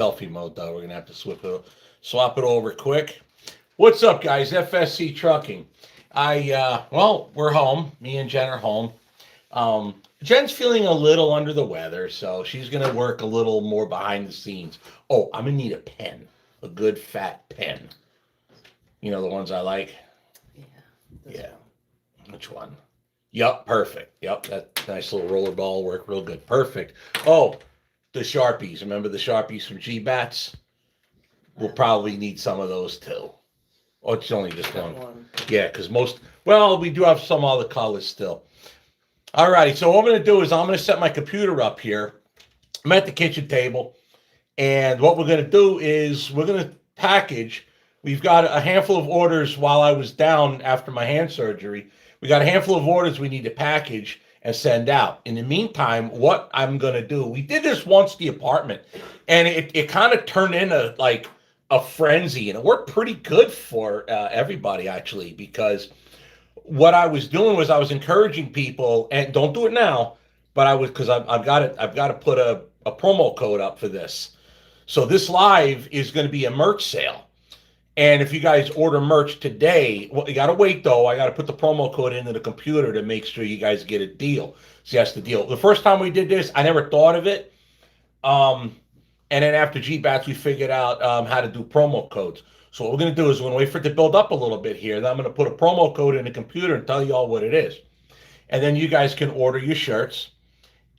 Selfie mode though. We're gonna have to swap it over quick. What's up, guys? FSC Trucking. We're home. Me and Jen are home. Jen's feeling a little under the weather, so she's gonna work a little more behind the scenes. Oh, I'm gonna need a pen, a good fat pen. You know the ones I like. Yeah. Yeah. Which one? Yup, perfect. Yup, that nice little roller ball work real good. Perfect. Oh, the Sharpies. Remember the Sharpies from G-Bats? We'll probably need some of those too. Oh, it's only just one. Yeah, because we do have some other colors still. All righty, so what I'm going to do is I'm going to set my computer up here. I'm at the kitchen table, and what we're going to do is we're going to package. We've got a handful of orders while I was down after my hand surgery. We got a handful of orders we need to package and send out. In the meantime, what I'm going to do, we did this once, the apartment, and it kind of turned into like a frenzy, and it worked pretty good for everybody actually, because what I was doing was I was encouraging people, and don't do it now, but because I've got to put a promo code up for this. So this live is going to be a merch sale. And if you guys order merch today, well, you got to wait though. I got to put the promo code into the computer to make sure you guys get a deal. So that's the deal. The first time we did this, I never thought of it. And then after GBATs, we figured out how to do promo codes. So what we're going to do is we're going to wait for it to build up a little bit here. Then I'm going to put a promo code in the computer and tell you all what it is. And then you guys can order your shirts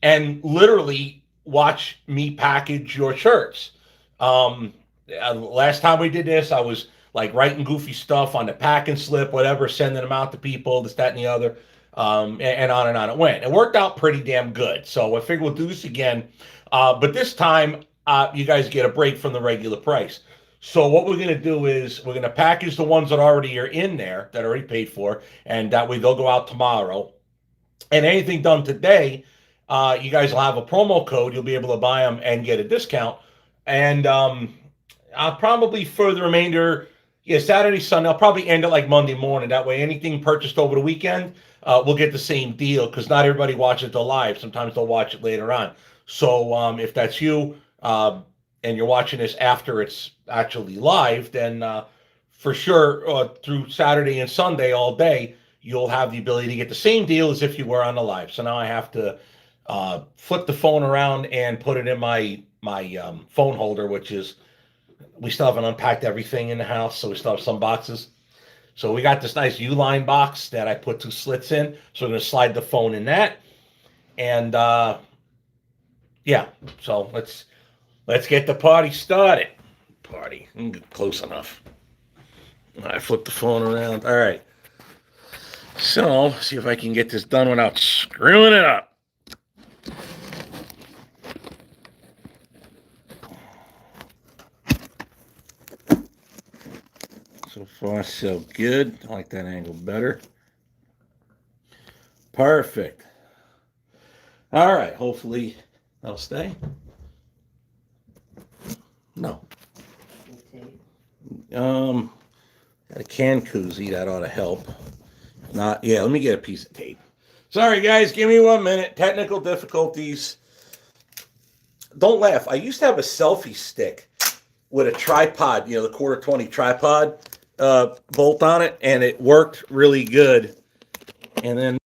and literally watch me package your shirts. Last time we did this, I was like writing goofy stuff on the packing slip, whatever, sending them out to people, this, that, and the other, and on and on it went. It worked out pretty damn good. So I figured we'll do this again. But this time, you guys get a break from the regular price. So what we're going to do is we're going to package the ones that already are in there, that are already paid for, and that way they'll go out tomorrow. And anything done today, you guys will have a promo code. You'll be able to buy them and get a discount. And I'll probably for the remainder, yeah, Saturday, Sunday, I'll probably end it like Monday morning. That way, anything purchased over the weekend, we'll get the same deal because not everybody watches the live. Sometimes they'll watch it later on. So if that's you and you're watching this after it's actually live, then for sure through Saturday and Sunday all day, you'll have the ability to get the same deal as if you were on the live. So now I have to flip the phone around and put it in my phone holder, which is we still haven't unpacked everything in the house, so we still have some boxes. So we got this nice U-line box that I put 2 slits in. So we're gonna slide the phone in that, and yeah. So let's get the party started. Party, close enough. I flip the phone around. All right. So see if I can get this done without screwing it up. So far, so good. I like that angle better. Perfect. All right. Hopefully, that'll stay. No. Got a can koozie that ought to help. Not. Yeah. Let me get a piece of tape. Sorry, guys. Give me 1 minute. Technical difficulties. Don't laugh. I used to have a selfie stick with a tripod. You know, the 1/4 20 tripod bolt on it, and it worked really good. And then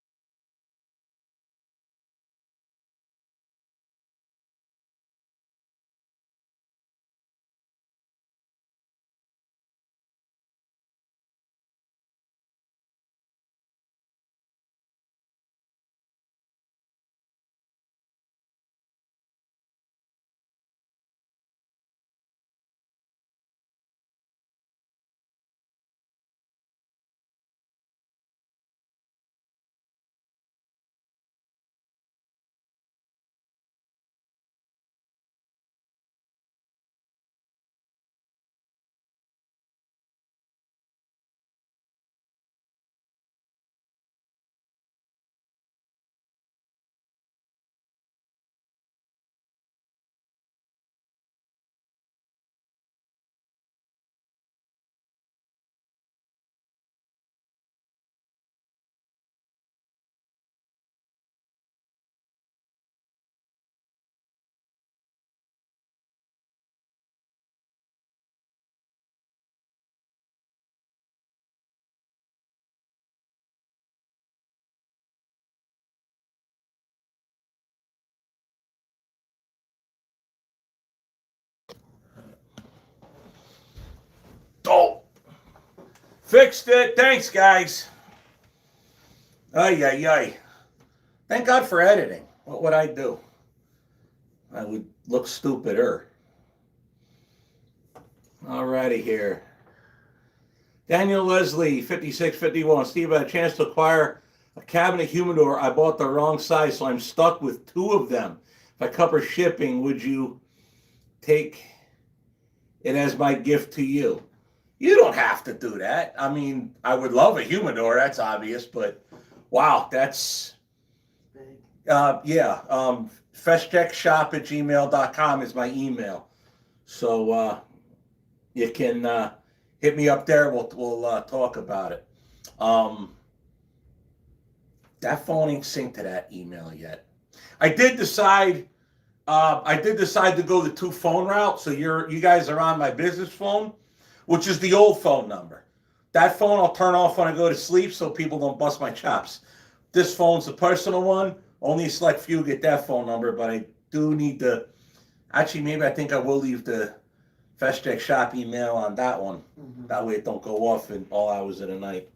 Oh, fixed it. Thanks, guys. Ay, ay, ay. Thank God for editing. What would I do? I would look stupider. Alrighty here. Daniel Leslie, 5651. Steve, I had a chance to acquire a cabinet humidor. I bought the wrong size, so I'm stuck with 2 of them. If I cover shipping, would you take it as my gift to you? You don't have to do that. I mean, I would love a humidor, that's obvious, but wow, that's festechshop@gmail.com is my email. So you can hit me up there. We'll talk about it. That phone ain't synced to that email yet. I did decide to go the 2 phone route. So you guys are on my business phone, which is the old phone number. That phone I'll turn off when I go to sleep so people don't bust my chops. This phone's the personal one. Only a select few get that phone number, but I do need to. Actually, maybe I think I will leave the Festech Shop email on that one. Mm-hmm. That way it don't go off in all hours of the night.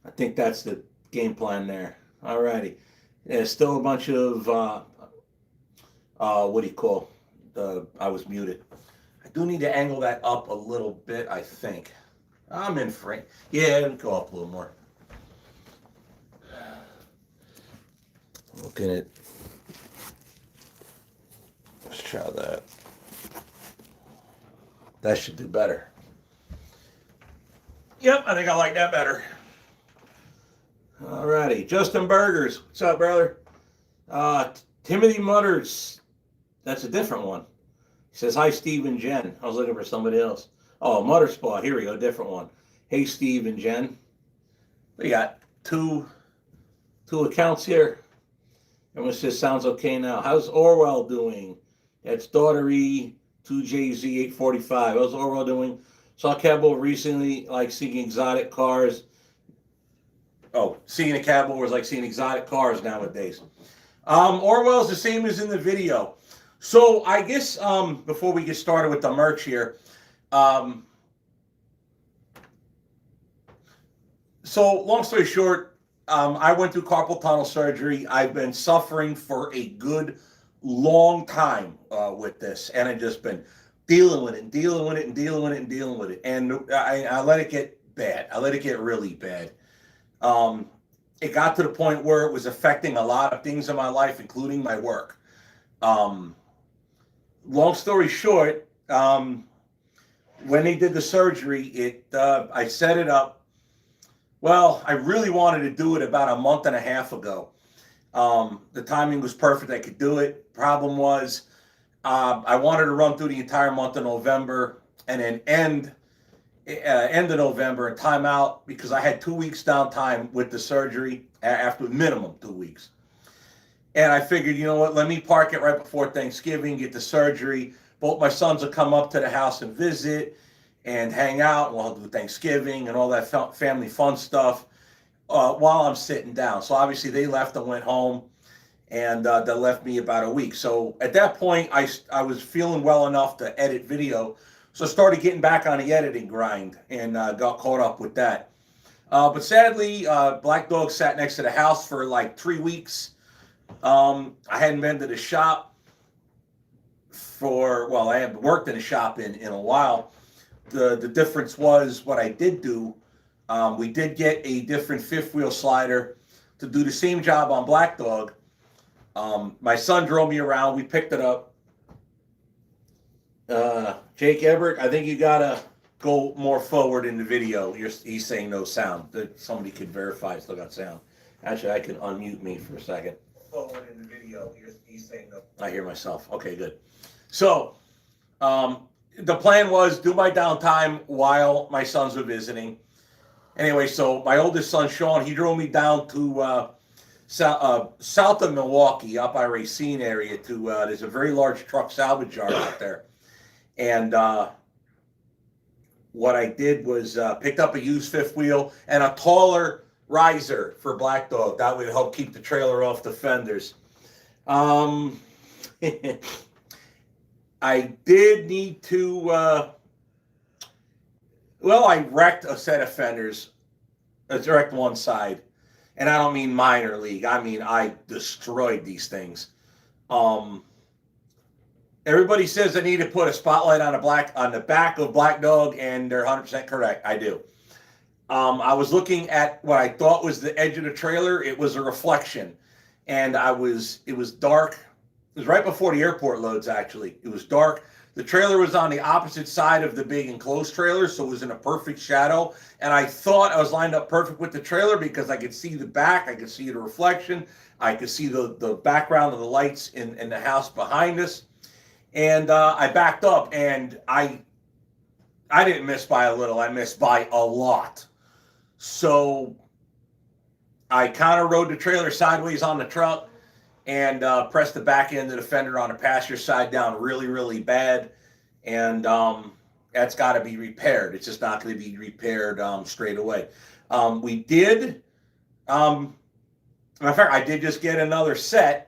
I think that's the game plan there. Alrighty. There's still a bunch of what do you call? I was muted. I do need to angle that up a little bit, I think. I'm in frame. Yeah, let me go up a little more. Looking at. Let's try that. That should do better. Yep, I think I like that better. Alrighty, Justin Burgers. What's up, brother? Timothy Mutters. That's a different one. He says, hi, Steve and Jen. I was looking for somebody else. Oh, Mutterspaw. Here we go, different one. Hey, Steve and Jen. We got two accounts here. And it just sounds okay now. How's Orwell doing? That's Daughtery 2JZ845. How's Orwell doing? Saw Cabo recently, like seeing exotic cars. Oh, seeing a cab over is like seeing exotic cars nowadays. Orwell's the same as in the video. So I guess before we get started with the merch here, so long story short, I went through carpal tunnel surgery. I've been suffering for a good long time with this, and I've just been dealing with it and dealing with it and dealing with it and dealing with it. And I let it get bad. I let it get really bad. It got to the point where it was affecting a lot of things in my life, including my work. Long story short, when they did the surgery, I set it up. Well, I really wanted to do it about a month and a half ago. The timing was perfect. I could do it. Problem was, I wanted to run through the entire month of November and then end of November and time out because I had 2 weeks downtime with the surgery after minimum 2 weeks. And I figured, you know what, let me park it right before Thanksgiving, get the surgery. Both my sons will come up to the house and visit and hang out. We'll do Thanksgiving and all that family fun stuff while I'm sitting down. So obviously they left and went home, and that left me about a week. So at that point, I was feeling well enough to edit video. So I started getting back on the editing grind and got caught up with that. But sadly, Black Dog sat next to the house for like 3 weeks. I hadn't been to the shop I hadn't worked in a shop in a while. The difference was what I did do. We did get a different fifth wheel slider to do the same job on Black Dog. My son drove me around. We picked it up. Jake Everett, I think you gotta go more forward in the video. He's saying no sound. Somebody could verify it's still got sound. Actually, I can unmute me for a second. Forward in the video. He's saying no. I hear myself. Okay, good. So, the plan was do my downtime while my sons were visiting. Anyway, so my oldest son, Sean, he drove me down to south of Milwaukee, up by Racine area. There's a very large truck salvage yard out there. And what I did was picked up a used fifth wheel and a taller riser for Black Dog. That would help keep the trailer off the fenders. I did need to Well, I wrecked a set of fenders. I wrecked one side, and I don't mean minor league. I mean I destroyed these things. Um, Everybody says I need to put a spotlight on the back of Black Dog, and they're 100% correct. I do. I was looking at what I thought was the edge of the trailer. It was a reflection, and it was dark. It was right before the airport loads, actually. It was dark. The trailer was on the opposite side of the big enclosed trailer, so it was in a perfect shadow. And I thought I was lined up perfect with the trailer because I could see the back, I could see the reflection, I could see the background of the lights in the house behind us. And I backed up, and I didn't miss by a little. I missed by a lot. So I kind of rode the trailer sideways on the truck and pressed the back end of the fender on the passenger side down really, really bad. And that's got to be repaired. It's just not going to be repaired straight away. We did, matter of fact, I did just get another set.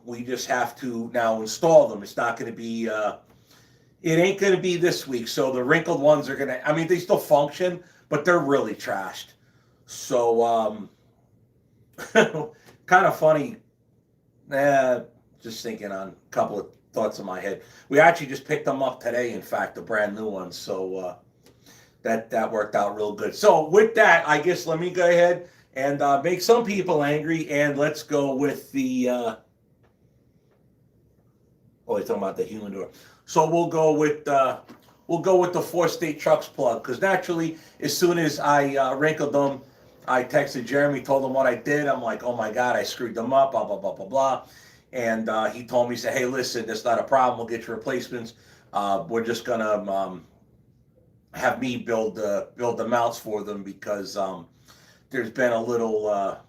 We just have to now install them. It's not going to be, it ain't going to be this week. So the wrinkled ones are going to, I mean, they still function, but they're really trashed. So, kind of funny. Just thinking on a couple of thoughts in my head. We actually just picked them up today, in fact, the brand new ones. So, that worked out real good. So with that, I guess let me go ahead and make some people angry, and let's go with the oh, he's talking about the humidor. So we'll go with the 4-state trucks plug, because naturally, as soon as I wrinkled them, I texted Jeremy, told him what I did. I'm like, oh my God, I screwed them up, blah blah blah blah blah. And he told me, he said, hey, listen, that's not a problem. We'll get your replacements. We're just gonna have me build the mounts for them, because there's been a little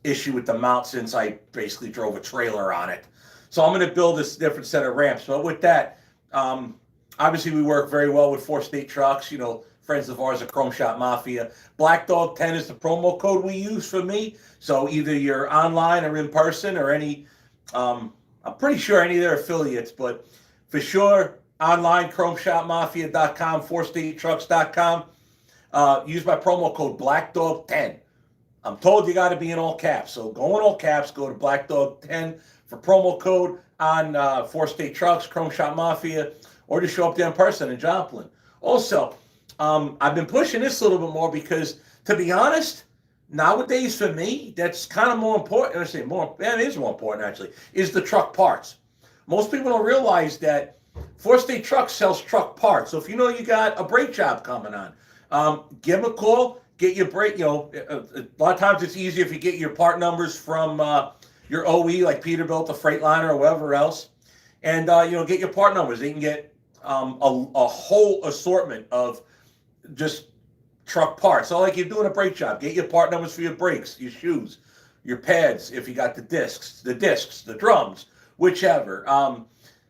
issue with the mount since I basically drove a trailer on it. So I'm going to build this different set of ramps. But with that, obviously we work very well with 4-state trucks. You know, friends of ours at Chrome Shop Mafia. Black Dog 10 is the promo code we use for me. So either you're online or in person, or any, I'm pretty sure any of their affiliates, but for sure online, chromeshopmafia.com, 4statetrucks.com. Use my promo code BlackDog10. I'm told you got to be in all caps. So go in all caps, go to BlackDog10 for promo code on 4-state trucks, Chrome Shop Mafia, or just show up there in person in Joplin. Also, I've been pushing this a little bit more because, to be honest, nowadays for me, that's kind of more important. I say more, it is more important actually, is the truck parts. Most people don't realize that 4-state Trucks sells truck parts. So if you know you got a brake job coming on, give them a call, get your brake. You know, a lot of times it's easier if you get your part numbers from your OE, like Peterbilt, the Freightliner, or whatever else, and you know, get your part numbers. They can get a whole assortment of just truck parts. So like you're doing a brake job, get your part numbers for your brakes, your shoes, your pads, if you got the discs, the drums, whichever.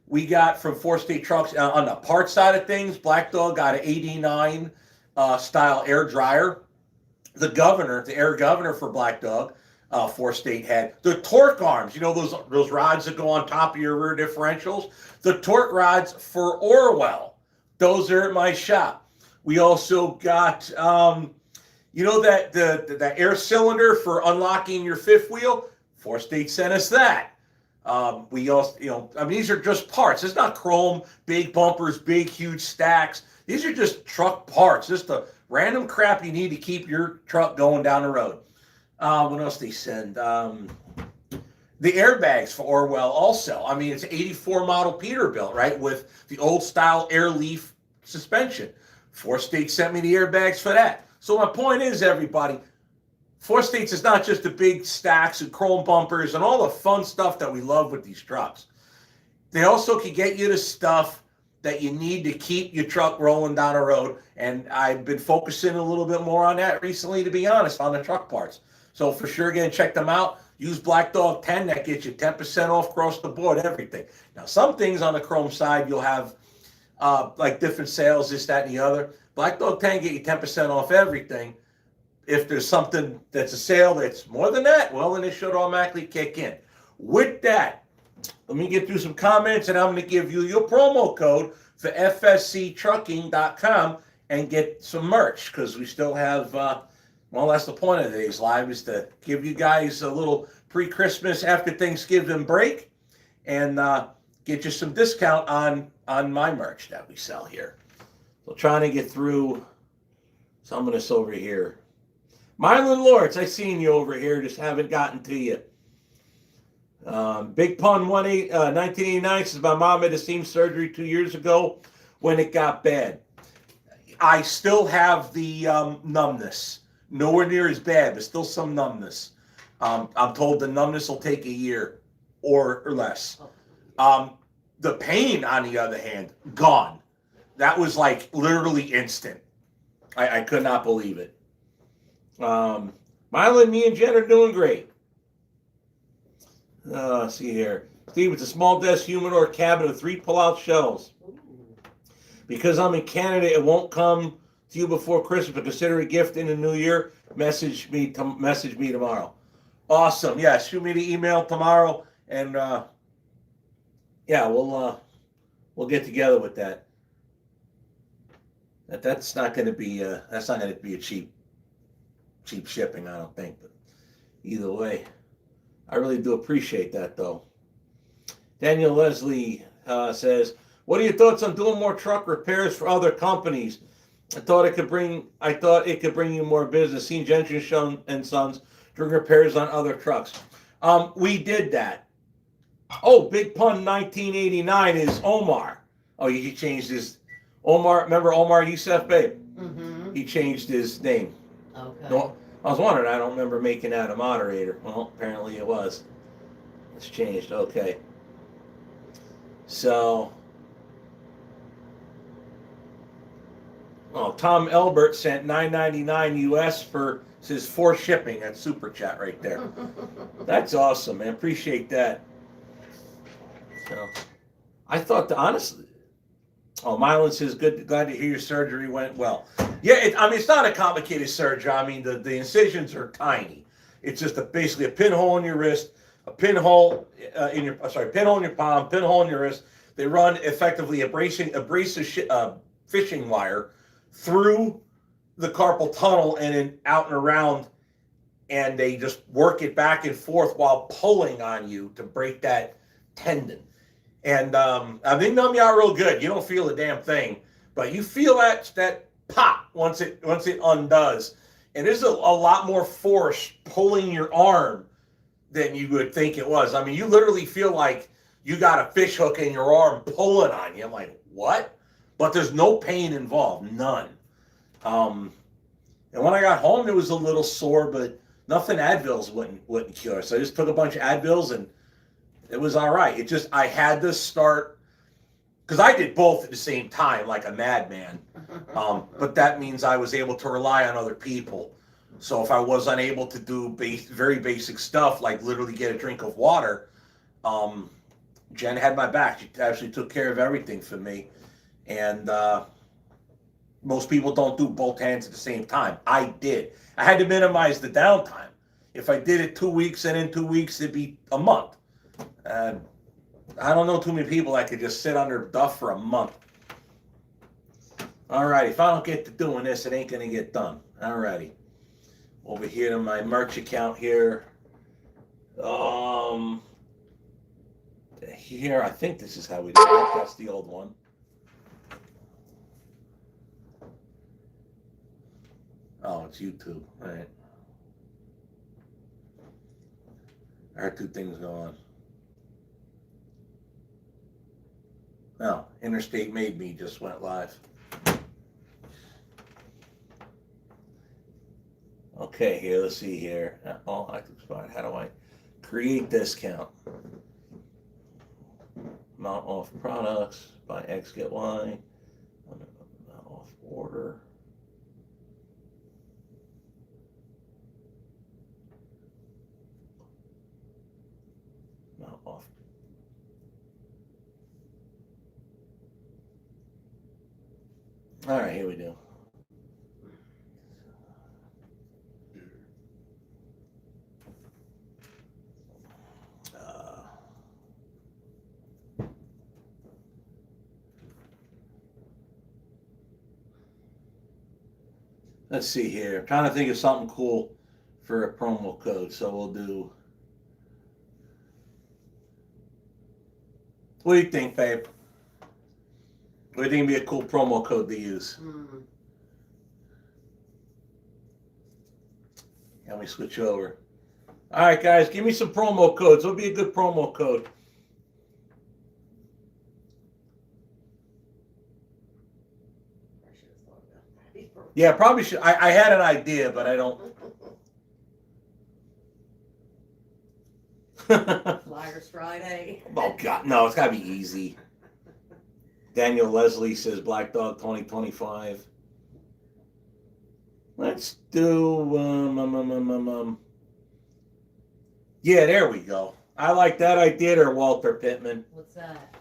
We got from 4-state trucks on the parts side of things. Black Dog got an 89 style air dryer. The air governor for Black Dog, 4-state had the torque arms. You know those rods that go on top of your rear differentials. The torque rods for Orwell. Those are at my shop. We also got, you know, that the air cylinder for unlocking your fifth wheel. 4-state sent us that. We also, you know, I mean, these are just parts. It's not chrome, big bumpers, big, huge stacks. These are just truck parts, just the random crap you need to keep your truck going down the road. What else they send? The airbags for Orwell also. I mean, it's an 84 model Peterbilt, right, with the old style air leaf suspension. 4-state sent me the airbags for that. So my point is, everybody, 4-states is not just the big stacks and chrome bumpers and all the fun stuff that we love with these trucks. They also can get you the stuff that you need to keep your truck rolling down the road. And I've been focusing a little bit more on that recently, to be honest, on the truck parts. So for sure, again, check them out. Use Black Dog 10. That gets you 10% off across the board, everything. Now, some things on the chrome side, you'll have like different sales, this, that, and the other. Black Dog 10 get you 10% off everything. If there's something that's a sale that's more than that, well, then it should automatically kick in. With that, let me get through some comments, and I'm going to give you your promo code for fsctrucking.com, and get some merch, because we still have, well, that's the point of today's live, is to give you guys a little pre-Christmas after Thanksgiving break, and get you some discount on my merch that we sell here. So trying to get through some of this over here. Mylan Lords, I seen you over here, just haven't gotten to you. Big Pun 1989 says, my mom had a seam surgery 2 years ago when it got bad. I still have the numbness. Nowhere near as bad, but still some numbness. I'm told the numbness will take a year or less. The pain, on the other hand, gone. That was like literally instant. I could not believe it. Mylan, me and Jen are doing great. See here. Steve, it's a small desk humidor cabinet with 3 pull-out shelves. Because I'm in Canada, it won't come to you before Christmas, but consider a gift in the new year. Message me tomorrow. Awesome. Yeah, shoot me the email tomorrow, and yeah, we'll get together with that. That's not going to be a cheap shipping, I don't think. But either way, I really do appreciate that, though. Daniel Leslie says, what are your thoughts on doing more truck repairs for other companies? I thought it could bring you more business. Seen Gentry and Sons doing repairs on other trucks. We did that. Oh, Big Pun 1989 is Omar. Oh, he changed his Omar. Remember Omar Youssef, babe? Mm-hmm. He changed his name. Okay. No, I was wondering. I don't remember making that a moderator. Well, apparently it was. It's changed. Okay. So. Oh, Tom Elbert sent $9.99 US for his 4 shipping. That's super chat right there. That's awesome, man. Appreciate that. So, I thought, honestly, Mylan says, glad to hear your surgery went well. Yeah, it's not a complicated surgery. I mean, the incisions are tiny. It's just basically a pinhole in your wrist, a pinhole pinhole in your palm, pinhole in your wrist. They run effectively a fishing wire through the carpal tunnel and then out and around, and they just work it back and forth while pulling on you to break that tendon. And they numb you out real good. You don't feel a damn thing, but you feel that pop once it undoes. And there's a lot more force pulling your arm than you would think it was. I mean, you literally feel like you got a fish hook in your arm pulling on you. I'm like, what? But there's no pain involved, none. And when I got home, it was a little sore, but nothing Advils wouldn't cure. So I just took a bunch of Advils, and it was all right. It just, I had to start, because I did both at the same time like a madman. But that means I was able to rely on other people. So if I was unable to do very basic stuff, like literally get a drink of water, Jen had my back. She actually took care of everything for me. And most people don't do both hands at the same time. I did. I had to minimize the downtime. If I did it 2 weeks and in 2 weeks, it'd be a month. I don't know too many people that could just sit under duff for a month. All right, if I don't get to doing this, it ain't going to get done. All righty. Over here to my merch account here. Here, I think this is how we do it. That's the old one. Oh, it's YouTube. All right. I heard 2 things go on. Oh, Interstate Made Me just went live. Okay, here, let's see here. Oh, I can find, how do I create discount? Amount off products, buy X, get Y. Amount off order. Amount off. All right, here we go. Let's see here. I'm trying to think of something cool for a promo code. So we'll do. What do you think, babe? What do you think would be a cool promo code to use? Let me switch over. All right, guys, give me some promo codes. What would be a good promo code? Yeah, probably should. I had an idea, but I don't. Flyers Friday. Oh, God. No, it's got to be easy. Daniel Leslie says Black Dog 2025. Let's do. Yeah, there we go. I like that idea there, Walter Pittman. What's that?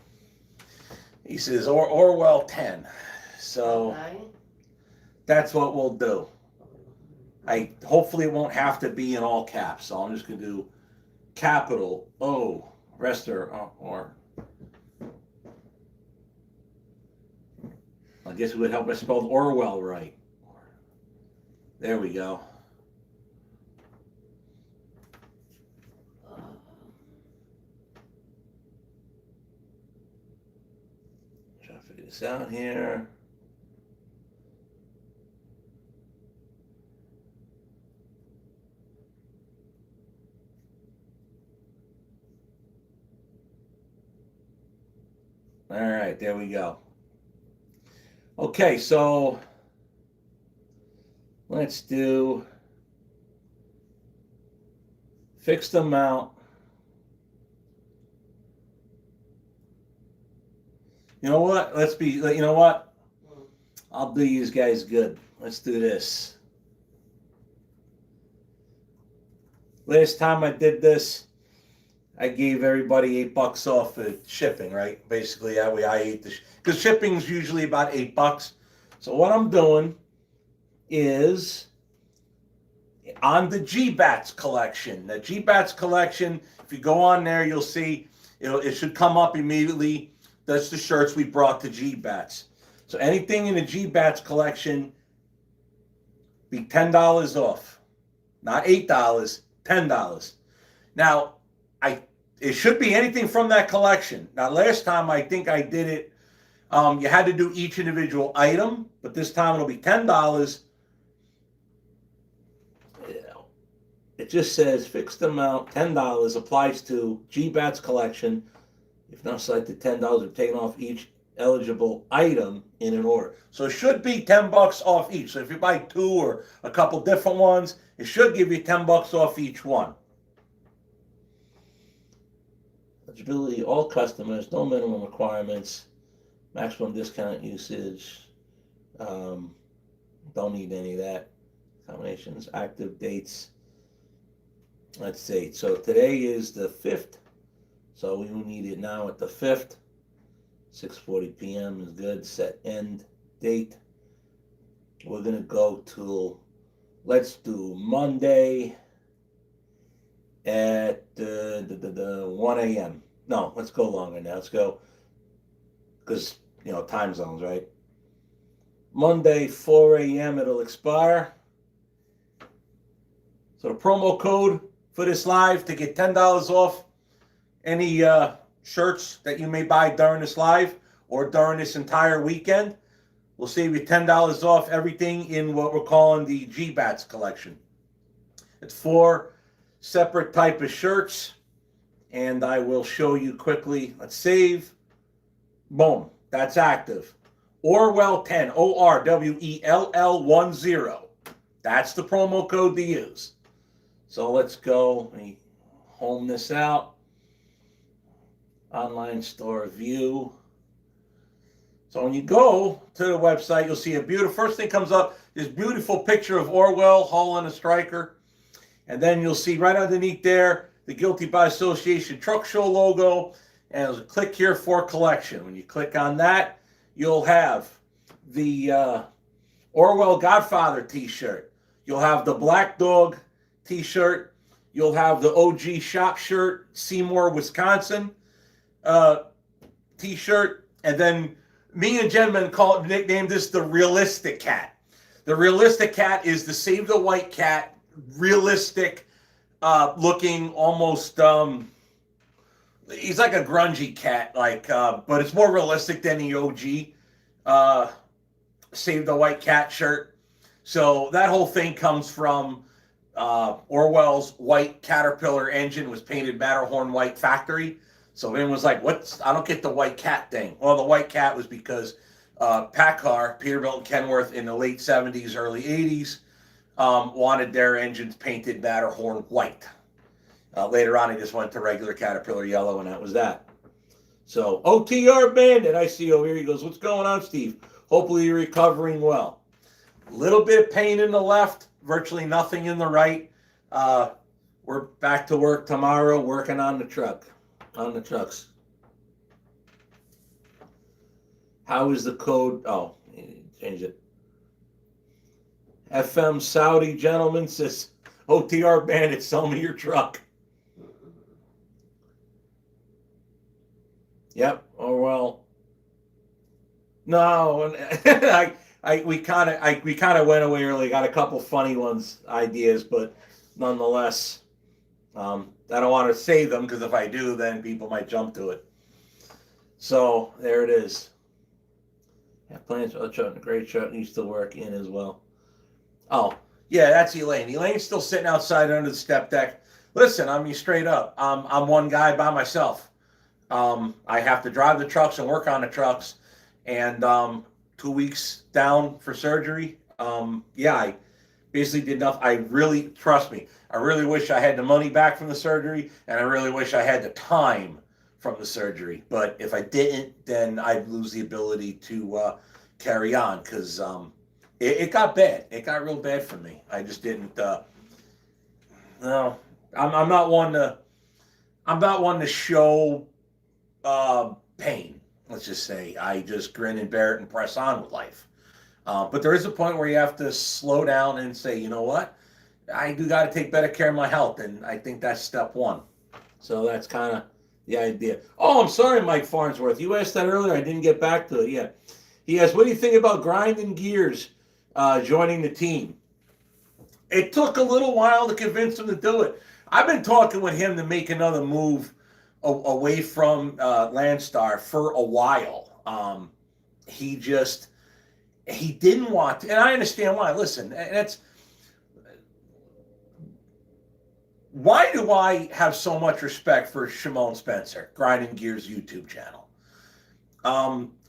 He says Orwell 10. So that's what we'll do. Hopefully it won't have to be in all caps. So I'm just going to do capital O, or. I guess it would help us spell Orwell right. There we go. Try to figure this out here. All right, there we go. Okay, so let's do fixed amount. You know what? You know what? I'll do you guys good. Let's do this. Last time I did this, I gave everybody $8 off for shipping, right? Basically, that way I ate because shipping's usually about $8. So what I'm doing is on the G-Bats collection. The G-Bats collection, if you go on there, you'll see it should come up immediately. That's the shirts we brought to G-Bats. So anything in the G-Bats collection, be $10 off. Not $8, $10. Now, it should be anything from that collection. Now, last time I think I did it, you had to do each individual item, but this time it'll be $10. It just says fixed amount, $10 applies to G-Bats collection. If not selected, $10 are taken off each eligible item in an order. So it should be $10 off each. So if you buy 2 or a couple different ones, it should give you $10 off each one. Eligibility, all customers, no minimum requirements, maximum discount usage. Don't need any of that. Combinations, active dates. Let's see. So today is the 5th. So we will need it now at the 5th. 6:40 p.m. is good. Set end date. We're going to go to, let's do Monday at 1 a.m. No, let's go longer now. Let's go, because, time zones, right? Monday, 4 a.m. it'll expire. So the promo code for this live to get $10 off any shirts that you may buy during this live or during this entire weekend will save you $10 off everything in what we're calling the G-Bats collection. It's 4 separate type of shirts, and I will show you quickly. Let's save. Boom. That's active. Orwell 10, ORWELL10. That's the promo code to use. So let's go. Let me home this out. Online store view. So when you go to the website, you'll see a beautiful, first thing comes up, this beautiful picture of Orwell hauling a striker. And then you'll see right underneath there, the Guilty by Association Truck Show logo. And there's a click here for collection. When you click on that, you'll have the Orwell Godfather t-shirt. You'll have the Black Dog t-shirt. You'll have the OG Shop shirt, Seymour, Wisconsin t-shirt. And then me and Gentleman nicknamed this the Realistic Cat. The realistic cat is the Save the White cat, realistic looking, almost he's like a grungy cat, but it's more realistic than the OG Save the White cat shirt. So that whole thing comes from Orwell's white Caterpillar engine was painted Matterhorn white factory. So everyone was like, I don't get the white cat thing. Well, the white cat was because Packard, Peterbilt and Kenworth in the late 70s, early 80s wanted their engines painted Matterhorn white. Later on, he just went to regular Caterpillar yellow, and that was that. So, OTR Bandit, I see over here. He goes, what's going on, Steve? Hopefully you're recovering well. Little bit of pain in the left, virtually nothing in the right. We're back to work tomorrow, working on the trucks. How is the code? Oh, change it. FM Saudi gentleman says, OTR Bandit, sell me your truck. Yep. Oh well. No, we kind of went away early. Got a couple funny ideas, but nonetheless, I don't want to save them because if I do, then people might jump to it. So there it is. Have plans for a great truck needs to work in as well. Oh yeah, that's Elaine. Elaine's still sitting outside under the step deck. Listen, I mean straight up, I'm one guy by myself. I have to drive the trucks and work on the trucks, and 2 weeks down for surgery. I basically did nothing. I really, trust me, I really wish I had the money back from the surgery, and I really wish I had the time from the surgery. But if I didn't, then I'd lose the ability to carry on because it got bad. It got real bad for me. I just didn't. No, I'm not one to show pain. Let's just say I just grin and bear it and press on with life. But there is a point where you have to slow down and say, you know what? I do got to take better care of my health, and I think that's step one. So that's kind of the idea. Oh, I'm sorry, Mike Farnsworth. You asked that earlier. I didn't get back to it. Yeah. He asked, what do you think about grinding gears joining the team? It took a little while to convince him to do it. I've been talking with him to make another move away from Landstar for a while. He didn't want to, and I understand why. Listen, why do I have so much respect for Shimon Spencer, Grinding Gears YouTube channel?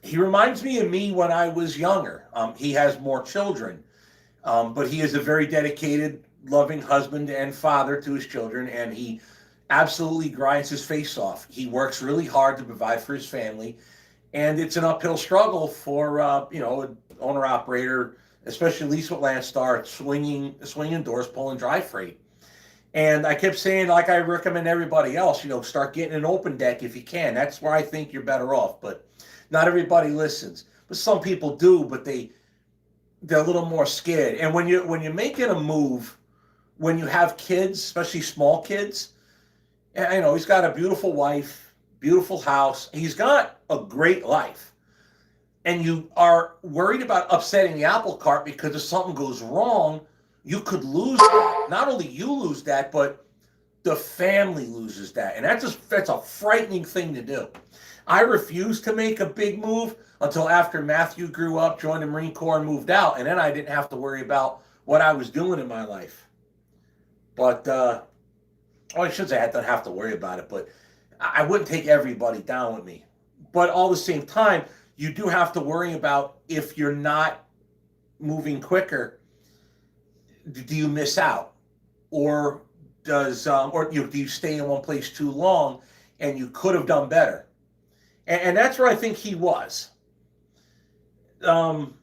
He reminds me of me when I was younger. He has more children, but he is a very dedicated, loving husband and father to his children, and he absolutely grinds his face off. He works really hard to provide for his family, and it's an uphill struggle for an owner-operator, especially at least with Landstar, swinging doors, pulling dry freight. And I kept saying, like I recommend everybody else, start getting an open deck if you can. That's where I think you're better off. But not everybody listens. But some people do, but they're a little more scared. And when you're making a move, when you have kids, especially small kids, he's got a beautiful wife, beautiful house. He's got a great life. And you are worried about upsetting the apple cart because if something goes wrong, you could lose that. Not only you lose that, but the family loses that. And that's a frightening thing to do. I refused to make a big move until after Matthew grew up, joined the Marine Corps, and moved out. And then I didn't have to worry about what I was doing in my life. But, I should say I didn't have to worry about it, but I wouldn't take everybody down with me. But all the same time, you do have to worry about if you're not moving quicker, do you miss out? Or do you stay in one place too long and you could have done better? And that's where I think he was. So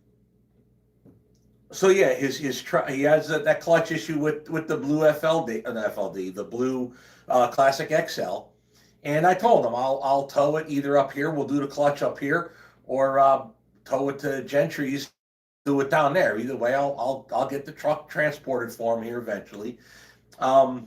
yeah, he has that clutch issue with the blue the blue Classic XL. And I told him I'll tow it either up here. We'll do the clutch up here, or tow it to Gentry's. Do it down there. Either way, I'll get the truck transported for him here eventually. So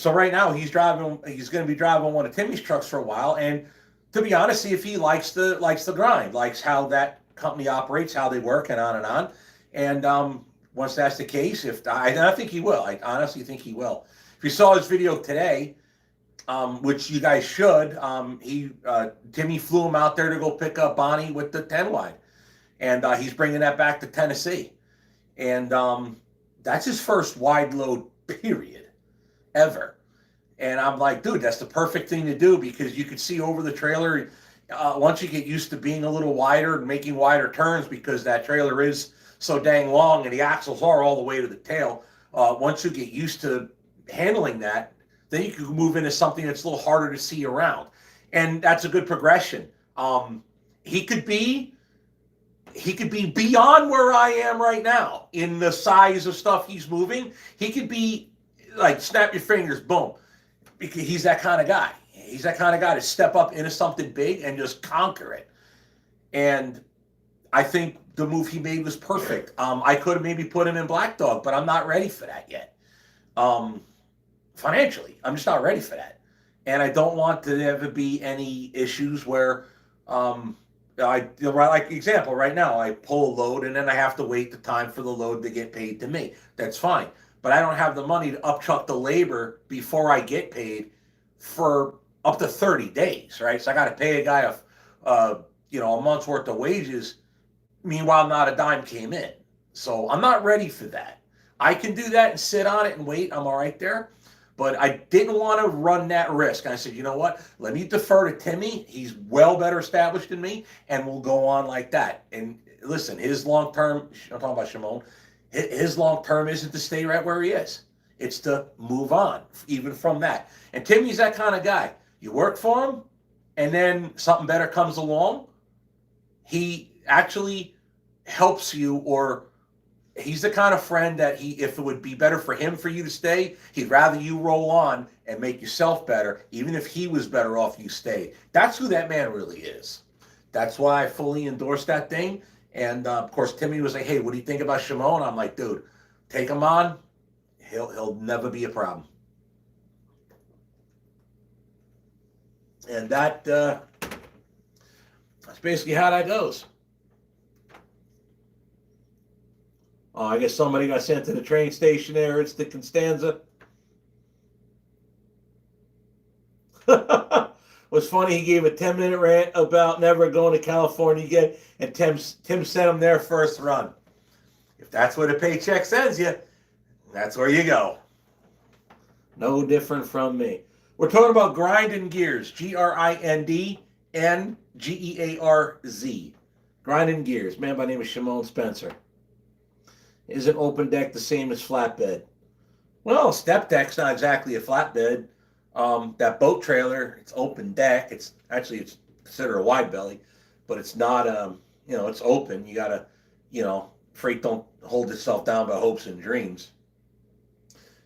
right now he's going to be driving one of Timmy's trucks for a while, and to be honest, see if he likes the grind, likes how that company operates, how they work, and on and on. And once that's the case, I think he will. I honestly think he will. If you saw his video today, which you guys should, Timmy flew him out there to go pick up Bonnie with the 10 wide, and he's bringing that back to Tennessee, and that's his first wide load period ever. And I'm like, dude, that's the perfect thing to do because you could see over the trailer. Once you get used to being a little wider and making wider turns because that trailer is so dang long and the axles are all the way to the tail. Once you get used to handling that, then you can move into something that's a little harder to see around. And that's a good progression. He could be beyond where I am right now in the size of stuff he's moving. He could be like, snap your fingers, boom. Because he's that kind of guy. He's that kind of guy to step up into something big and just conquer it. And I think the move he made was perfect. I could have maybe put him in Black Dog, but I'm not ready for that yet. Financially, I'm just not ready for that. And I don't want to ever be any issues where, like example, right now, I pull a load and then I have to wait the time for the load to get paid to me. That's fine. But I don't have the money to upchuck the labor before I get paid for up to 30 days, right? So I got to pay a guy a month's worth of wages. Meanwhile, not a dime came in. So I'm not ready for that. I can do that and sit on it and wait. I'm all right there. But I didn't want to run that risk. I said, you know what? Let me defer to Timmy. He's well better established than me, and we'll go on like that. And listen, his long-term, I'm talking about Shimon, his long-term isn't to stay right where he is. It's to move on, even from that. And Timmy's that kind of guy. You work for him, and then something better comes along. He actually helps you, or he's the kind of friend that if it would be better for him for you to stay, he'd rather you roll on and make yourself better, even if he was better off you stay. That's who that man really is. That's why I fully endorse that thing. And of course, Timmy was like, "Hey, what do you think about Shimon?" I'm like, "Dude, take him on. He'll never be a problem." And that's basically how that goes. Oh, I guess somebody got sent to the train station there. It's the Constanza. Was funny. He gave a 10-minute rant about never going to California again, and Tim sent him their first run. If that's where the paycheck sends you, that's where you go. No different from me. We're talking about grinding gears. GRINDNGEARZ. Grinding gears. Man by the name of Shimon Spencer. Is an open deck the same as flatbed? Well, step deck's not exactly a flatbed. That boat trailer, it's open deck. It's considered a wide belly, but it's not. It's open. You gotta, freight don't hold itself down by hopes and dreams.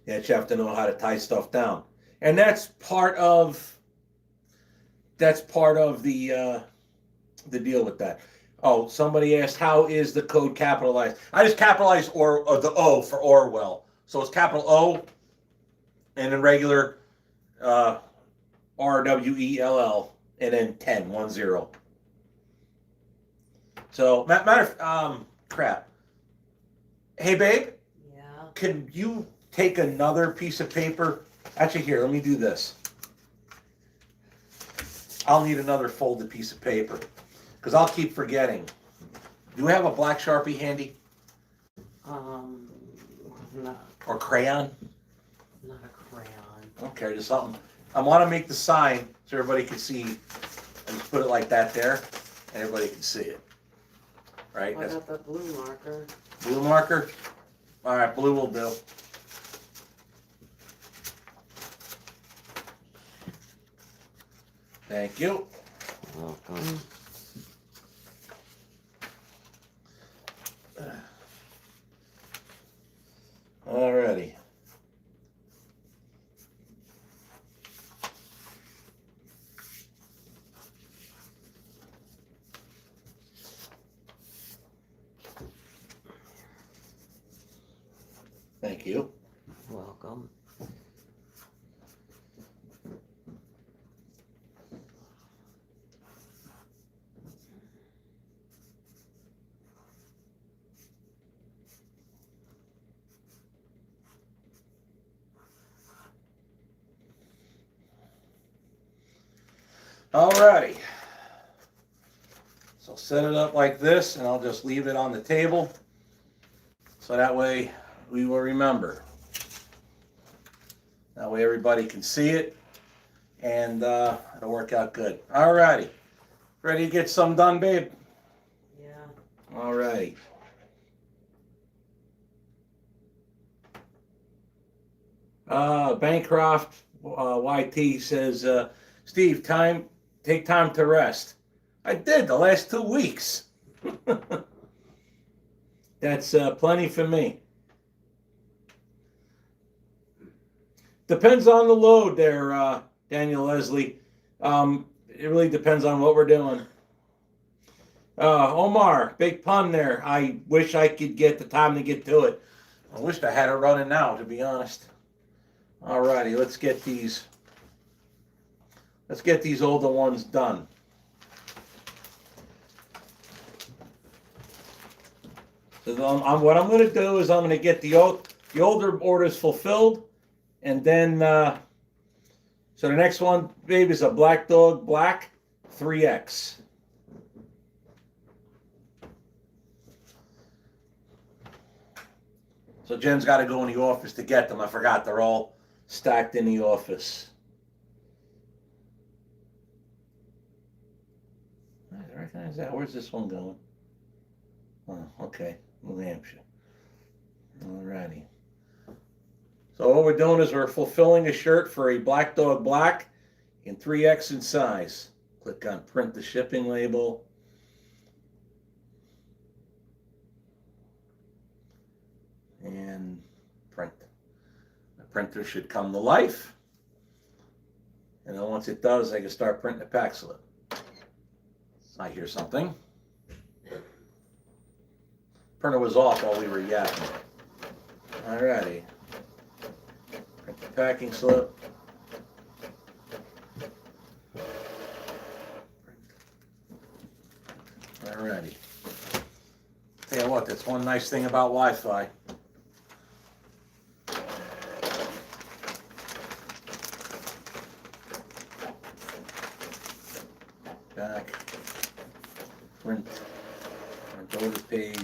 You have to know how to tie stuff down, and that's part of the deal with that. Oh, somebody asked, how is the code capitalized? I just capitalize the O for Orwell. So it's capital O and then regular RWELL and then 10. So, crap. Hey, babe? Yeah. Can you take another piece of paper? Actually, here, let me do this. I'll need another folded piece of paper. Because I'll keep forgetting. Do we have a black Sharpie handy? No, Or crayon? not a crayon. Okay, just something. I want to make the sign so everybody can see. And just put it like that there, and everybody can see it. Right? I got the blue marker. Blue marker? All right, blue will do. Thank you. Welcome. Alrighty. Thank you. Welcome. Alrighty. So set it up like this, and I'll just leave it on the table. So that way we will remember. That way everybody can see it, and it'll work out good. Alrighty. Ready to get some done, babe? Yeah. Alrighty. Bancroft YT says, Steve, take time to rest. I did the last 2 weeks. That's plenty for me. Depends on the load there, Daniel Leslie. It really depends on what we're doing. Omar, big pun there. I wish I could get the time to get to it. I wish I had it running now, to be honest. Alrighty, let's get these older ones done. So what I'm going to do is I'm going to get the older orders fulfilled, and then so the next one, babe, is a Black Dog Black 3X. So Jen's got to go in the office to get them. I forgot, they're all stacked in the office. I recognize that. Where's this one going? Oh, okay. New Hampshire. Alrighty. So what we're doing is we're fulfilling a shirt for a Black Dog Black in 3X in size. Click on print the shipping label. And print. The printer should come to life. And then once it does, I can start printing the pack slip. I hear something. Printer was off while we were yapping. Alrighty. Print the packing slip. Alrighty. Tell you what, that's one nice thing about Wi-Fi. Back. Print over page.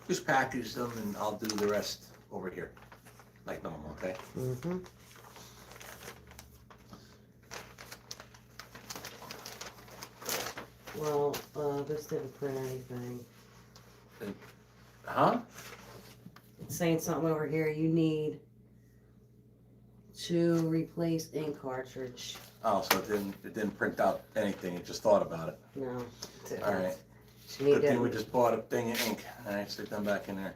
Just package them and I'll do the rest over here, like normal, okay? Mm-hmm. Well, this didn't print anything. Huh? It's saying something over here. You need to replace ink cartridge. Oh, so it didn't print out anything. It just thought about it. No. All right. You need Good thing we just bought a thing of ink. All right, stick them back in there.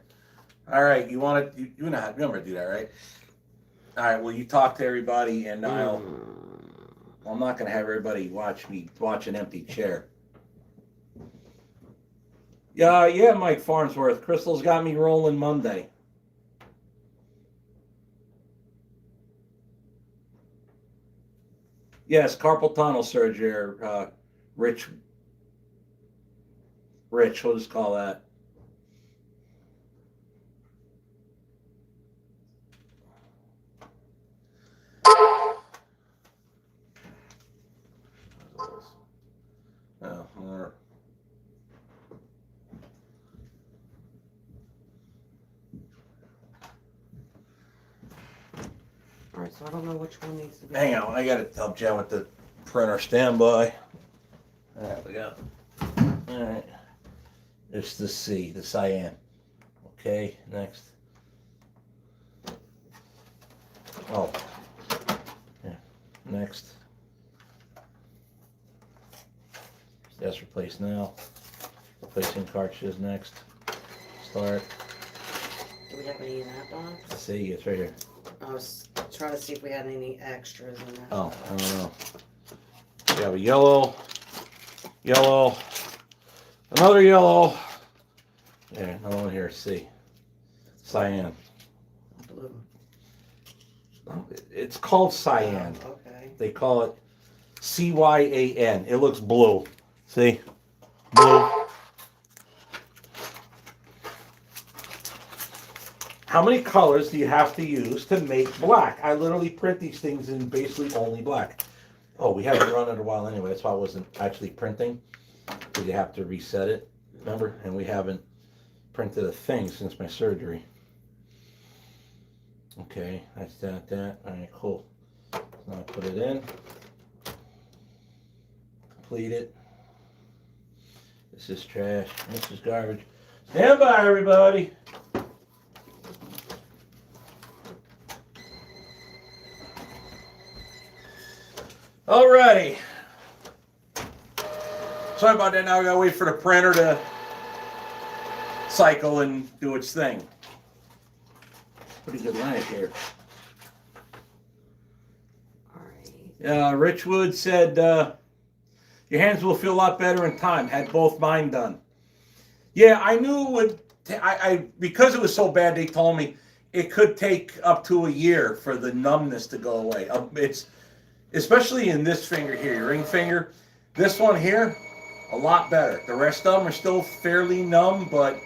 All right, you want to? You know how to do that, right? All right. Well, you talk to everybody, and Well, I'm not going to have everybody watch an empty chair. Yeah, Mike Farnsworth. Crystal's got me rolling Monday. Yes, carpal tunnel surgery. Rich, we'll just call that. Oh, more. Alright, so I don't know which one needs to be. Hang on, I gotta help Jen with the printer standby. There we go. Alright. It's the C, the cyan. Okay, next. Oh. Yeah, next. That's replaced now. Replacing cartridges next. Start. Do we have any in that box? C, it's right here. I was trying to see if we had any extras in that. Oh, I don't know. We have a yellow, another yellow. Yeah, another one here, C. Cyan. Blue. It's called cyan. Oh, okay. They call it CYAN. It looks blue. See? Blue. how many colors do you have to use to make black? I literally print these things in basically only black. Oh, we haven't run it in a while anyway. That's why I wasn't actually printing. Because you have to reset it, remember? And we haven't printed a thing since my surgery. Okay, that's that. All right, cool. Now I put it in. Complete it. This is trash. This is garbage. Stand by, everybody. Alrighty. Sorry about that. Now we gotta wait for the printer to cycle and do its thing. Pretty good line here. Alright. Richwood said, your hands will feel a lot better in time. Had both mine done. Yeah, I knew it would. I because it was so bad, they told me it could take up to a year for the numbness to go away. It's especially in this finger here, your ring finger. This one here, a lot better. The rest of them are still fairly numb, but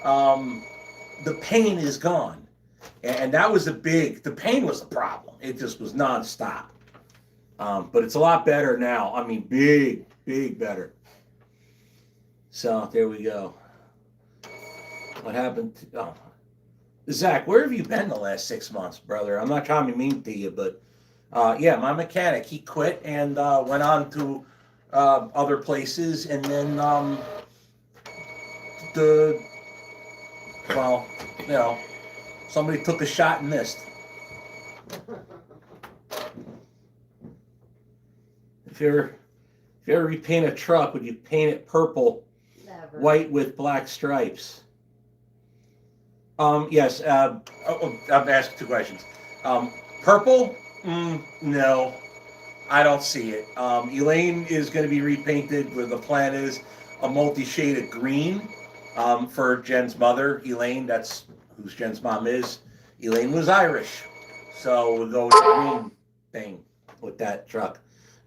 the pain is gone. And that was the pain was the problem. It just was nonstop. But it's a lot better now. I mean, big better. So there we go. What happened? Zach, where have you been the last 6 months, brother? I'm not trying to be mean to you, but yeah, my mechanic, he quit and went on to other places, and then somebody took a shot and missed. If you ever repaint a truck, would you paint it purple, Never. white with black stripes? Yes. I've asked 2 questions. Purple? No, I don't see it. Elaine is going to be repainted. Where the plan is a multi-shaded green for Jen's mother, Elaine. That's whose Jen's mom is. Elaine was Irish, so we'll go with the green thing with that truck.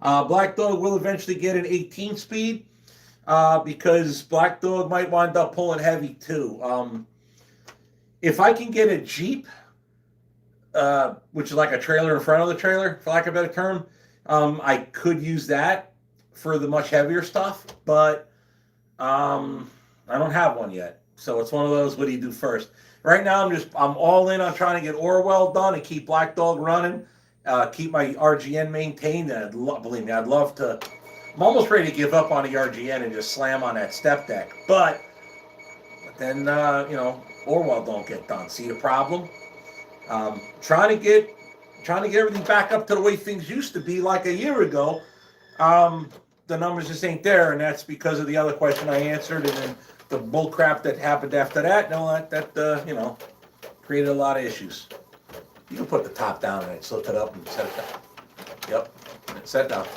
Black Dog will eventually get an 18 speed because Black Dog might wind up pulling heavy too. If I can get a Jeep, which is like a trailer in front of the trailer, for lack of a better term, I could use that for the much heavier stuff, but I don't have one yet. So it's one of those, what do you do first? Right now, I'm all in on trying to get Orwell done and keep Black Dog running, keep my RGN maintained. And believe me, I'd love to. I'm almost ready to give up on the RGN and just slam on that step deck. But then, Orwell don't get done. See the problem? Trying to get everything back up to the way things used to be like a year ago. The numbers just ain't there, and that's because of the other question I answered, and then the bull crap that happened after that. No, that created a lot of issues. You can put the top down and it, slip it up and set it down. Yep, set down.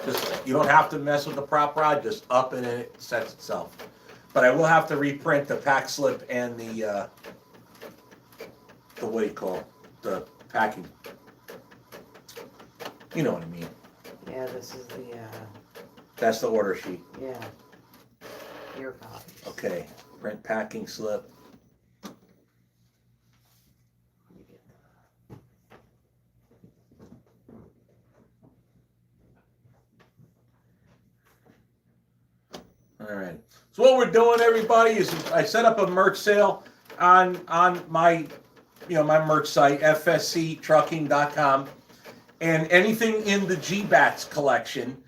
Just you don't have to mess with the prop rod. Just up and it sets itself. But I will have to reprint the pack slip and the what do you call it? The packing. You know what I mean. Yeah, this is the, That's the order sheet. yeah, your copy. Okay, print packing slip. All right. So what we're doing, everybody, is I set up a merch sale on my my merch site, fsctrucking.com, and anything in the G-Bats collection,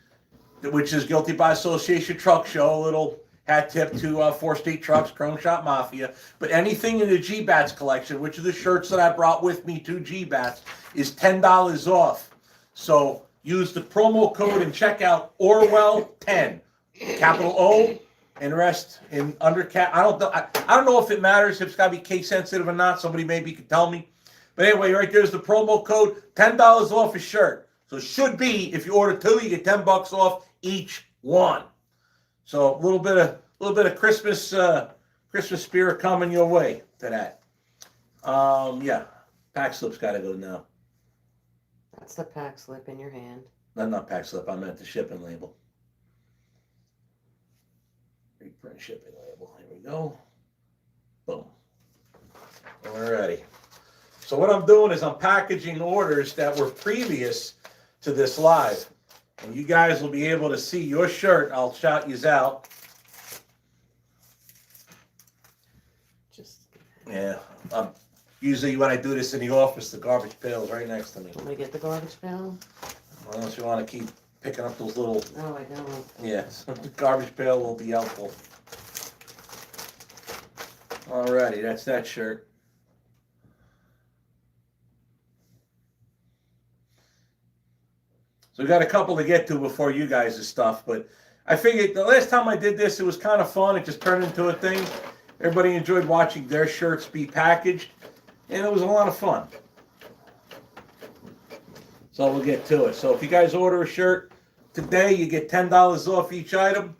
which is Guilty by Association Truck Show, a little hat tip to 4 State Trucks, Chrome Shop Mafia, but anything in the G-Bats collection, which are the shirts that I brought with me to G-Bats, is $10 off. So use the promo code and check out Orwell10, capital O, and the rest in under cap. I don't know if it matters if it's got to be case sensitive or not. Somebody maybe could tell me. But anyway, right there's the promo code, $10 off a shirt. So it should be, if you order 2, you get $10 off each one. So a little bit of Christmas spirit coming your way to that. Yeah, pack slip's got to go now. That's the pack slip in your hand. No, not pack slip. I meant the shipping label. Reprint shipping label. Here we go. Boom. Alrighty. So what I'm doing is I'm packaging orders that were previous to this live. And you guys will be able to see your shirt. I'll shout yous out. Just, Yeah. Usually when I do this in the office, the garbage pail is right next to me. want me to get the garbage pail? Unless you want to keep picking up those little... No, I don't. Yes, the garbage pail will be helpful. Alrighty, that's that shirt. So we got a couple to get to before you guys' stuff, but I figured the last time I did this, it was kind of fun. It just turned into a thing. Everybody enjoyed watching their shirts be packaged, and it was a lot of fun. So we'll get to it. So if you guys order a shirt today, you get $10 off each item.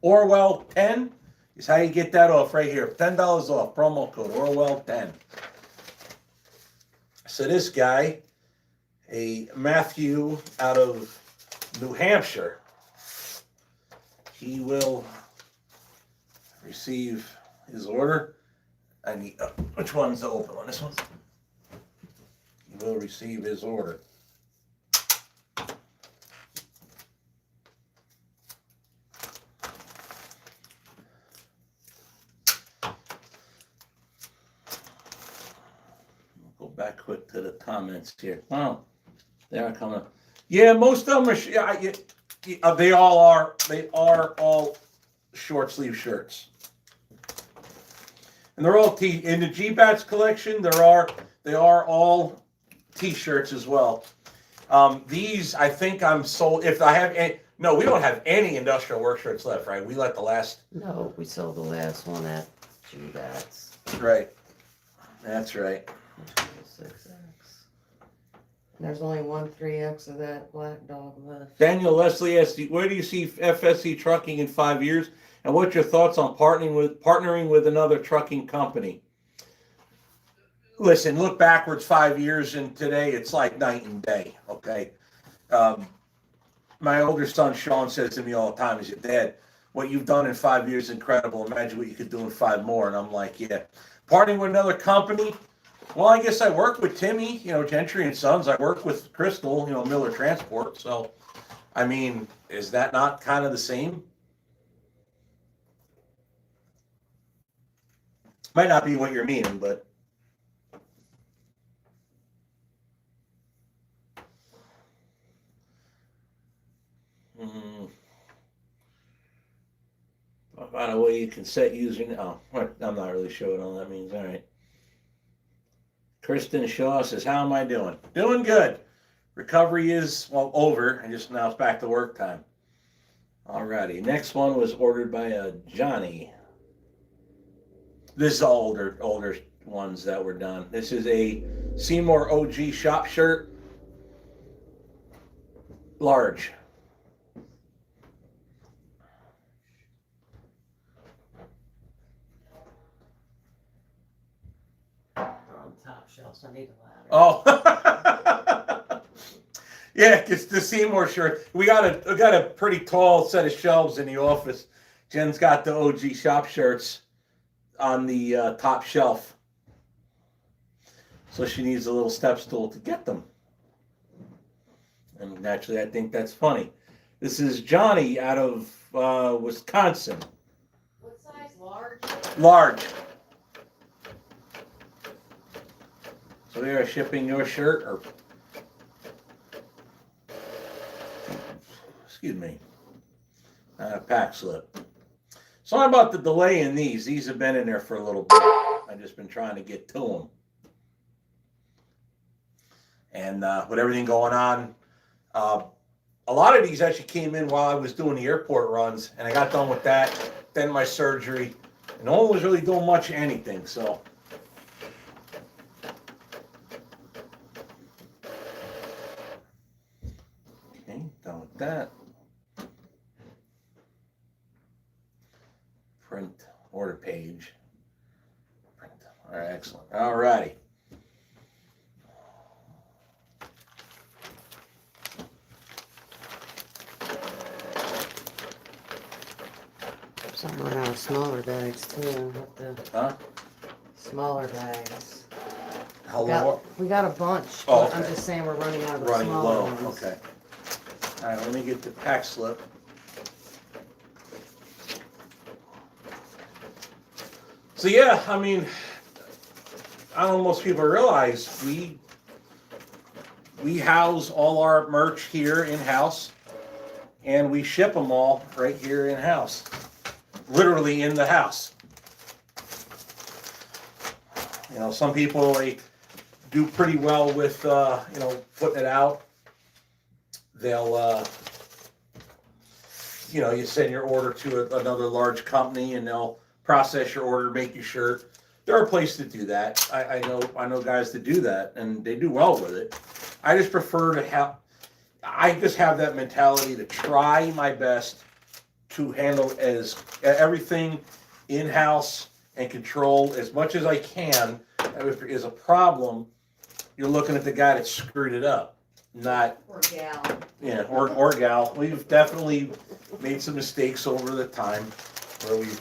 Orwell 10 is how you get that off right here. $10 off, promo code Orwell 10. So this guy, a Matthew out of New Hampshire, he will receive his order. I need, which one's the open one? This one? He will receive his order. Go back quick to the comments here. Oh, they are coming up. Yeah, most of them are. They all are. They are all short sleeve shirts, and they're all in the G-Bats collection. They are all T-shirts as well. These I think I'm sold. If I have any, no, we don't have any industrial work shirts left, right? We let the last. No, we sold the last one at G-Bats. Right. That's right. 6X. There's only one 3X of that black dog left. Daniel Leslie asked, where do you see FSC trucking in 5 years? And what's your thoughts on partnering with another trucking company? Listen, look backwards 5 years, and today it's like night and day, okay? My older son, Sean, says to me all the time, he said, Dad, what you've done in 5 years is incredible. Imagine what you could do in 5 more. And I'm like, yeah. Partnering with another company? Well, I guess I work with Timmy, Gentry and Sons. I work with Crystal, Miller Transport. So, I mean, is that not kind of the same? Might not be what you're meaning, but. Find a way you can set using. Oh, I'm not really sure what all that means. All right. Kristen Shaw says, how am I doing? Doing good. Recovery is, over. And just now it's back to work time. All righty. Next one was ordered by Johnny. This is older ones that were done. This is a Seymour OG shop shirt. Large. Top shelf, so I need a ladder. Oh, yeah, it's the Seymour shirt. We got a pretty tall set of shelves in the office. Jen's got the OG shop shirts on the top shelf, so she needs a little step stool to get them. And naturally, I think that's funny. This is Johnny out of Wisconsin. What size? Large? Large. So they are shipping your shirt, or excuse me, pack slip. Sorry about the delay in these. These have been in there for a little bit. I've just been trying to get to them. And with everything going on, a lot of these actually came in while I was doing the airport runs, and I got done with that, then my surgery, and no one was really doing much of anything, so. Okay, done with that. Print order page. Print. All right, excellent. All righty. Some run out of smaller bags too. Huh? See smaller bags. Hello. We got a bunch, Oh, but I'm okay. just saying we're running out of the Running smaller low. ones. Okay. All right, let me get the pack slip. So yeah, I mean, I don't know if most people realize we house all our merch here in house, and we ship them all right here in house, literally in the house. You know, some people they do pretty well with you know, putting it out. They'll you know, you send your order to another large company and they'll process your order, make your shirt. There are places to do that. I know guys that do that and they do well with it. I just prefer to have, I just have that mentality to try my best to handle as everything in-house and control as much as I can. And if there is a problem, you're looking at the guy that screwed it up, not Or gal. yeah, or gal. We've definitely made some mistakes over the time where we've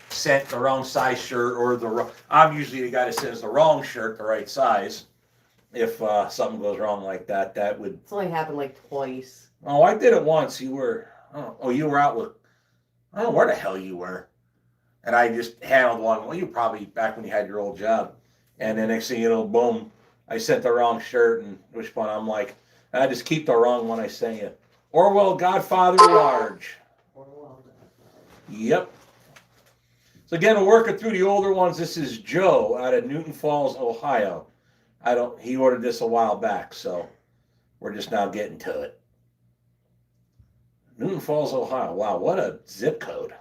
sent the wrong size shirt or I'm usually the guy that sends the wrong shirt the right size. If something goes wrong like that, that would. It's only happened like twice. Oh, I did it once. You were. Oh, you were out with. I don't know where the hell you were. And I just handled one. Well, you probably back when you had your old job. And then next thing you know, boom, I sent the wrong shirt. And which one? I'm like, I just keep the wrong one I sent you. Orwell Godfather Large. Orwell. Yep. So again, we're working through the older ones. This is Joe out of Newton Falls, Ohio. He ordered this a while back, so we're just now getting to it. Newton Falls, Ohio. Wow, what a zip code.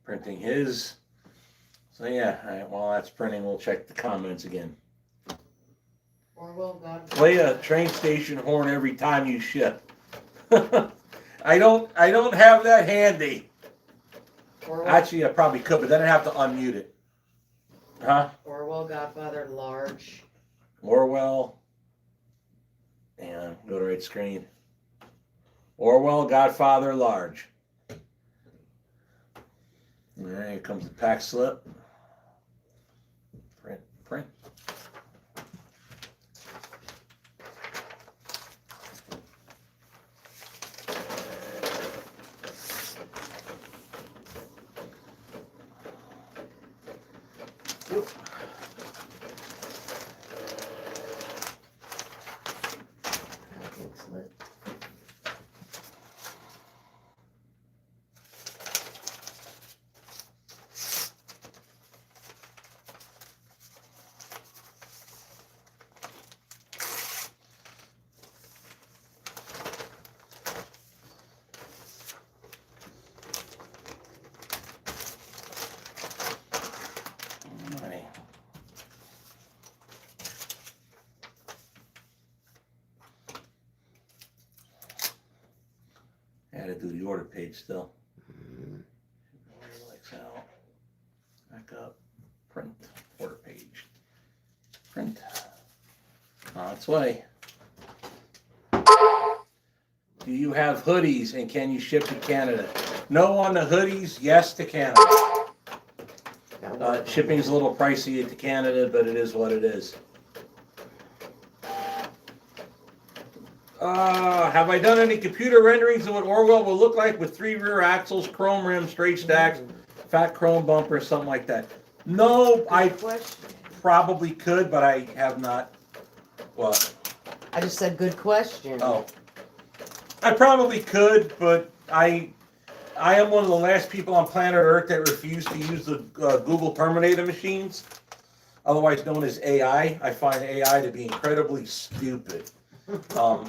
Printing his. So yeah, all right, while that's printing, we'll check the comments again. Orwell God. Play a train station horn every time you ship. I don't have that handy. Orwell, Actually, I probably could, but then I have to unmute it. Huh? Orwell Godfather Large. Orwell. And go to right screen. Orwell Godfather Large. All right, here comes the pack slip. Print. Oop. Alright. I had to do the order page still. Lights out. Back up. Print. Order page. Print. On its way. Do you have hoodies and can you ship to Canada? No on the hoodies, yes to Canada. Shipping's a little pricey to Canada, but it is what it is. Have I done any computer renderings of what Orwell will look like with 3 rear axles, chrome rims, straight stacks, fat chrome bumper, something like that? No, I probably could, but I have not. What? I just said good question. Oh. I probably could, but I am one of the last people on planet Earth that refuse to use the Google Terminator machines, otherwise known as AI. I find AI to be incredibly stupid.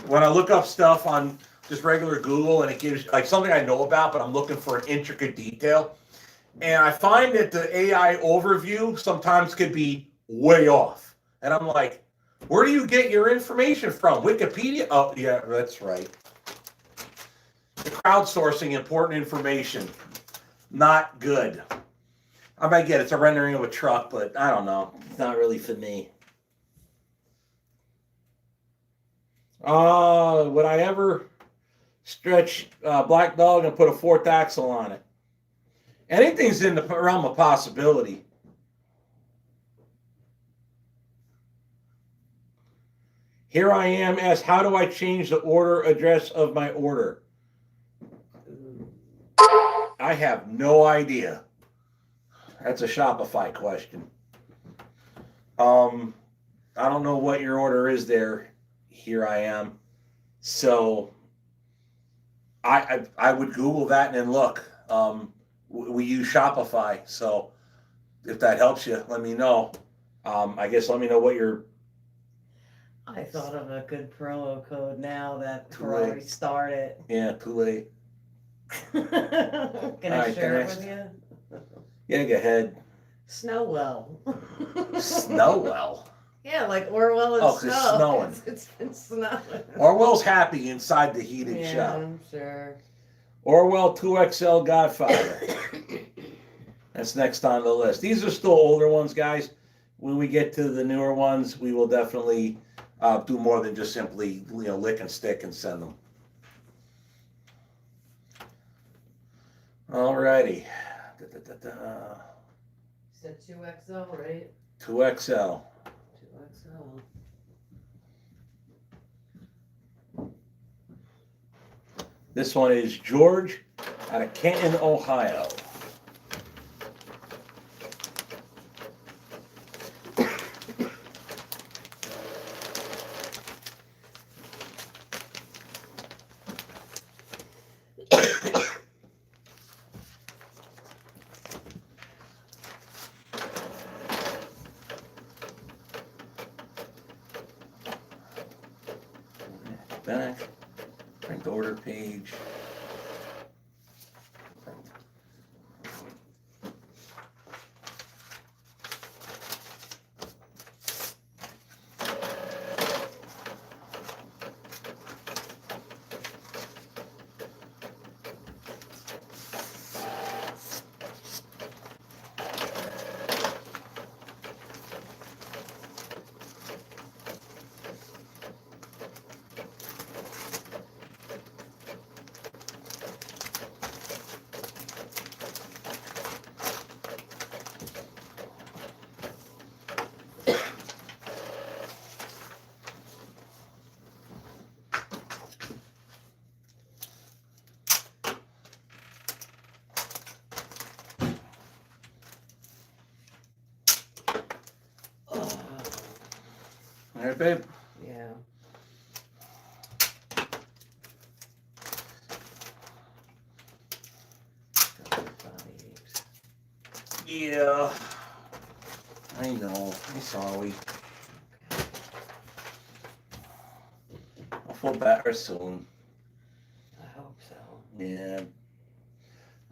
When I look up stuff on just regular Google and it gives like something I know about, but I'm looking for an intricate detail, and I find that the AI overview sometimes could be way off. And I'm like, where do you get your information from? Wikipedia? Oh, yeah, that's right. Crowdsourcing important information. Not good. I might get it's a rendering of a truck, but I don't know. It's not really for me. Would I ever stretch Black Dog and put a fourth axle on it? Anything's in the realm of possibility. Here I am asked, how do I change the order address of my order? I have no idea. That's a Shopify question. I don't know what your order is there. Here I am. So I would Google that and then look. We use Shopify, so if that helps you, let me know. I guess let me know what your. I thought of a good promo code now that Too before I late. restart it. Yeah, too late. Can I Alright, share it next. with you? Yeah, go ahead. Snowwell. Snowwell. Yeah, like Orwell and Oh, 'cause snow. it's snowing. It's been snowing. Orwell's happy inside the heated Yeah, shell. I'm sure. Orwell 2XL Godfather. That's next on the list. These are still older ones, guys. When we get to the newer ones, we will definitely do more than just simply, lick and stick and send them. Alrighty. You said 2XL, right? 2XL. 2XL. This one is George out of Canton, Ohio. Back, print order page. All right, babe. Yeah. Yeah. I know. I'm sorry. I'll feel better soon. I hope so. Yeah.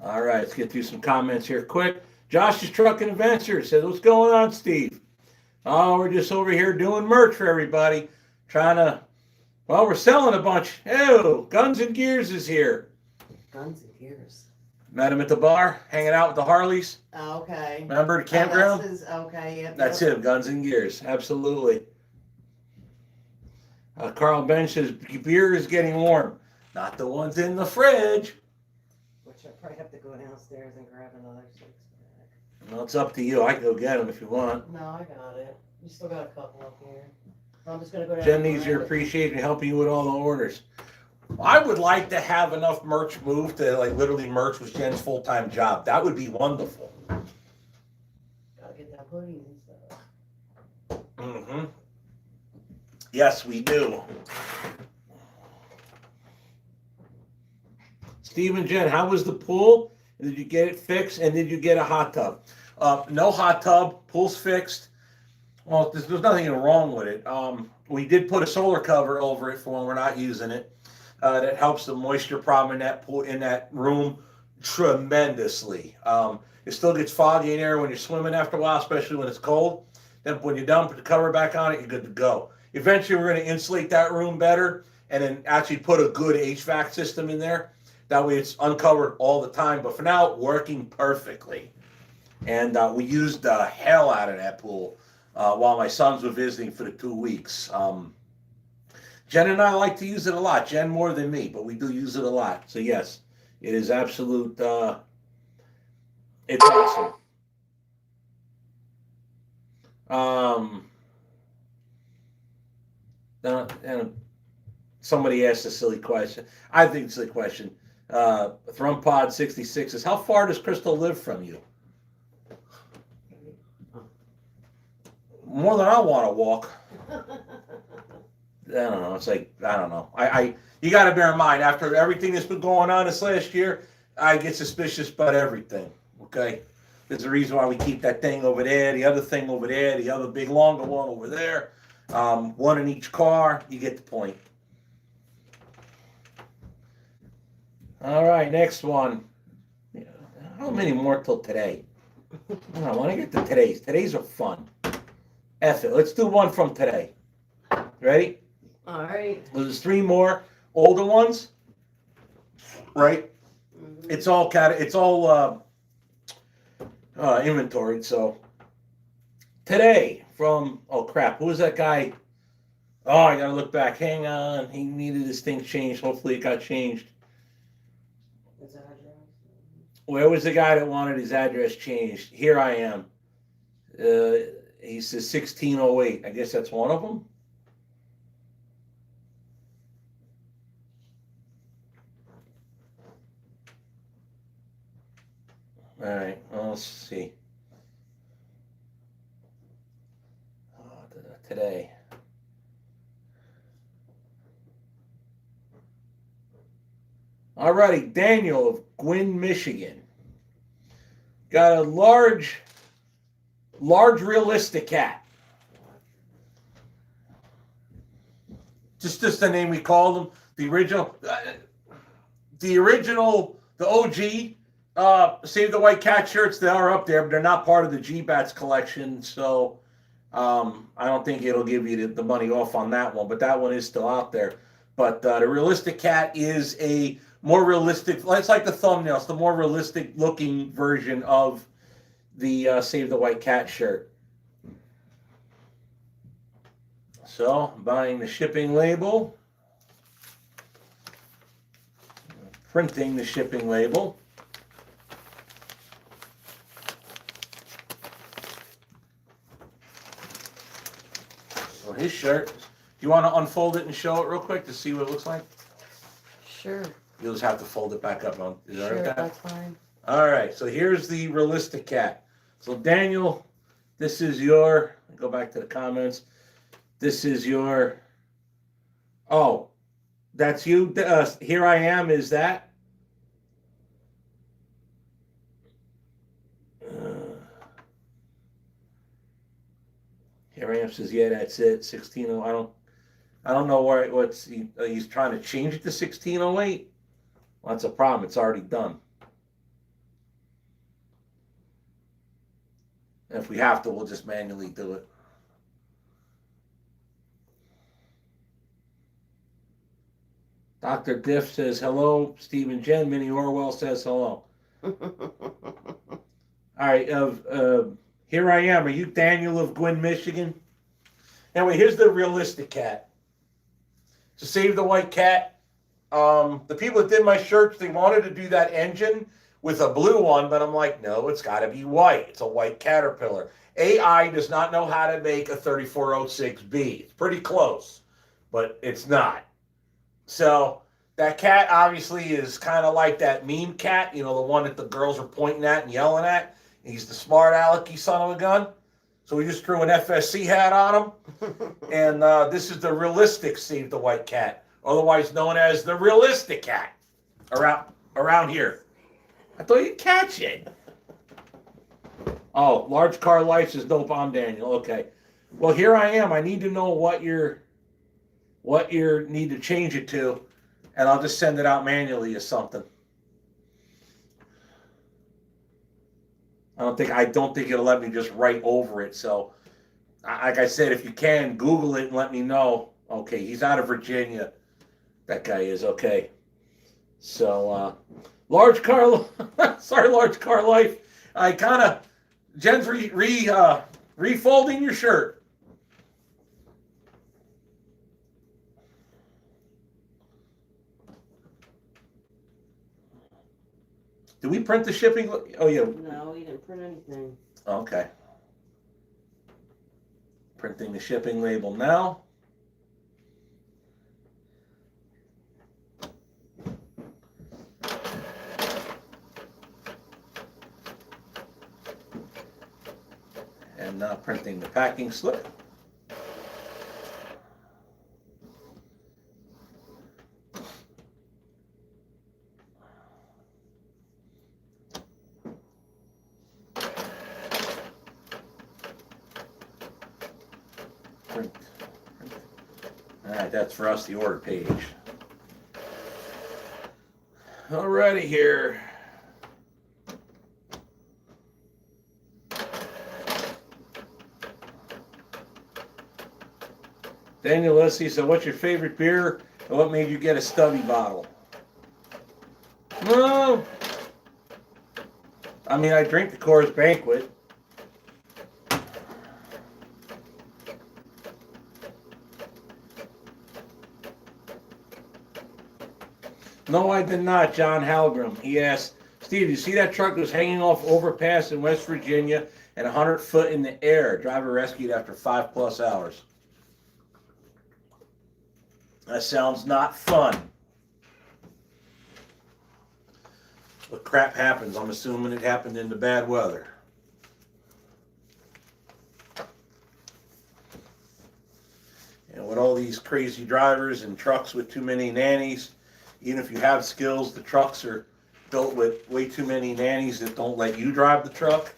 All right, let's get through some comments here quick. Josh's Truck and Adventure says, what's going on, Steve? Oh, we're just over here doing merch for everybody. Well, we're selling a bunch. Oh, Guns and Gears is here. Guns and Gears. Met him at the bar, hanging out with the Harleys. Oh, okay. Remember the campground? Okay, yep. That's him, Guns and Gears. Absolutely. Carl Bench says, beer is getting warm. Not the ones in the fridge. Which I probably have to go downstairs and grab another 6-pack. Well, it's up to you. I can go get them if you want. No, I got it. You still got a couple up here. I'm just going to go down. Jen needs your appreciation helping you with all the orders. I would like to have enough merch moved to literally merch was Jen's full-time job. That would be wonderful. Gotta get that hoodies and stuff. Mm-hmm. Yes, we do. Steve and Jen, how was the pool? Did you get it fixed? And did you get a hot tub? No hot tub. Pool's fixed. Well, there's nothing wrong with it. We did put a solar cover over it for when we're not using it. That helps the moisture problem in that pool, in that room tremendously. It still gets foggy in there when you're swimming after a while, especially when it's cold. Then when you're done, put the cover back on it, you're good to go. Eventually, we're going to insulate that room better and then actually put a good HVAC system in there. That way it's uncovered all the time. But for now, working perfectly. And we used the hell out of that pool while my sons were visiting for the 2 weeks. Jen and I like to use it a lot. Jen more than me, but we do use it a lot. So yes, it is absolute. It's awesome. And somebody asked a silly question. I think it's a silly question. ThrumpPod66 says, how far does Crystal live from you? More than I want to walk. I don't know. It's like, I don't know. You got to bear in mind, after everything that's been going on this last year, I get suspicious about everything. Okay? There's a reason why we keep that thing over there, the other thing over there, the other big longer one over there. One in each car. You get the point. All right, next one. How many more till today? I want to get to today's. Today's are fun. F it. Let's do one from today. Ready? All right. There's 3 more older ones. Right? Mm-hmm. It's all inventoried. So today from, oh crap, who was that guy? Oh, I gotta look back. Hang on. He needed his thing changed. Hopefully it got changed. His address. Where was the guy that wanted his address changed? Here I am. He says 1608. I guess that's one of them. All right, well, let's see. Today. All righty, Daniel of Gwynn, Michigan. Got a large realistic cat. Just the name we called them. The original, the OG Save the White Cat shirts, they are up there, but they're not part of the G-Bats collection, so I don't think it'll give you the money off on that one, but that one is still out there. But the realistic cat is a more realistic, it's like the thumbnail, it's the more realistic looking version of the Save the White Cat shirt. So, I'm buying the shipping label, printing the shipping label. So his shirt, do you want to unfold it and show it real quick to see what it looks like? Sure. You'll just have to fold it back up. Is that Sure, okay? that's fine. All right, so here's the realistic cat. So Daniel, this is your, go back to the comments. This is your, oh, that's you. Here I am, is that? Here I am says, yeah, that's it. 1608. I don't know where he's trying to change it to 1608. Well, that's a problem. It's already done. And if we have to, we'll just manually do it. Dr. Diff says hello. Stephen Jen. Minnie Orwell says hello. All right. Here I am. Are you Daniel of Gwynn, Michigan? Anyway, here's the realistic cat. To Save the White Cat. The people that did my shirts, they wanted to do that engine with a blue one, but I'm like, no, it's got to be white. It's a white Caterpillar. AI does not know how to make a 3406B. It's pretty close, but it's not. So that cat obviously is kind of like that meme cat, you know, the one that the girls are pointing at and yelling at. He's the smart alecky son of a gun. So we just threw an FSC hat on him. And this is the realistic Save the White Cat, otherwise known as the realistic cat around here. I thought you'd catch it. Oh, large car life says no bomb, Daniel. Okay. Well, here I am. I need to know what you need to change it to, and I'll just send it out manually or something. I don't think it'll let me just write over it. So, like I said, if you can, Google it and let me know. Okay, he's out of Virginia. That guy is okay. So, large car, sorry, large car life. I kind of, Jen's refolding your shirt. Did we print the shipping? Oh, yeah. No, we didn't print anything. Okay. Printing the shipping label now. And now printing the packing slip. Print. All right, that's for us, the order page. Alrighty here. Daniel Lissy said, what's your favorite beer and what made you get a stubby bottle? No. I mean, I drink the Coors Banquet. No, I did not, John Halgrim. He asked, Steve, you see that truck that was hanging off overpass in West Virginia and 100 foot in the air? Driver rescued after 5+ hours. That sounds not fun. But crap happens. I'm assuming it happened in the bad weather. And with all these crazy drivers and trucks with too many nannies, even if you have skills, the trucks are built with way too many nannies that don't let you drive the truck.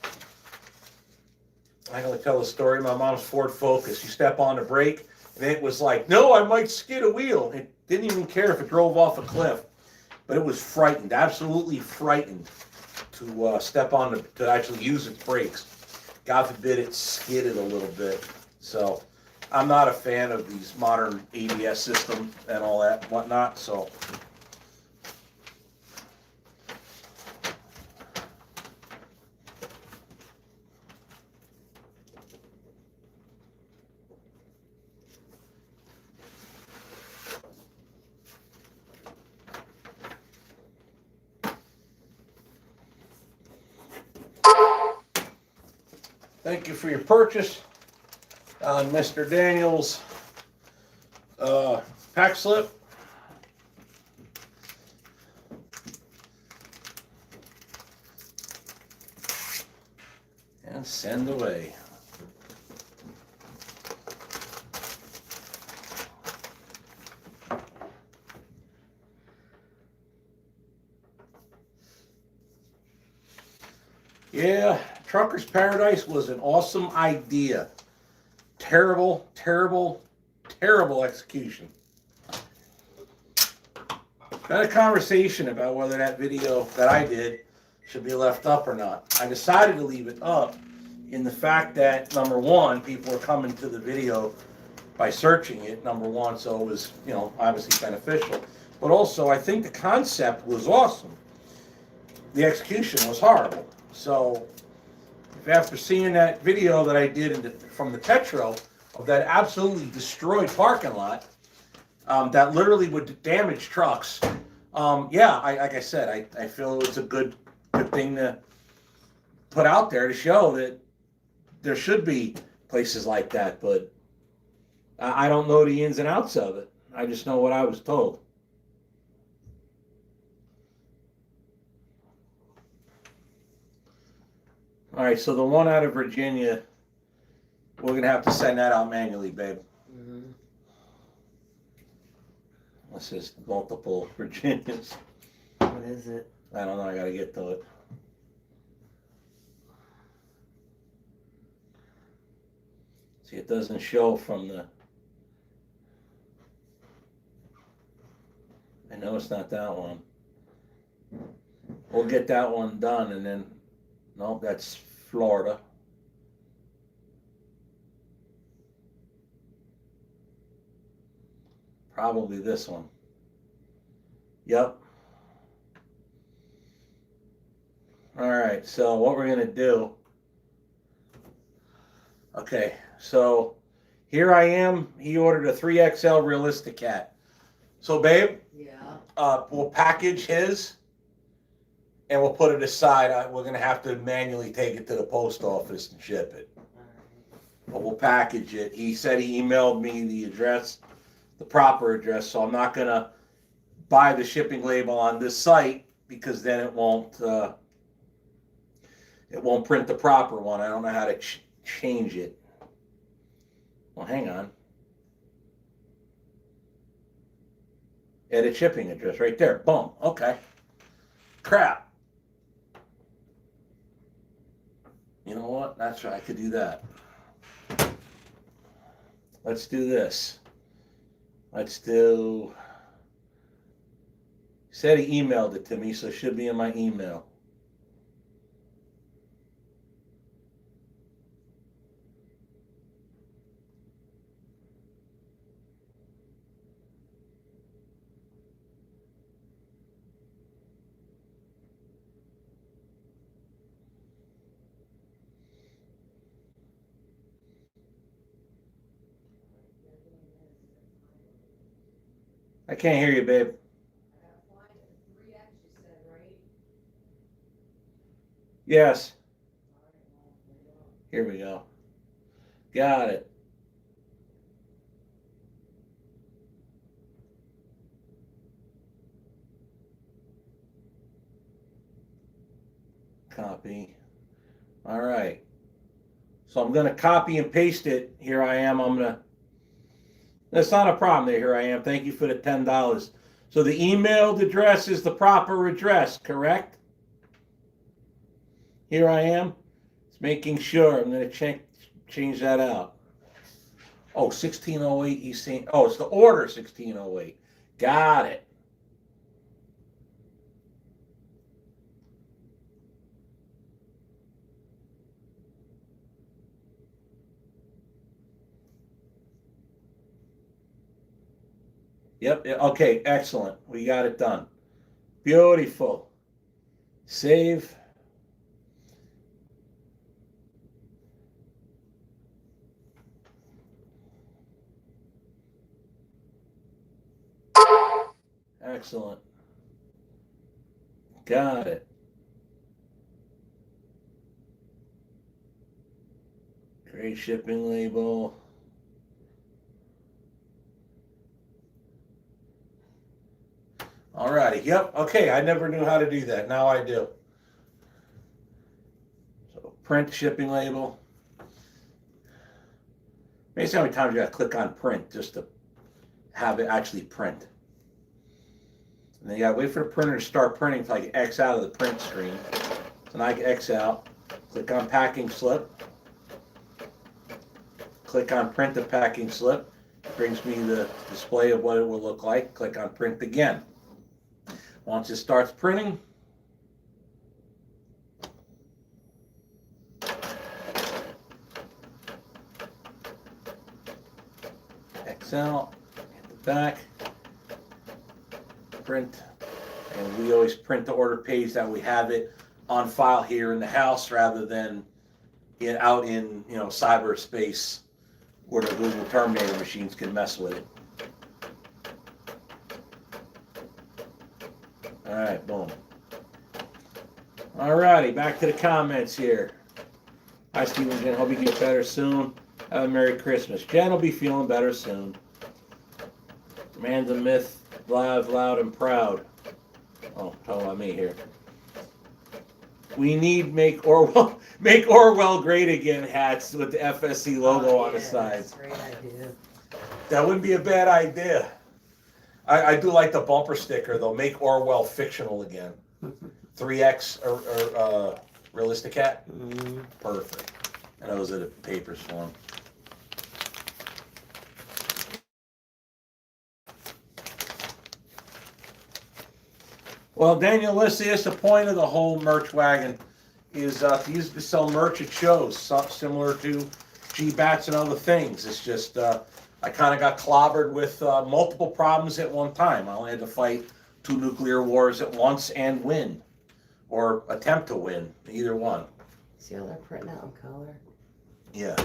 I'm going to tell a story. My mom's Ford Focus. You step on the brake, and it was like, no, I might skid a wheel. It didn't even care if it drove off a cliff. But it was frightened, absolutely frightened to step on to actually use its brakes. God forbid it skidded a little bit. So I'm not a fan of these modern ABS systems and all that and whatnot. So thank you for your purchase on Mr. Daniel's pack slip. And send away. Yeah, Trucker's Paradise was an awesome idea. Terrible, terrible, terrible execution. Had a conversation about whether that video that I did should be left up or not. I decided to leave it up in the fact that, number one, people are coming to the video by searching it, number one, so it was, you know, obviously beneficial. But also, I think the concept was awesome. The execution was horrible. So, if after seeing that video that I did from the Tetro of that absolutely destroyed parking lot, that literally would damage trucks, yeah, like I said, I feel it's a good thing to put out there to show that there should be places like that, but I don't know the ins and outs of it. I just know what I was told. All right, so the one out of Virginia, we're going to have to send that out manually, babe. Mm-hmm. This is multiple Virginias. What is it? I don't know, I got to get to it. See, it doesn't show from the... I know it's not that one. We'll get that one done and then... No, that's Florida. Probably this one. Yep. All right, so what we're gonna do. Okay, so here I am. He ordered a 3XL realistic cat. So babe, Yeah. we'll package his and we'll put it aside. We're gonna have to manually take it to the post office and ship it. But we'll package it. He said he emailed me the address, the proper address, so I'm not gonna buy the shipping label on this site because then it won't print the proper one. I don't know how to change it. Well, hang on. Edit shipping address right there. Boom. Okay. Crap. You know what? That's right. I could do that. Let's do this. Let's do. He said he emailed it to me, so it should be in my email. I can't hear you, babe. Yes. Here we go. Got it. Copy. All right. So I'm going to copy and paste it. Here I am. That's not a problem there. Here I am. Thank you for the $10. So the emailed address is the proper address, correct? Here I am. It's making sure. I'm going to change that out. Oh, 1608 East St. Oh, it's the order 1608. Got it. Yep. Okay. Excellent. We got it done. Beautiful. Save. Excellent. Got it. Create shipping label. Alrighty. Yep. Okay. I never knew how to do that. Now I do. So print shipping label. Maybe how many times you got to click on print just to have it actually print. And then you got to wait for the printer to start printing until I can X out of the print screen. So now I can X out. Click on packing slip. Click on print the packing slip. It brings me the display of what it will look like. Click on print again. Once it starts printing, X out, hit the back, print, and we always print the order page that we have it on file here in the house rather than out in cyberspace where the Google Terminator machines can mess with it. All right, boom. All righty, back to the comments here. Hi, Stephen, Jen. Hope you get better soon. Have a Merry Christmas. Jen will be feeling better soon. Man's a myth, live, loud, and proud. Oh, talking about me here. We need make Orwell great again hats with the FSC logo on the sides. Great idea. That wouldn't be a bad idea. I do like the bumper sticker though. Make Orwell fictional again. 3X or realistic hat. Perfect. And those are the papers for him. Well, Daniel, let's see. That's the point of the whole merch wagon is to use to sell merch at shows, similar to G-Bats and other things. It's just I kind of got clobbered with multiple problems at one time. I only had to fight 2 nuclear wars at once and win, or attempt to win, either one. See how they're printing out in color? Yeah.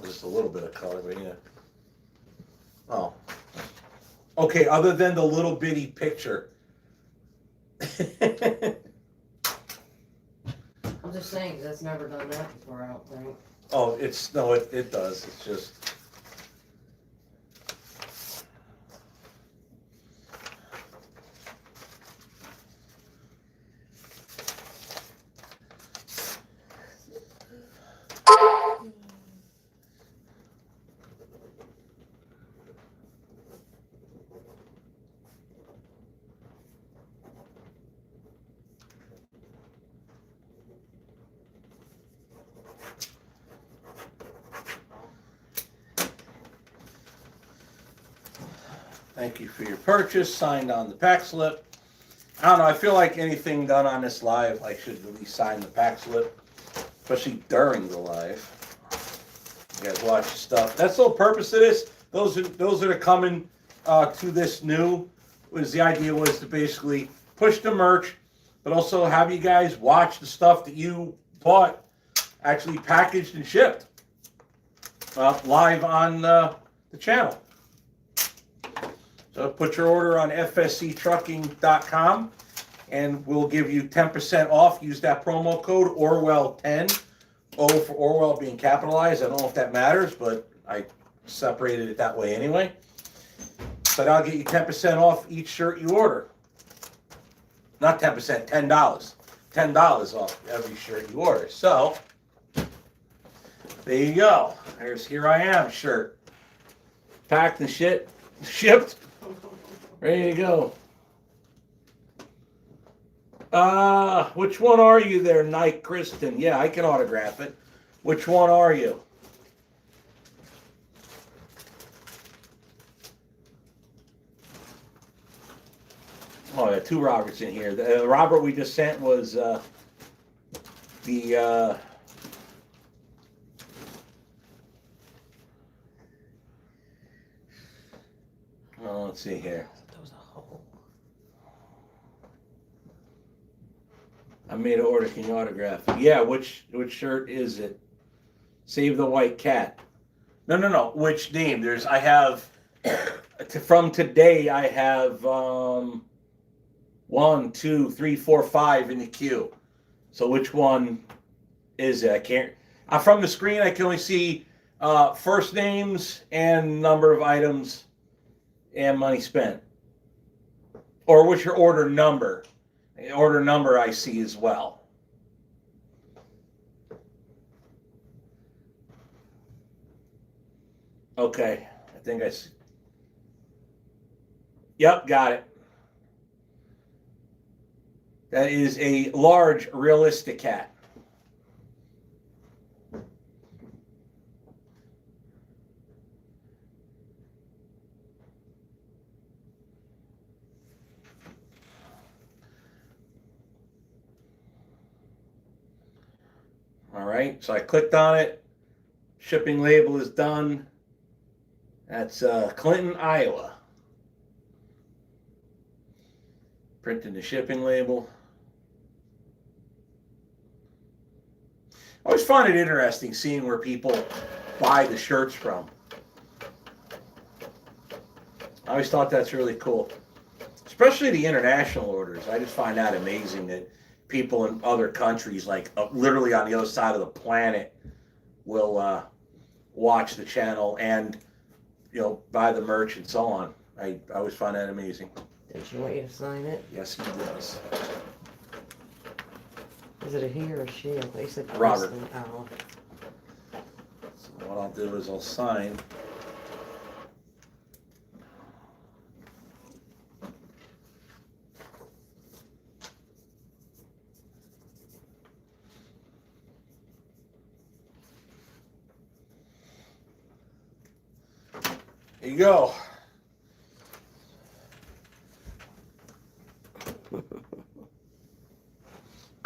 Just a little bit of color, but yeah. Oh. Okay, other than the little bitty picture. I'm just saying, 'cause that's never done that before, I don't think. Oh, it does. It's just. Thank you for your purchase. Signed on the pack slip. I don't know. I feel like anything done on this live, I should at least sign the pack slip, especially during the live. You guys watch the stuff. That's the whole purpose of this. Those that are coming to this new, the idea was to basically push the merch, but also have you guys watch the stuff that you bought actually packaged and shipped live on the channel. So put your order on fsctrucking.com and we'll give you 10% off. Use that promo code Orwell10. O for Orwell being capitalized. I don't know if that matters, but I separated it that way anyway. But I'll get you 10% off each shirt you order. Not 10%, $10. $10 off every shirt you order. So, there you go. There's Here I Am shirt. Packed and shipped. Ready to go. Which one are you there, Nike Kristen? Yeah, I can autograph it. Which one are you? Oh, yeah, two Roberts in here. The Robert we just sent was oh, let's see here. There was a hole. I made an order. Can you autograph it? Yeah, which shirt is it? Save the White Cat. No. Which name? I have from today. I have 1, 2, 3, 4, 5 in the queue. So which one is it? I can't. From the screen, I can only see first names and number of items and money spent. Or what's your order number? Order number I see as well. Okay, I think I see. Yep, got it. That is a large realistic cat. All right, so I clicked on it. Shipping label is done. That's Clinton, Iowa. Printing the shipping label. I always find it interesting seeing where people buy the shirts from. I always thought that's really cool. Especially the international orders. I just find that amazing that people in other countries, like literally on the other side of the planet, will watch the channel and, buy the merch and so on. I always find that amazing. Did she want you to sign it? Yes, he does. Is it a he or a she? I thought you said Robert. Kristen. Oh. So what I'll do is I'll sign. There you go.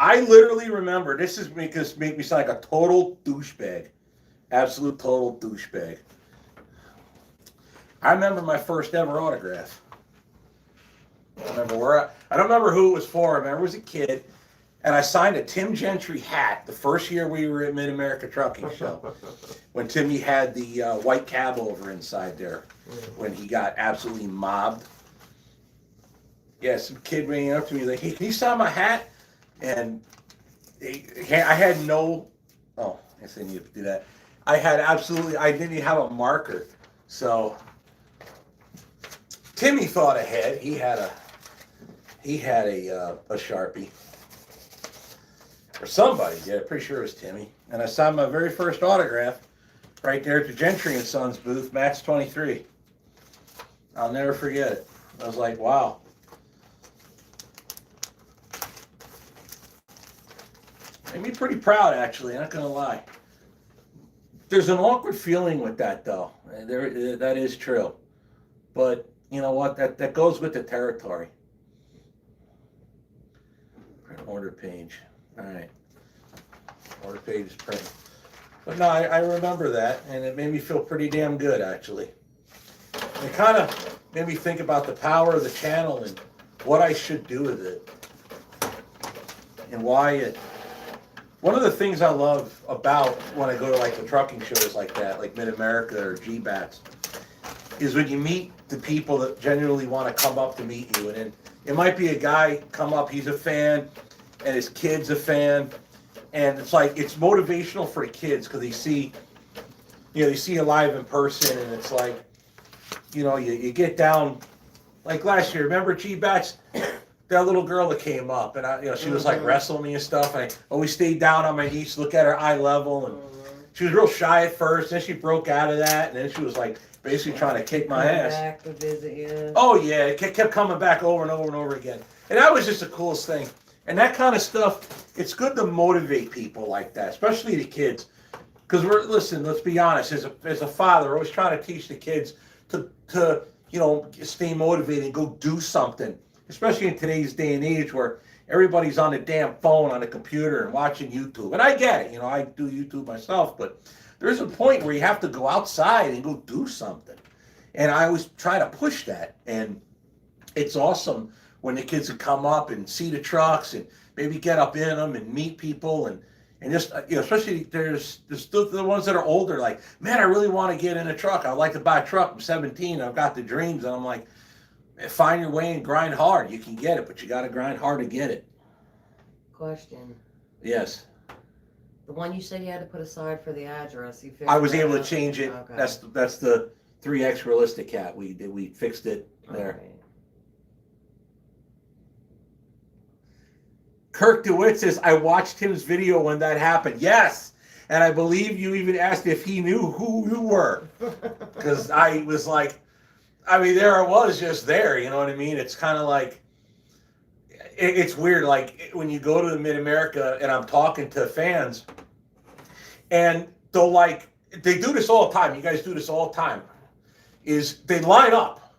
I literally remember, this is make me sound like a total douchebag. Absolute total douchebag. I remember my first ever autograph. I don't remember who it was for. I remember I was a kid, and I signed a Tim Gentry hat the first year we were at Mid-America Trucking Show. When Timmy had the white cab over inside there. When he got absolutely mobbed. Yeah, some kid ran up to me like, "Hey, can you sign my hat?" And I had no. Oh, I guess I need to do that. I didn't even have a marker. So Timmy thought ahead. He had a Sharpie. Or somebody did. I'm pretty sure it was Timmy. And I signed my very first autograph right there at the Gentry and Sons booth, Max 23. I'll never forget it. I was like, wow. Made me pretty proud, actually. Not gonna lie. There's an awkward feeling with that, though. That is true. But you know what? That goes with the territory. Print order page. All right. Order page is print. But no, I remember that, and it made me feel pretty damn good, actually. It kind of made me think about the power of the channel and what I should do with it, and why it. One of the things I love about when I go to like the trucking shows like that, like Mid-America or GBATs, is when you meet the people that genuinely want to come up to meet you. And then it might be a guy come up, he's a fan, and his kid's a fan. And it's like, it's motivational for the kids because they see you live in person, and it's like, you get down, like last year, remember GBATs? That little girl that came up, and she was like wrestling me and stuff. And I always stayed down on my knees to look at her eye level, and she was real shy at first. Then she broke out of that, and then she was like basically trying to kick my ass. Back to visit you. Oh yeah, it kept coming back over and over and over again, and that was just the coolest thing. And that kind of stuff, it's good to motivate people like that, especially the kids, because let's be honest, as a father, we're always trying to teach the kids to stay motivated and go do something. Especially in today's day and age where everybody's on the damn phone, on the computer, and watching YouTube. And I get it, I do YouTube myself, but there's a point where you have to go outside and go do something. And I always try to push that. And it's awesome when the kids would come up and see the trucks and maybe get up in them and meet people and just, especially there's the ones that are older, like, man, I really want to get in a truck. I'd like to buy a truck. I'm 17. I've got the dreams. And I'm like, find your way and grind hard. You can get it, but you got to grind hard to get it. Question. Yes. The one you said you had to put aside for the address, you figured I was that able to out? change it. Okay. That's the 3X realistic cat. We fixed it there. All right. Kirk DeWitt says, I watched Tim's video when that happened. Yes. And I believe you even asked if he knew who you were. Because I was like, there I was just there, you know what I mean? It's kind of like, it's weird, like when you go to the Mid-America and I'm talking to fans, and they do this all the time, you guys do this all the time, is they line up.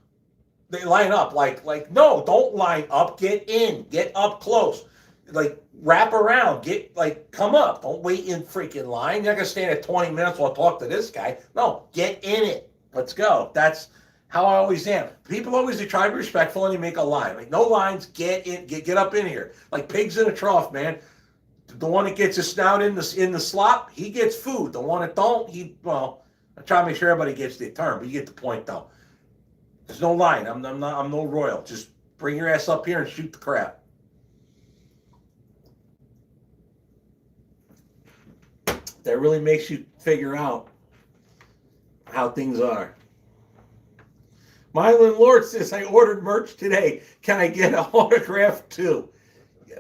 They line up like no, don't line up, get in, get up close. Like, wrap around, come up. Don't wait in freaking line. You're not going to stand at 20 minutes while I talk to this guy. No, get in it. Let's go. That's how I always am. People always, they try to be respectful and they make a line. Like, no lines, get in, get up in here. Like pigs in a trough, man. The one that gets his snout in the slop, he gets food. The one that don't, I try to make sure everybody gets their turn, but you get the point though. There's no line. I'm no royal. Just bring your ass up here and shoot the crap. That really makes you figure out how things are. Mylan Lord says, I ordered merch today. Can I get an autograph too?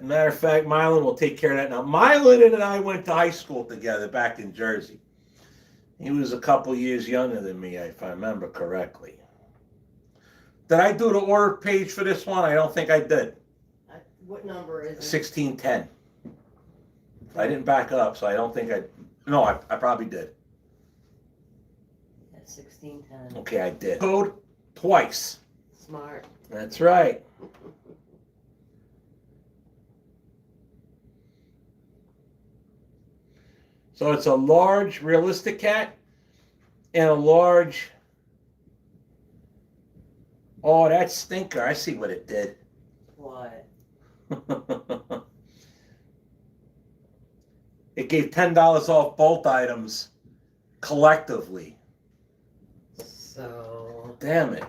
Matter of fact, Mylan will take care of that now. Mylan and I went to high school together back in Jersey. He was a couple years younger than me, if I remember correctly. Did I do the order page for this one? I don't think I did. What number is it? 1610. I didn't back up, so I don't think I... No, I probably did. That's 1610. Okay, I did. Code twice. Smart. That's right. So it's a large realistic cat and a large... Oh, that stinker. I see what it did. What? It gave $10 off both items collectively. So... Damn it.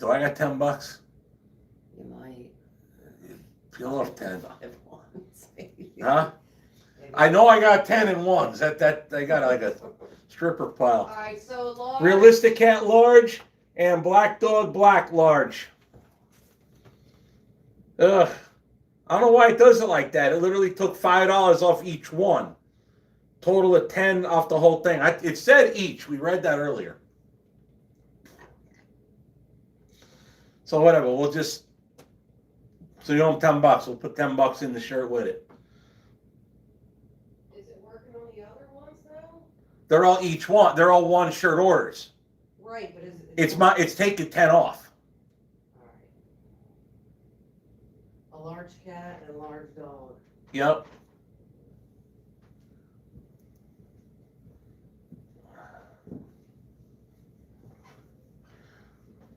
Do I got $10? You might. Peel off 10. At once. Huh? I know I got 10 in ones. That I got like a stripper pile. Alright, so large. Realistic cat large and black dog black large. Ugh. I don't know why it does it like that. It literally took $5 off each one. Total of 10 off the whole thing. It said each. We read that earlier. So whatever. We'll just. So you owe them $10. We'll put $10 in the shirt with it. Is it working on the other ones though? They're all each one. They're all one shirt orders. Right, but is it? It's taking 10 off. Alright. A large cat and a large dog. Yep.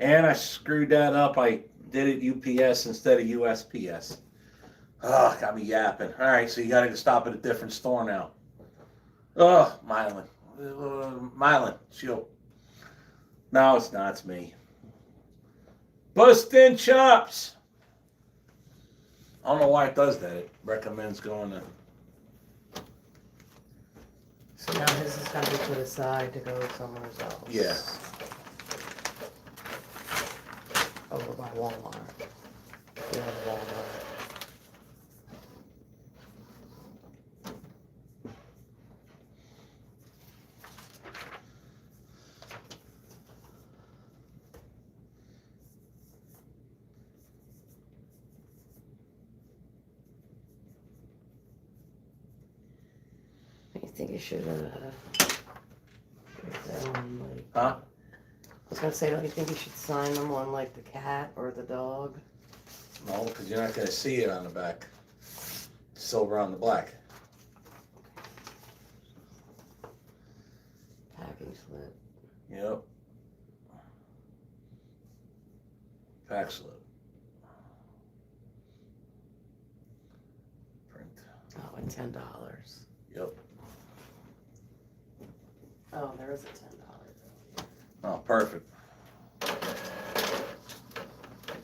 And I screwed that up. I did it UPS instead of USPS. Oh, got me yapping. All right, so you got to stop at a different store now. Oh, Mylan. Mylan, she'll. No, it's not. It's me. Bustin' chops. I don't know why it does that. It recommends going to. So now this is gonna be put aside to go somewhere else. Yeah. Over by Walmart. Yeah, Walmart. I think you should Huh? I was gonna say, don't you think you should sign them on like the cat or the dog? No, because you're not going to see it on the back. Silver on the black. Packing slip. Yep. Pack slip. Print. Oh, and $10. Yep. Oh, there is a $10. Oh, perfect.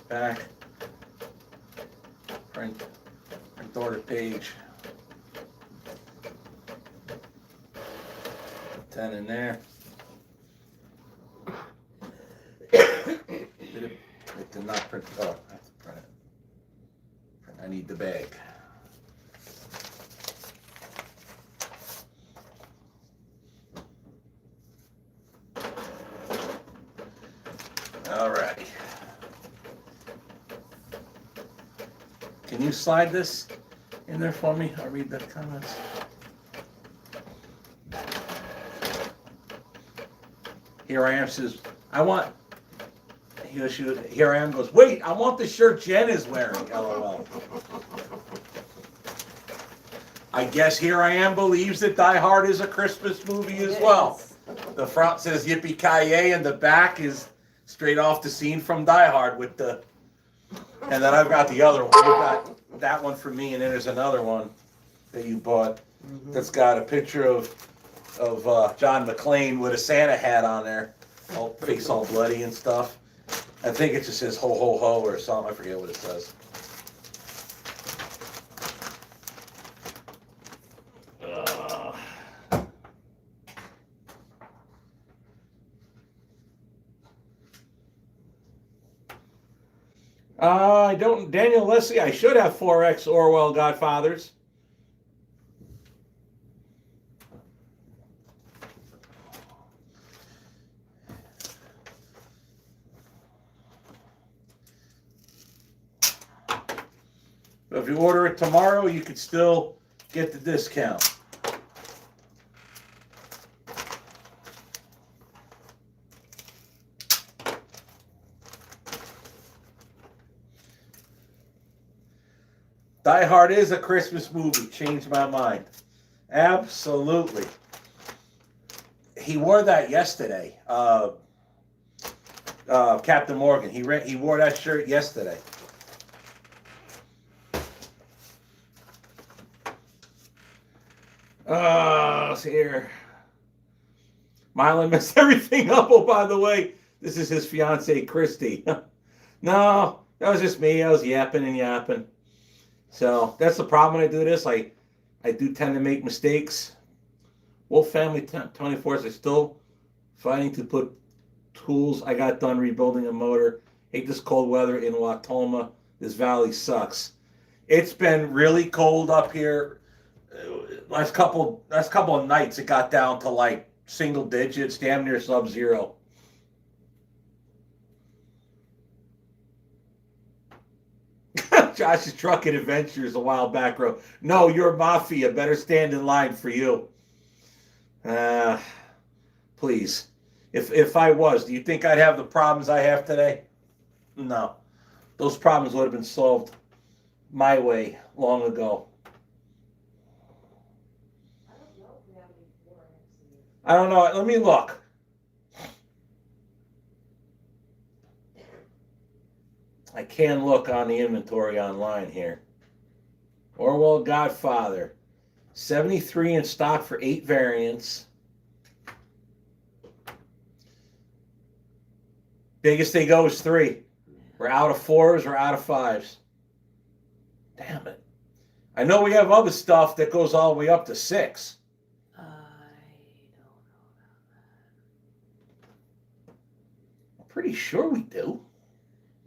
Back. Print order page. 10 in there. It did not print. Oh, I have to print it. I need the bag. Alrighty. Can you slide this in there for me? I'll read the comments. Here I am says, I want, here I am goes, wait, I want the shirt Jen is wearing, LOL. I guess Here I Am believes that Die Hard is a Christmas movie as well. The front says Yippee-Ki-Yay and the back is straight off the scene from Die Hard with the, and then I've got the other one. You've got that one for me, and then there's another one that you bought that's got a picture of John McClane with a Santa hat on there, all face all bloody and stuff. I think it just says ho ho ho or something. I forget what it says. I don't, Daniel Leslie, I should have 4X Orwell Godfathers. But if you order it tomorrow, you could still get the discount. Die Hard is a Christmas movie. Changed my mind. Absolutely. He wore that yesterday. Captain Morgan. He wore that shirt yesterday. Here. Milo messed everything up. Oh, by the way, this is his fiancee, Christy. No, that was just me. I was yapping and yapping. So that's the problem when I do this. I do tend to make mistakes. Wolf Family 24s are still fighting to put tools. I got done rebuilding a motor. Hate this cold weather in Watoma. This valley sucks. It's been really cold up here. Last couple of nights, it got down to like single digits, damn near sub-zero. Josh's Trucking Adventures a while back wrote, "No, you're mafia. Better stand in line for you." Please. If I was, do you think I'd have the problems I have today? No. Those problems would have been solved my way long ago. I don't know. Let me look. I can look on the inventory online here. Orwell Godfather. 73 in stock for 8 variants. Biggest they go is 3. We're out of 4s, we're out of 5s. Damn it. I know we have other stuff that goes all the way up to 6. I don't know about I'm pretty sure we do.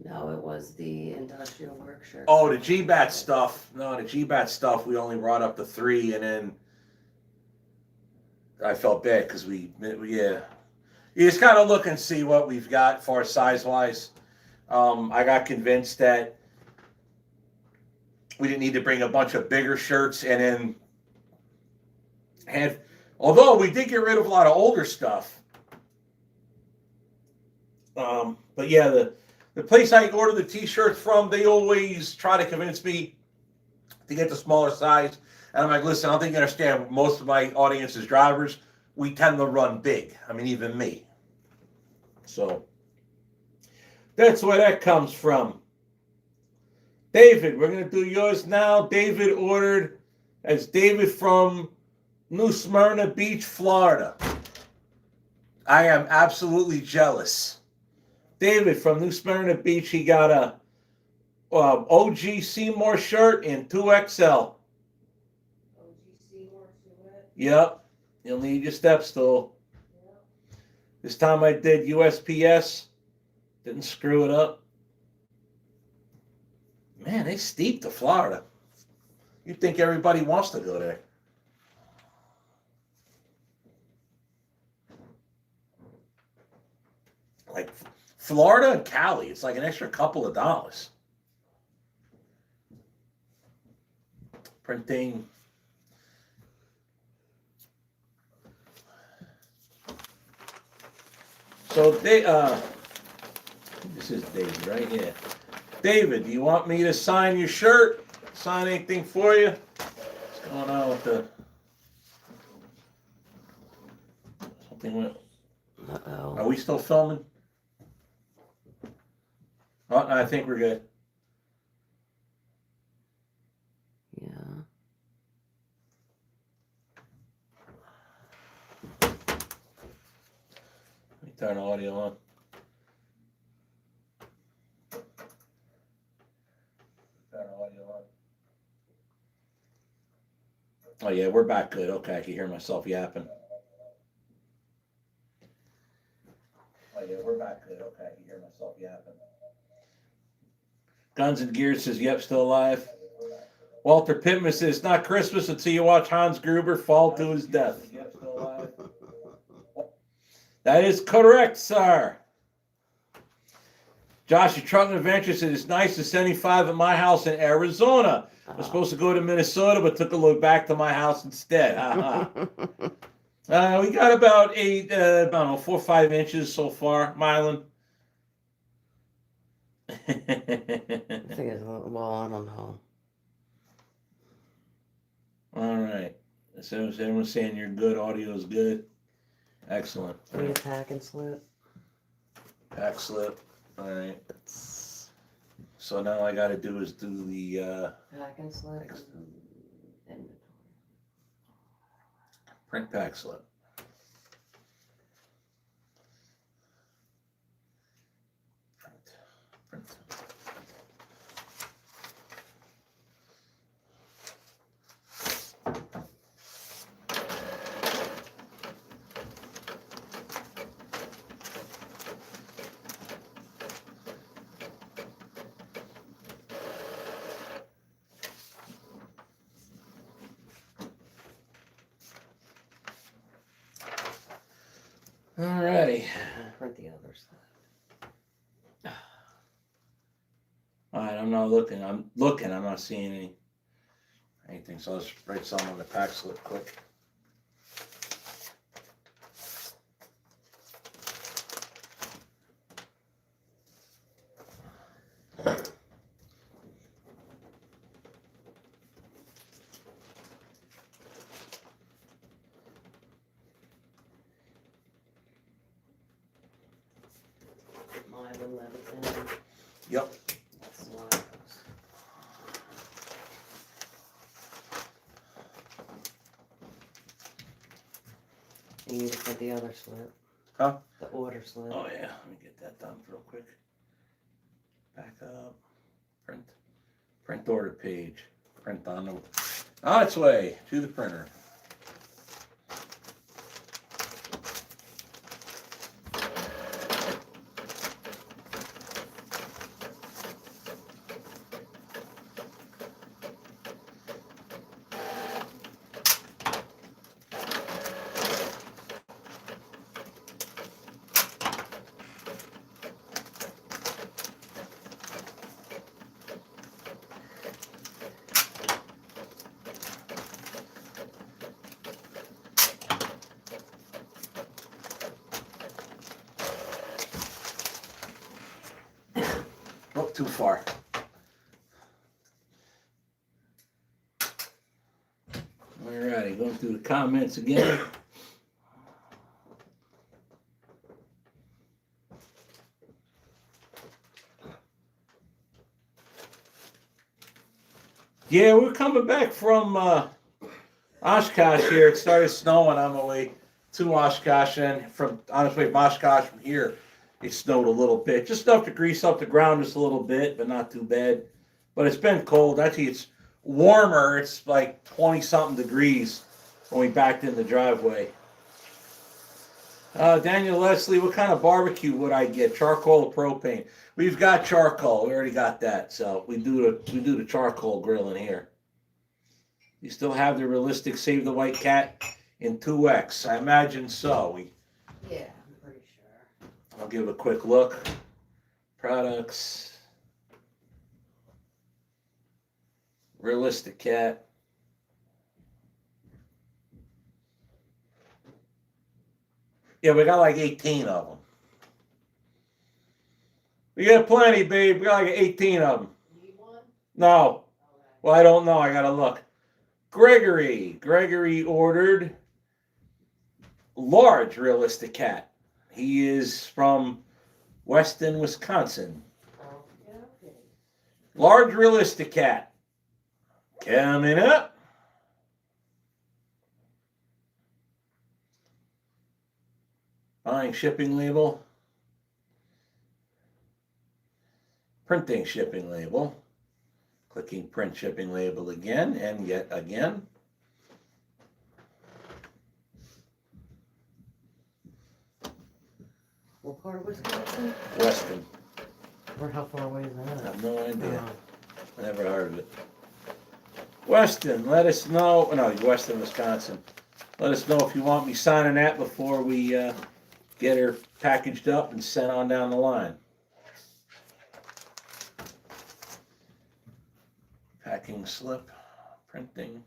that. No, it was the industrial work shirt. Oh, the GBAT stuff. No, the GBAT stuff we only brought up to 3, and then I felt bad because yeah. You just gotta look and see what we've got for size-wise. I got convinced that we didn't need to bring a bunch of bigger shirts, and then although we did get rid of a lot of older stuff. But yeah, the place I order the t-shirts from, they always try to convince me to get the smaller size. And I'm like, listen, I don't think you understand. Most of my audience is drivers. We tend to run big. I mean, even me. So that's where that comes from. David, we're going to do yours now. David ordered as David from New Smyrna Beach, Florida. I am absolutely jealous. David from New Smyrna Beach, he got a OG Seymour shirt in 2XL. OG Seymour to it. Yep. You'll need your step stool. Yep. This time I did USPS. Didn't screw it up. Man, they steep to Florida. You'd think everybody wants to go there. Like Florida and Cali, it's like an extra couple of dollars. Printing. So this is David, right? Yeah. David, do you want me to sign your shirt? Sign anything for you? What's going on with the something went? Uh-oh. Are we still filming? Oh, I think we're good. Yeah. Let me turn the audio on. Turn the audio on. Oh yeah, we're back good. Okay, I can hear myself yapping. Oh yeah, we're back good. Okay, I can hear myself yapping. Guns and Gears says, yep, still alive. Walter Pittman says, it's not Christmas until you watch Hans Gruber fall to his death. Yep, still alive. That is correct, sir. Josh, your Trucking Adventure says, it's nice to 75 at my house in Arizona. I was supposed to go to Minnesota, but took a look back to my house instead. We got about 8, I don't know, 4 or 5 inches so far, Mylan. I think it's well, I don't know. All right. So everyone's saying you're good. Audio is good. Excellent. Need a pack and slip. Pack slip. All right. So now all I got to do is do the Pack and slip. And print pack slip. Print. Alrighty. Print the others. Alright, I'm not looking. I'm looking. I'm not seeing anything. So let's write some on the pack slip quick. My 11. Yep. That's the one I post. You need to print the other slip. Huh? The order slip. Oh yeah, let me get that done real quick. Back up. Print order page. Print on its way to the printer. Oh, too far. Alrighty, going through the comments again. Yeah, we're coming back from Oshkosh here. It started snowing on my way to Oshkosh, and on its way from Oshkosh from here, it snowed a little bit. Just enough to grease up the ground just a little bit, but not too bad. But it's been cold. Actually, it's warmer. It's like 20-something degrees when we backed in the driveway. Daniel Leslie, what kind of barbecue would I get? Charcoal or propane? We've got charcoal. We already got that. So we do the charcoal grill in here. You still have the realistic Save the White Cat in 2X? I imagine so. Yeah, I'm pretty sure. I'll give a quick look. Products. Realistic cat. Yeah, we got like 18 of them. We got plenty, babe. We got like 18 of them. Need one? No. Okay. Well, I don't know. I gotta look. Gregory ordered large realistic cat. He is from Weston, Wisconsin. Okay. Large realistic cat. Coming up. Buying shipping label. Printing shipping label. Clicking print shipping label again and yet again. What part of Wisconsin? Weston. Or how far away is I that? have no idea. Oh. I never heard of it. Weston, let us know. No, Weston, Wisconsin. Let us know if you want me signing that before we get her packaged up and sent on down the line. Packing slip, printing,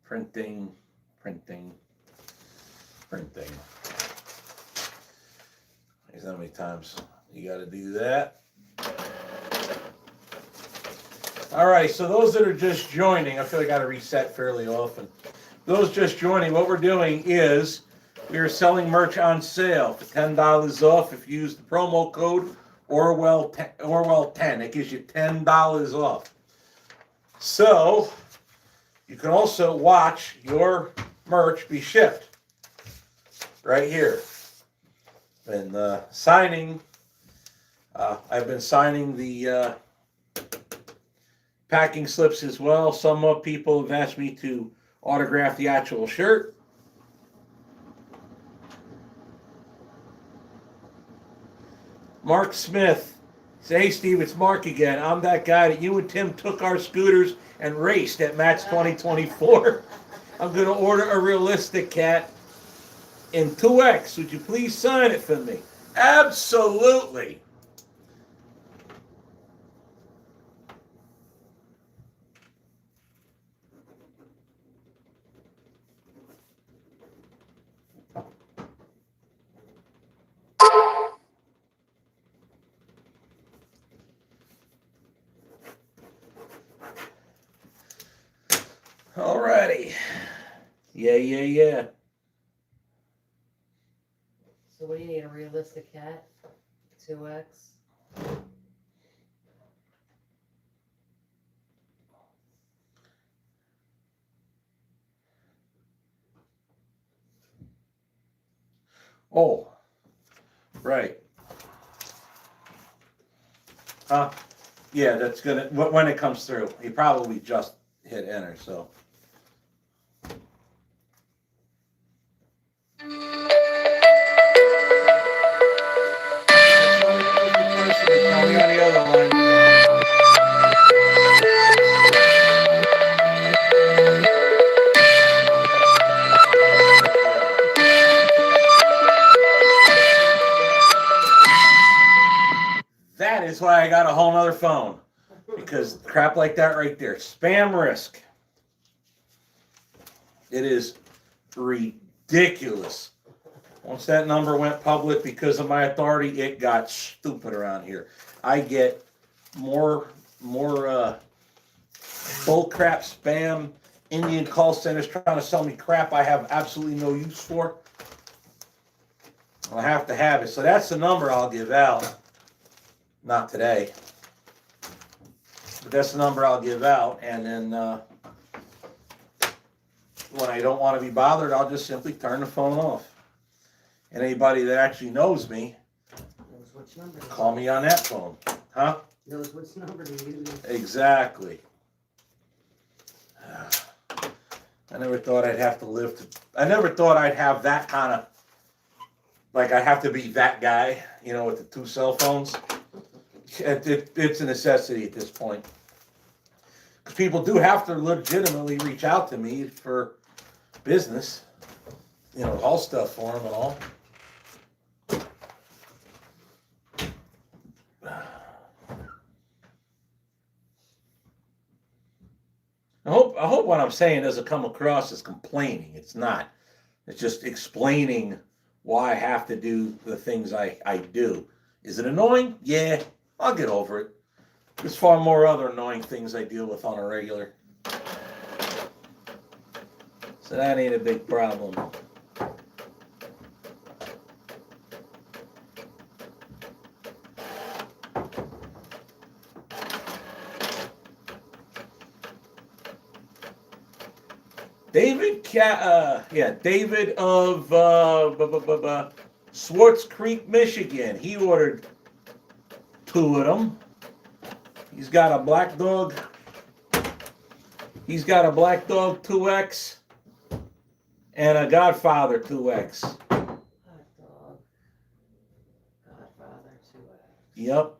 printing. There's how many times you got to do that. All right, so those that are just joining, I feel like I got to reset fairly often. Those just joining, what we're doing is we are selling merch on sale for $10 off if you use the promo code Orwell 10. It gives you $10 off. So you can also watch your merch be shipped right here. And signing, I've been signing the packing slips as well. Some people have asked me to autograph the actual shirt. Mark Smith. Say, hey Steve, it's Mark again. I'm that guy that you and Tim took our scooters and raced at Match 2024. I'm gonna order a realistic cat in 2X. Would you please sign it for me? Absolutely. Alrighty. Yeah. So what do you need, a realistic cat? 2X? Oh, right. Yeah, that's gonna, when it comes through, you probably just hit enter, so. Call me on the other line. That is why I got a whole nother phone. Because crap like that right there, spam risk. It is ridiculous. Once that number went public because of my authority, it got stupid around here. I get more bull crap spam Indian call centers trying to sell me crap I have absolutely no use for. I have to have it. So that's the number I'll give out. Not today. But that's the number I'll give out. And then when I don't want to be bothered, I'll just simply turn the phone off. And anybody that actually knows me, Knows which number. call me on that phone. Huh? Knows which number to use. Exactly. I never thought I'd have to live to, I never thought I'd have that kind of, like I have to be that guy, you know, with the 2 cell phones. It's a necessity at this point. Because people do have to legitimately reach out to me for business, you know, haul stuff for them and all. I hope what I'm saying doesn't come across as complaining. It's not. It's just explaining why I have to do the things I do. Is it annoying? Yeah, I'll get over it. There's far more other annoying things I deal with on a regular. So that ain't a big problem. David of Swartz Creek, Michigan. He ordered 2 of them. He's got a black dog. He's got a black dog 2X and a Godfather 2X. Hot dog. Godfather 2X. Yep.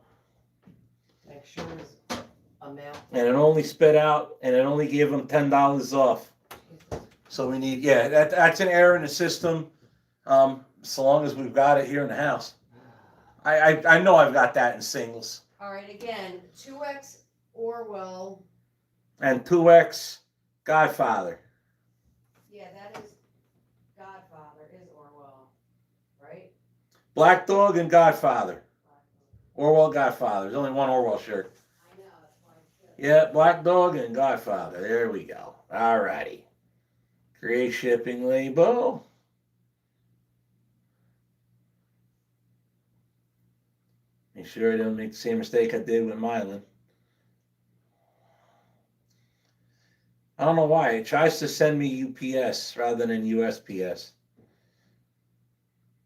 Make sure it's a male. And it only spit out, and it only gave him $10 off. So we need, that's an error in the system. So long as we've got it here in the house. I know I've got that in singles. All right, again, 2X Orwell. And 2X Godfather. Yeah, that is Godfather, is Orwell, right? Black Dog and Godfather. Orwell Godfather. There's only one Orwell shirt. I know, that's why I said. Yeah, Black Dog and Godfather. There we go. All righty. Create shipping label. Make sure I don't make the same mistake I did with Mylan. I don't know why. It tries to send me UPS rather than USPS.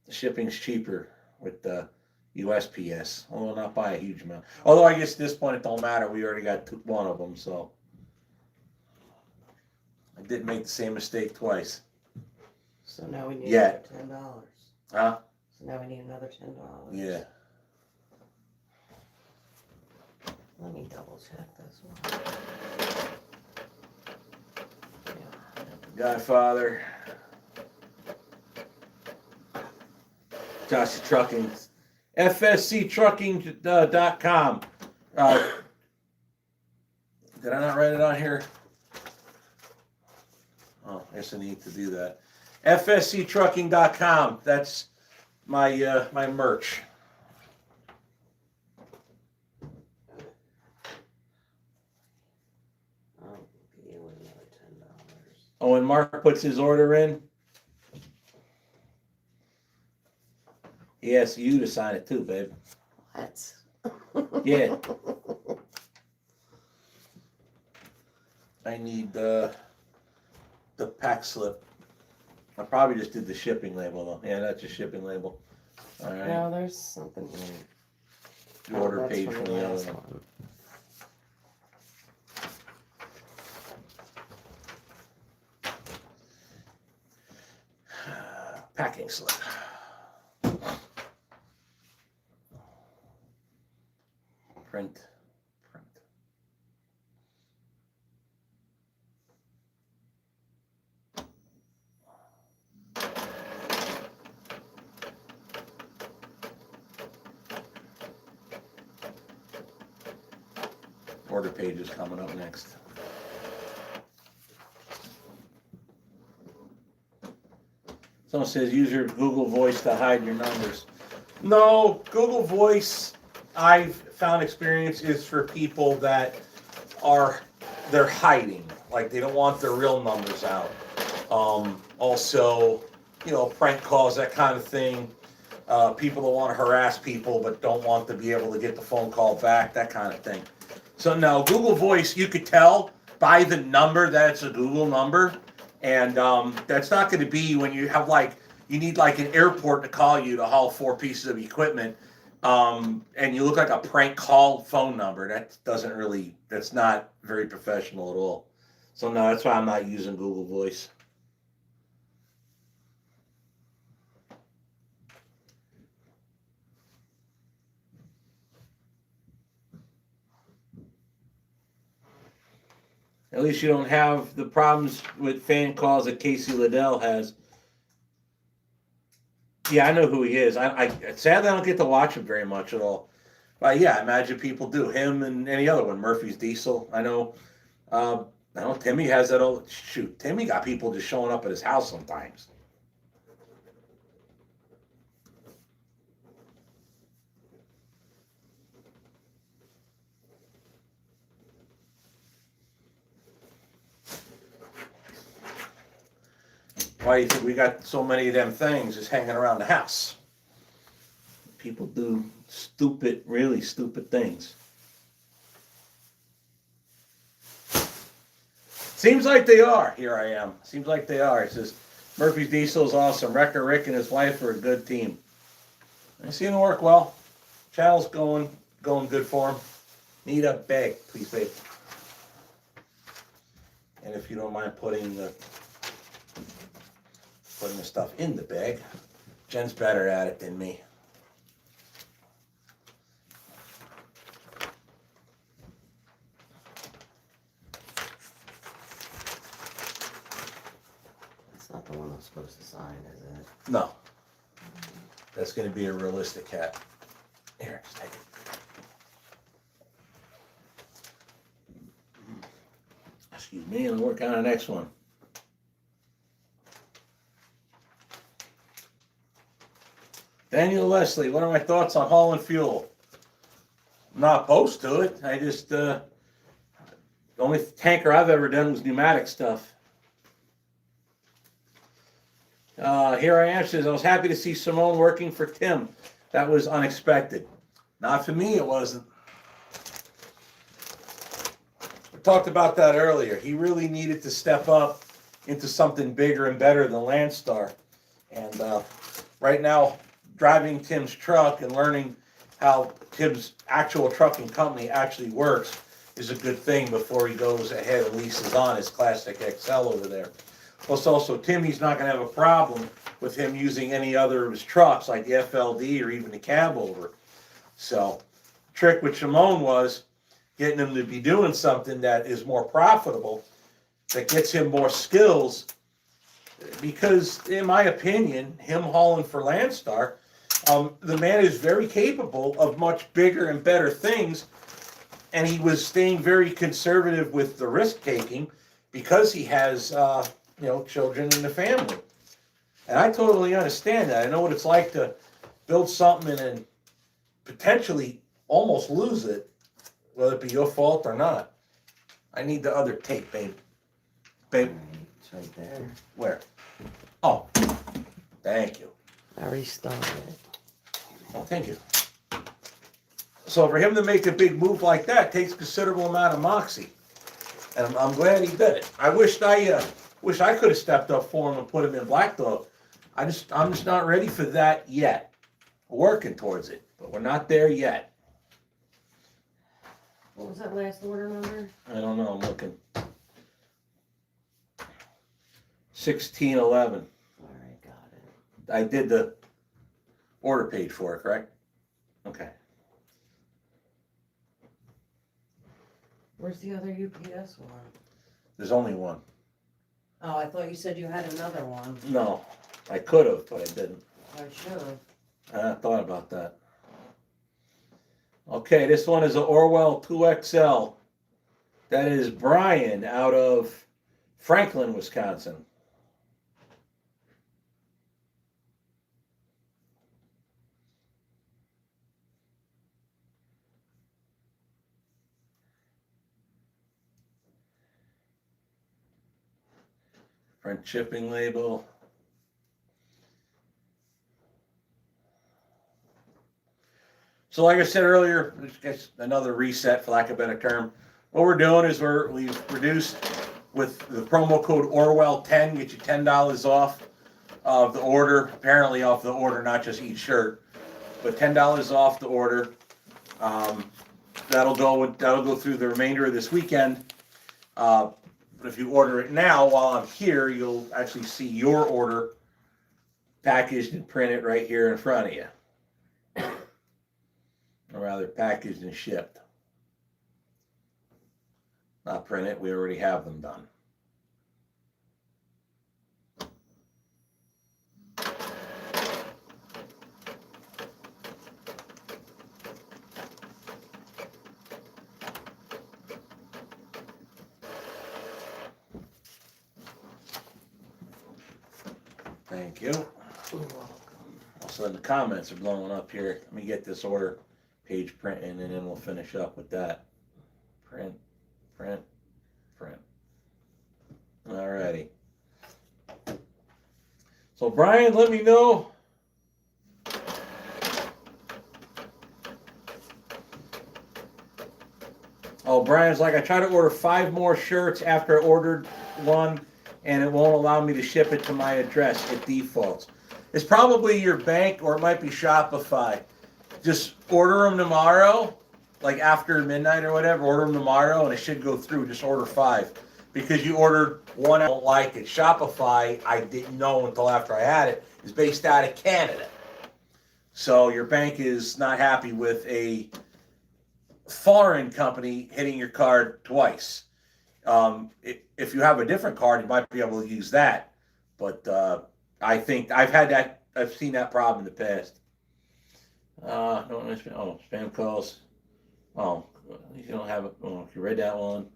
The shipping's cheaper with the USPS, although not by a huge amount. Although I guess at this point it don't matter. We already got 1 of them, so. I didn't make the same mistake twice. So now we need Yeah. another $10. Huh? So now we need another $10. Yeah. Let me double check this one. Yeah, Godfather. Josh Trucking. FSCtrucking.com. Did I not write it on here? Oh, I guess I need to do that. FSCtrucking.com. That's my my merch. Oh, yeah, with another $10. Oh, when Mark puts his order in, he asks you to sign it too, babe. What? Yeah. I need the pack slip. I probably just did the shipping label though. Yeah, that's a shipping label. All right. No, there's something here. The order that's page from from the the other last one. one. Packing slip. Print. Order page is coming up next. Someone says use your Google Voice to hide your numbers. No, Google Voice, I've found experience is for people that they're hiding, like they don't want their real numbers out. Also, prank calls, that kind of thing. People that want to harass people but don't want to be able to get the phone call back, that kind of thing. So no, Google Voice, you could tell by the number that it's a Google number, and that's not going to be when you have you need an airport to call you to haul 4 pieces of equipment, and you look like a prank call phone number. That's not very professional at all. So no, that's why I'm not using Google Voice. At least you don't have the problems with fan calls that Casey Liddell has. Yeah, I know who he is. I sadly I don't get to watch him very much at all. But yeah, I imagine people do. Him and any other one. Murphy's Diesel. I know Timmy has that old shoot. Timmy got people just showing up at his house sometimes. Why do you think we got so many of them things just hanging around the house? People do stupid, really stupid things. Seems like they are. Here I am. Seems like they are. It says Murphy's Diesel is awesome. Wrecker Rick and his wife are a good team. They seem to work well. Channel's going good for them. Need a bag, please, babe. And if you don't mind putting the stuff in the bag. Jen's better at it than me. That's not the one I'm supposed to sign, is it? No. That's going to be a realistic cat. Here, just take it. Excuse me, and work on the next one. Daniel Leslie, what are my thoughts on hauling fuel? I'm not opposed to it. I just, the only tanker I've ever done was pneumatic stuff. Here I am, says, I was happy to see Simone working for Tim. That was unexpected. Not for me, it wasn't. We talked about that earlier. He really needed to step up into something bigger and better than Landstar. And right now, driving Tim's truck and learning how Tim's actual trucking company actually works is a good thing before he goes ahead and leases on his Classic XL over there. Plus also, Timmy's not going to have a problem with him using any other of his trucks like the FLD or even the cab over. So, trick with Shimon was getting him to be doing something that is more profitable, that gets him more skills, because in my opinion, him hauling for Landstar, the man is very capable of much bigger and better things, and he was staying very conservative with the risk taking because he has, children in the family. And I totally understand that. I know what it's like to build something and then potentially almost lose it, whether it be your fault or not. I need the other tape, babe. Babe, It's right there. where? Oh, thank you. I restarted it. Oh, thank you. So for him to make a big move like that takes considerable amount of moxie, and I'm glad he did it. I wish I could have stepped up for him and put him in Black Dog. I'm just not ready for that yet. We're working towards it, but we're not there yet. What was that last order number? I don't know. I'm looking. 1611. Alright, got it. I did the order page for it, correct? Okay. Where's the other UPS one? There's only one. Oh, I thought you said you had another one. No, I could have, but I didn't. I should've. I thought about that. Okay, this one is an Orwell 2XL. That is Brian out of Franklin, Wisconsin. Print shipping label. So like I said earlier, it's another reset for lack of a better term. What we're doing is we've reduced with the promo code Orwell 10, get you $10 off of the order, apparently off the order, not just each shirt, but $10 off the order. That'll go through the remainder of this weekend. But if you order it now while I'm here, you'll actually see your order packaged and printed right here in front of you. Or rather, packaged and shipped. Not printed, we already have them done. Thank you. Also, the comments are blowing up here. Let me get this order page printing and then we'll finish up with that. Print, print, print. Alrighty. So Brian, let me know. Oh, Brian's like, I tried to order 5 more shirts after I ordered one and it won't allow me to ship it to my address. It defaults. It's probably your bank or it might be Shopify. Just order them tomorrow, like after midnight or whatever, order them tomorrow and it should go through. Just order 5. Because you ordered one I don't like it. Shopify, I didn't know until after I had it, is based out of Canada. So your bank is not happy with a foreign company hitting your card twice. If you have a different card, you might be able to use that. But I think I've seen that problem in the past. Spam calls. Oh, you don't have it. Oh, you read that one.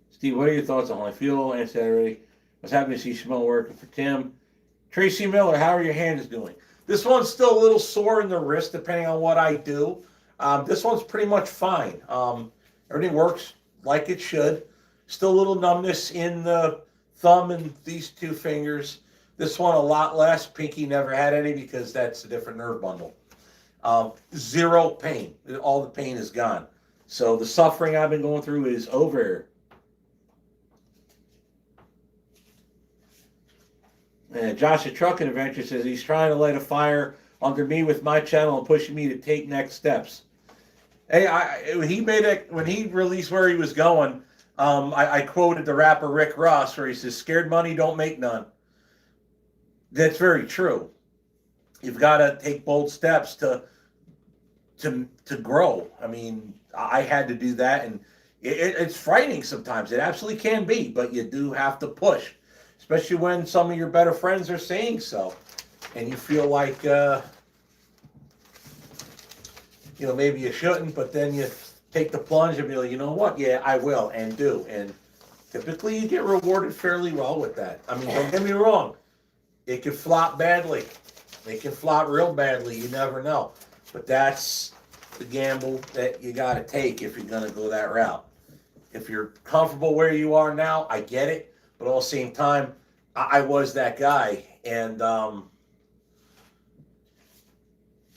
Steve, what are your thoughts on fuel and Saturday? I was happy to see Shimon working for Tim. Tracy Miller, how are your hands doing? This one's still a little sore in the wrist, depending on what I do. This one's pretty much fine. Everything works like it should. Still a little numbness in the thumb and these 2 fingers. This one a lot less. Pinky never had any because that's a different nerve bundle. 0 pain. All the pain is gone. So the suffering I've been going through is over. And Josh at Trucking Adventure says he's trying to light a fire under me with my channel and pushing me to take next steps. Hey, when he released where he was going, I quoted the rapper Rick Ross where he says, "Scared money don't make none." That's very true. You've got to take bold steps to grow. I mean, I had to do that, and it's frightening sometimes. It absolutely can be, but you do have to push. especially when some of your better friends are saying so, and you feel like, maybe you shouldn't, but then you take the plunge and be like, you know what? Yeah, I will, and do. And typically you get rewarded fairly well with that. I mean, don't get me wrong. It can flop badly. It can flop real badly. You never know. But that's the gamble that you got to take if you're going to go that route. If you're comfortable where you are now, I get it. But at the same time, I was that guy. And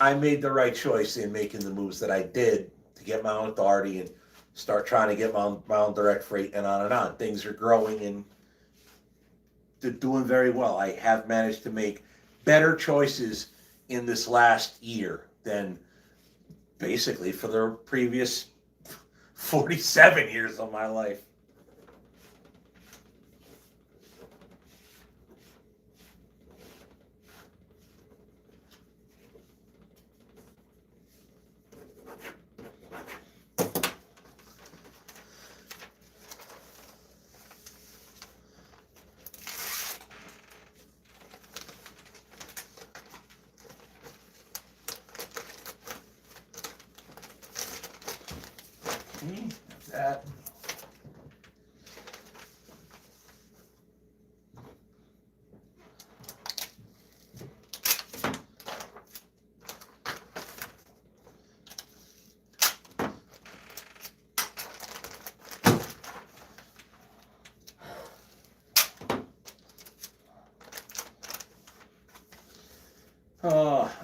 I made the right choice in making the moves that I did to get my own authority and start trying to get my own direct freight and on and on. Things are growing and they're doing very well. I have managed to make better choices in this last year than basically for the previous 47 years of my life. That.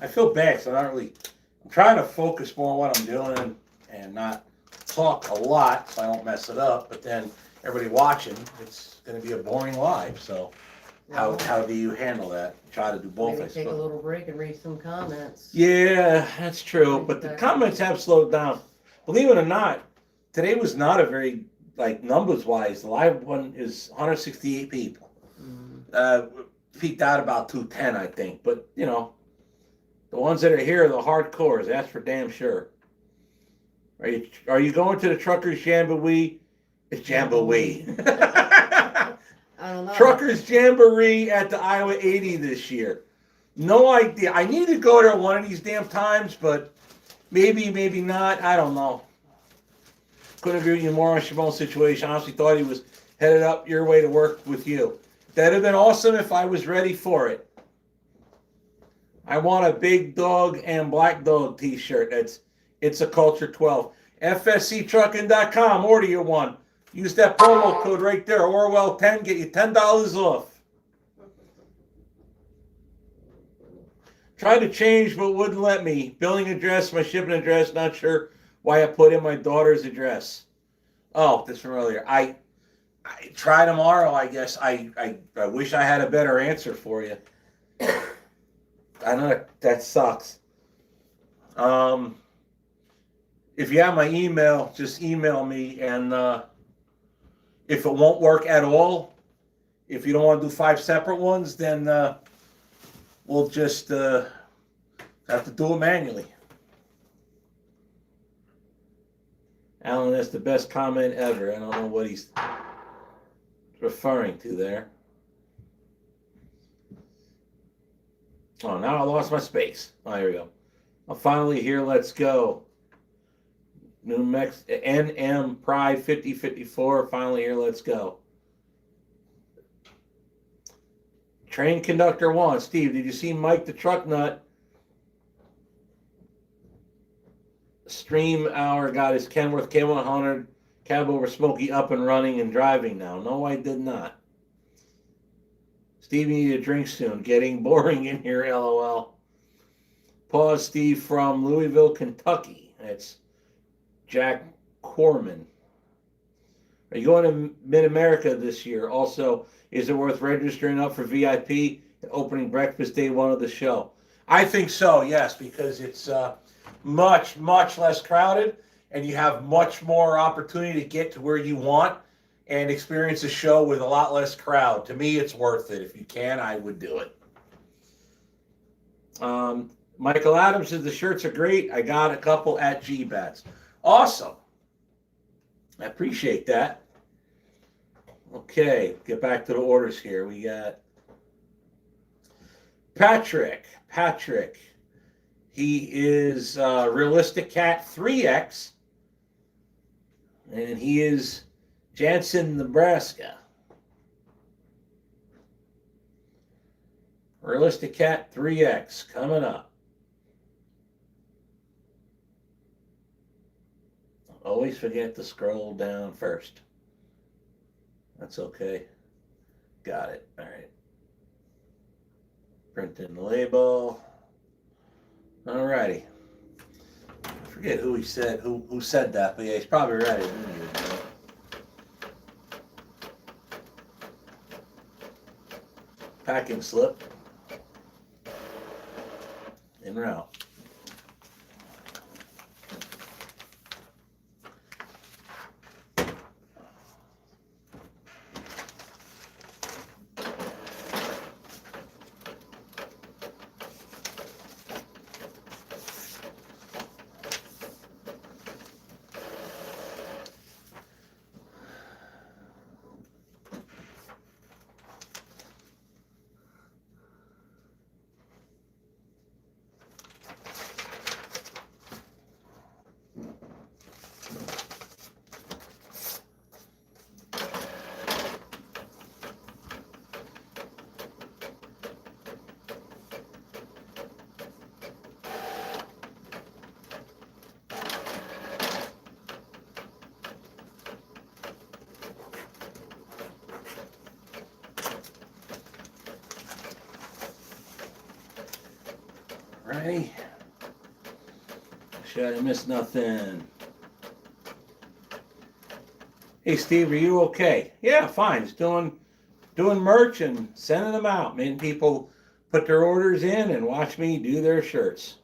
I feel bad, so I'm trying to focus more on what I'm doing and not talk a lot so I don't mess it up, but then everybody watching, it's going to be a boring live, so how do you handle that? Try to do both. Maybe take a little break and read some comments. Yeah, that's true, but the comments have slowed down. Believe it or not, today was not a very, numbers wise, the live one is 168 people. Peaked out about 210, I think, but the ones that are here are the hardcores, that's for damn sure. Are you going to the Truckers Jamboree? It's Jamboree. I don't know. Truckers Jamboree at the Iowa 80 this year. No idea. I need to go there one of these damn times, but maybe not. I don't know. Couldn't agree with you more on Shabone's situation. I honestly thought he was headed up your way to work with you. That'd have been awesome if I was ready for it. I want a Big Dog and Black Dog t-shirt. It's a Culture 12. FSCTrucking.com. Order your one. Use that promo code right there. Orwell 10. Get you $10 off. Tried to change but wouldn't let me. Billing address, my shipping address. Not sure why I put in my daughter's address. Oh, that's from earlier. I try tomorrow, I guess. I wish I had a better answer for you. I know that sucks. If you have my email, just email me, and if it won't work at all, if you don't want to do 5 separate ones, then we'll just have to do it manually. Alan, that's the best comment ever. I don't know what he's referring to there. Oh, now I lost my space. Oh, here we go. I'm finally here. Let's go. New Mexico NM Pride 5054. Finally here. Let's go. Train conductor 1. Steve, did you see Mike the Truck Nut? Stream hour got his Kenworth K100 cab over Smoky up and running and driving now. No, I did not. Steve, you need a drink soon. Getting boring in here, LOL. Pause, Steve from Louisville, Kentucky. That's Jack Corman. Are you going to Mid-America this year? Also, is it worth registering up for VIP and opening breakfast day 1 of the show? I think so, yes, because it's much, much less crowded, and you have much more opportunity to get to where you want and experience a show with a lot less crowd. To me, it's worth it. If you can, I would do it. Michael Adams says the shirts are great. I got a couple at G-Bats. Awesome. I appreciate that. Okay, get back to the orders here. We got Patrick. He is Realistic Cat 3X, and he is Jansen, Nebraska. Realistic Cat 3X coming up. Always forget to scroll down first. That's okay. Got it. All right. Print in the label. All righty. I forget who said that, but yeah, he's probably right. Packing slip. En route. Right. Sure I didn't miss nothing. Hey Steve, are you okay? Yeah, fine. Just doing merch and sending them out. Making people put their orders in and watch me do their shirts.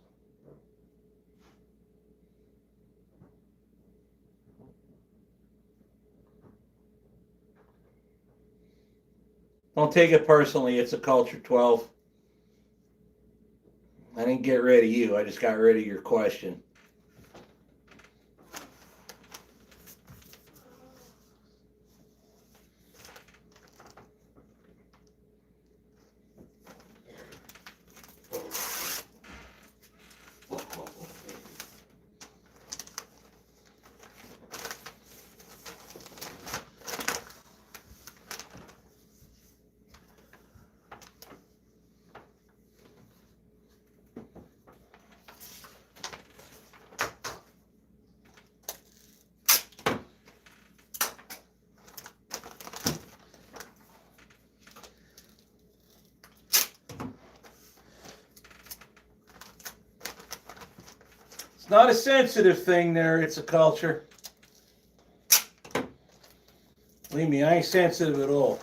Don't take it personally. It's a Culture 12. I didn't get rid of you. I just got rid of your question. It's not a sensitive thing there, it's a culture. Believe me, I ain't sensitive at all.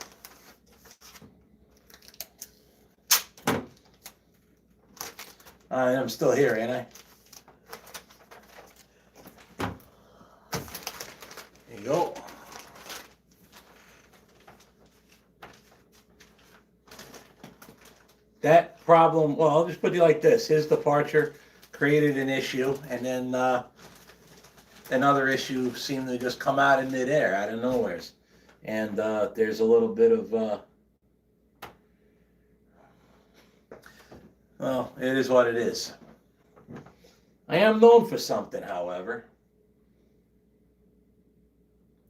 I'm still here, ain't I? There you go. That problem, well, I'll just put it like this. His departure created an issue, and then another issue seemed to just come out in midair, out of nowhere. And there's a little bit of, well, it is what it is. I am known for something, however.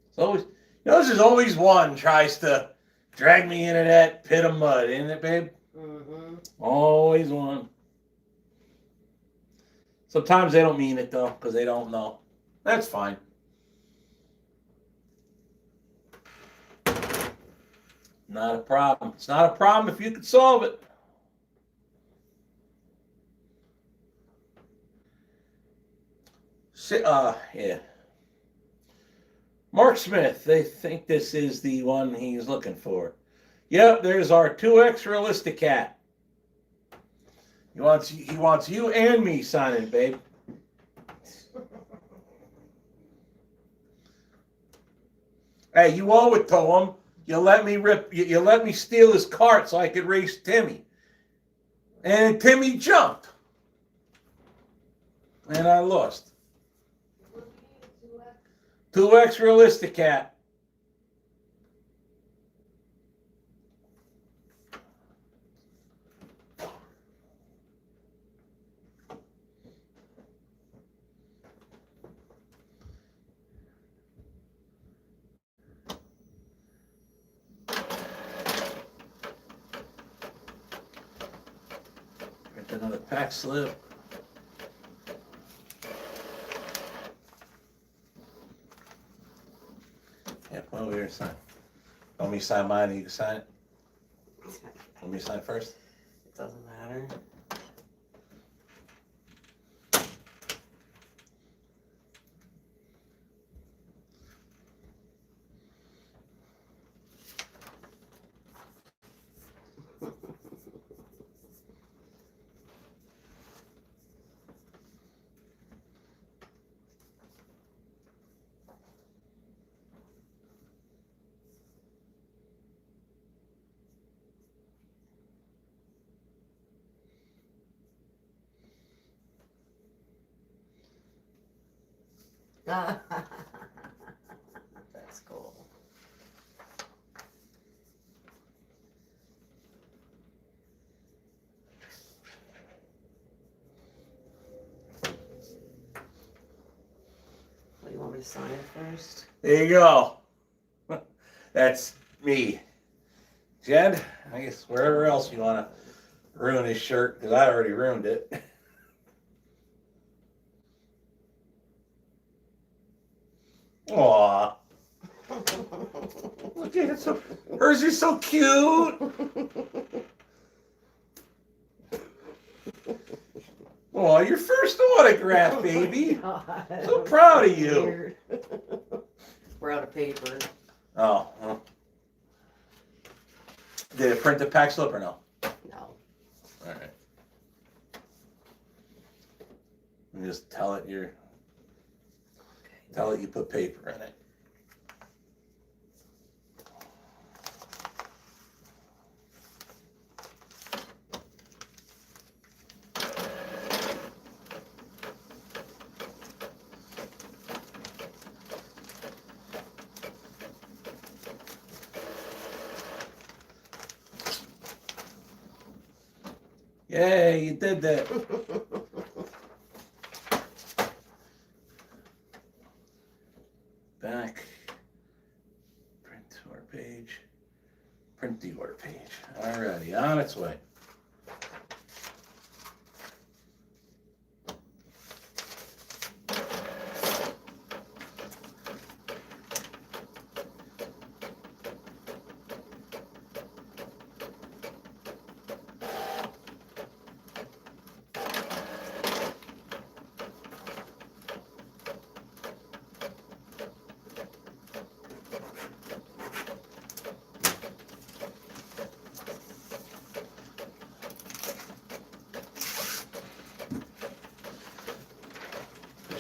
It's always, there's always one tries to drag me into that pit of mud, isn't it, babe? Mm-hmm. Always one. Sometimes they don't mean it, though, because they don't know. That's fine. Not a problem. It's not a problem if you can solve it. Yeah. Mark Smith, they think this is the one he's looking for. Yep, there's our 2X Realistic Cat. He wants you and me signing, babe. Hey, you owe it to him. You let me steal his cart so I could race Timmy. And Timmy jumped. And I lost. 2X Realistic Cat. Another pack slip. Yeah, come over here and sign. Want me to sign mine and you can sign it? Want me to sign first? It doesn't matter. That's cool. What, do you want me to sign it first? There you go. That's me. Jed, I guess wherever else you want to ruin his shirt, because I already ruined it. Aw. Look at it. So, hers is so cute. Aw, your first autograph, baby. God, So proud of you. weird. We're out of paper. Oh, well. Did it print the pack slip or no? No. All right. And just tell it you put paper in it. Yay, you did that. Back. Print to our page. Print the order page. Alrighty, on its way.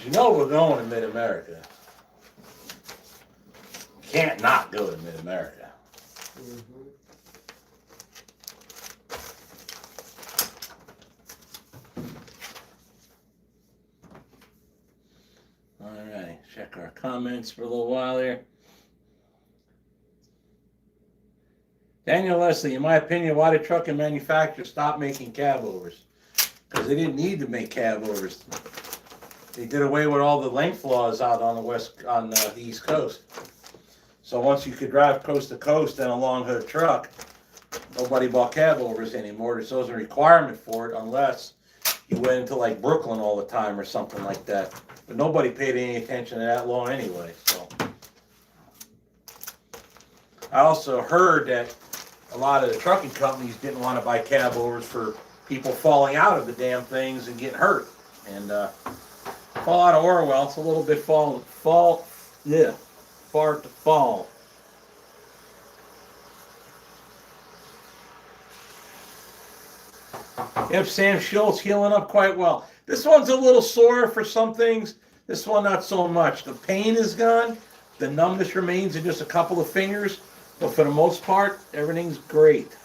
You know we're going to Mid-America. Can't not go to Mid-America. Mm-hmm. All right, check our comments for a little while here. Daniel Leslie, in my opinion, why did trucking manufacturers stop making cab overs? Because they didn't need to make cab overs. They did away with all the length laws out on the East Coast. So once you could drive coast to coast in a long hood truck, nobody bought cab overs anymore. So there's a requirement for it unless you went into like Brooklyn all the time or something like that. But nobody paid any attention to that law anyway. So I also heard that a lot of the trucking companies didn't want to buy cab overs for people falling out of the damn things and getting hurt. And fall out of Orwell, it's a little bit far to fall. Yep, Sam Schultz healing up quite well. This one's a little sore for some things. This one not so much. The pain is gone. The numbness remains in just a couple of fingers. But for the most part, everything's great.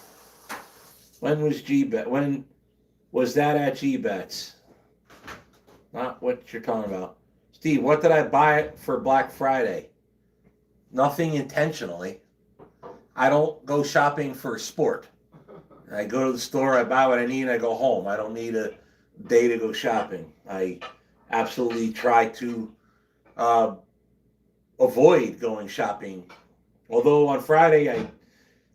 When was G-Bet? When was that at G-Bets? Not what you're talking about. Steve, what did I buy for Black Friday? Nothing intentionally. I don't go shopping for sport. I go to the store, I buy what I need, and I go home. I don't need a day to go shopping. I absolutely try to avoid going shopping. Although on Friday,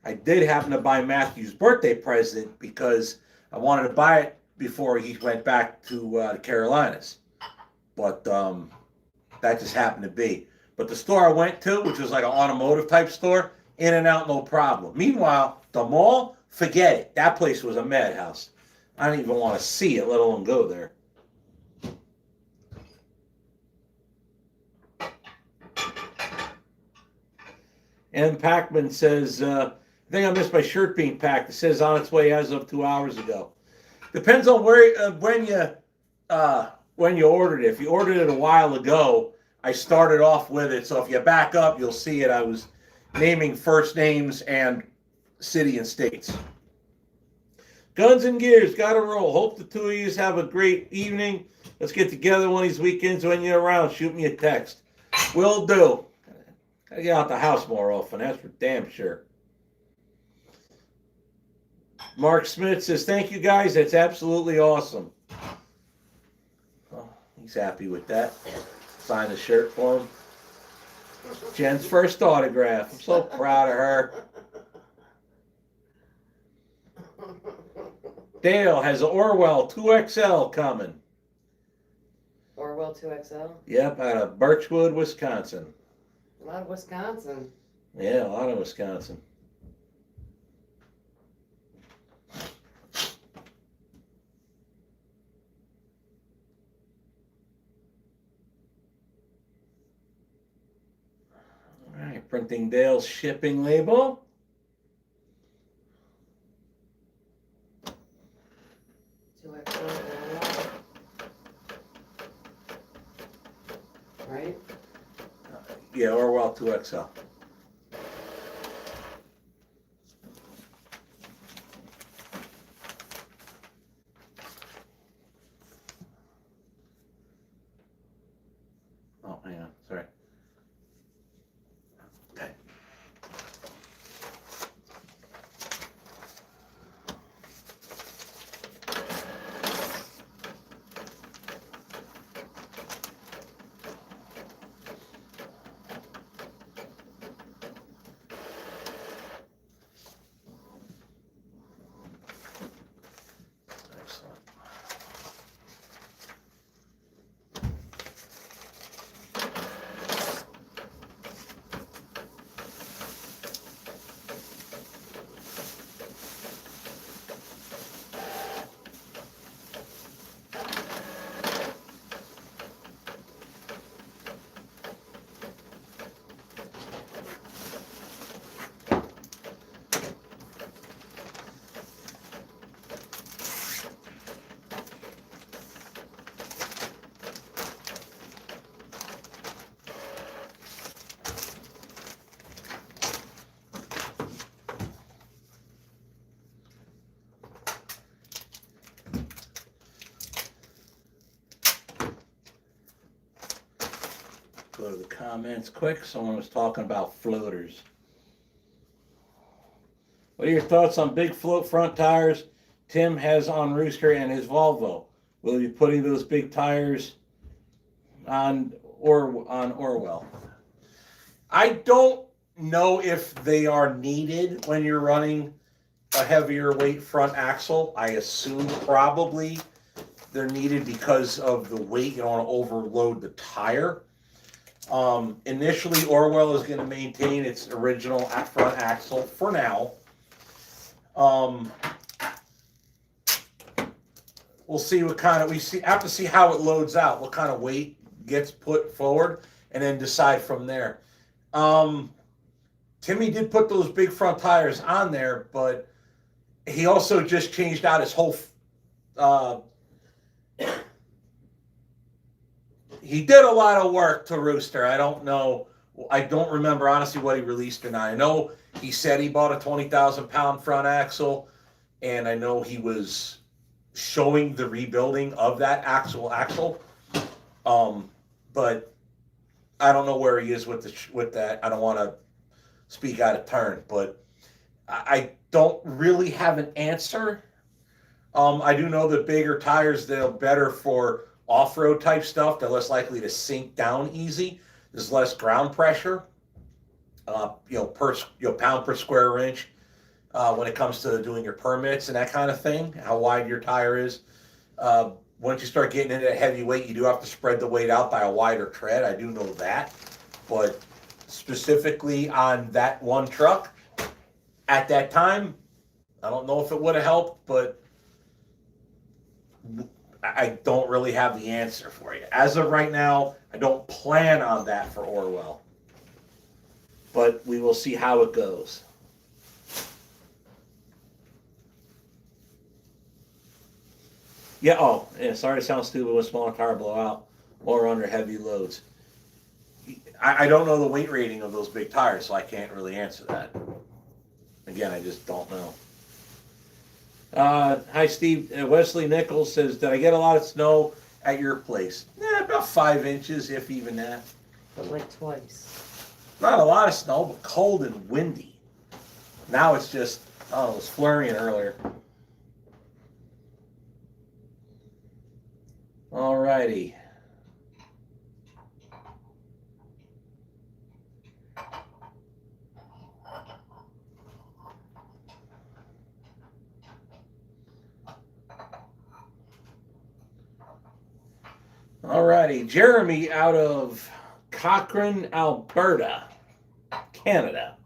I did happen to buy Matthew's birthday present because I wanted to buy it before he went back to the Carolinas. But that just happened to be. But the store I went to, which was like an automotive type store, in and out, no problem. Meanwhile, the mall, forget it. That place was a madhouse. I don't even want to see it, let alone go there. And Packman says, I think I missed my shirt being packed. It says on its way as of 2 hours ago. Depends on where when you ordered it. If you ordered it a while ago, I started off with it. So if you back up, you'll see it. I was naming first names and city and states. Guns and Gears, gotta roll. Hope the two of you have a great evening. Let's get together one of these weekends when you're around. Shoot me a text. Will do. Gotta get out the house more often. That's for damn sure. Mark Smith says, thank you guys. That's absolutely awesome. Oh, he's happy with that. Sign a shirt for him. Jen's first autograph. I'm so proud of her. Dale has an Orwell 2XL coming. Orwell 2XL? Yep, out of Birchwood, Wisconsin. A lot of Wisconsin. Yeah, a lot of Wisconsin. All right, printing Dale's shipping label. Right? Yeah, Orwell 2XL. Oh, hang on, sorry. Okay. Excellent. Go to the comments quick. Someone was talking about floaters. What are your thoughts on big float front tires Tim has on Rooster and his Volvo? Will you be putting those big tires on Orwell? I don't know if they are needed when you're running a heavier weight front axle. I assume probably they're needed because of the weight. You don't want to overload the tire. Initially, Orwell is going to maintain its original front axle for now. We'll see what kind of have to see how it loads out, what kind of weight gets put forward, and then decide from there. Timmy did put those big front tires on there, but he also just changed out his whole. He did a lot of work to Rooster. I don't know. I don't remember honestly what he released or not. I know he said he bought a 20,000-pound front axle, and I know he was showing the rebuilding of that axle. But I don't know where he is with that. I don't want to speak out of turn, but I don't really have an answer. I do know that bigger tires, they're better for off-road type stuff. They're less likely to sink down easy. There's less ground pressure, pound per square inch when it comes to doing your permits and that kind of thing, how wide your tire is. Once you start getting into heavy weight, you do have to spread the weight out by a wider tread. I do know that. But specifically on that one truck, at that time, I don't know if it would have helped, but I don't really have the answer for you. As of right now, I don't plan on that for Orwell. But we will see how it goes. Yeah, oh, yeah, sorry to sound stupid with smaller tire blowout or under heavy loads. I don't know the weight rating of those big tires, so I can't really answer that. Again, I just don't know. Hi, Steve. Wesley Nichols says, did I get a lot of snow at your place? About 5 inches, if even that. But like twice. Not a lot of snow, but cold and windy. Now it's just, oh, it was flurrying earlier. Alrighty. Alrighty, Jeremy out of Cochrane, Alberta, Canada.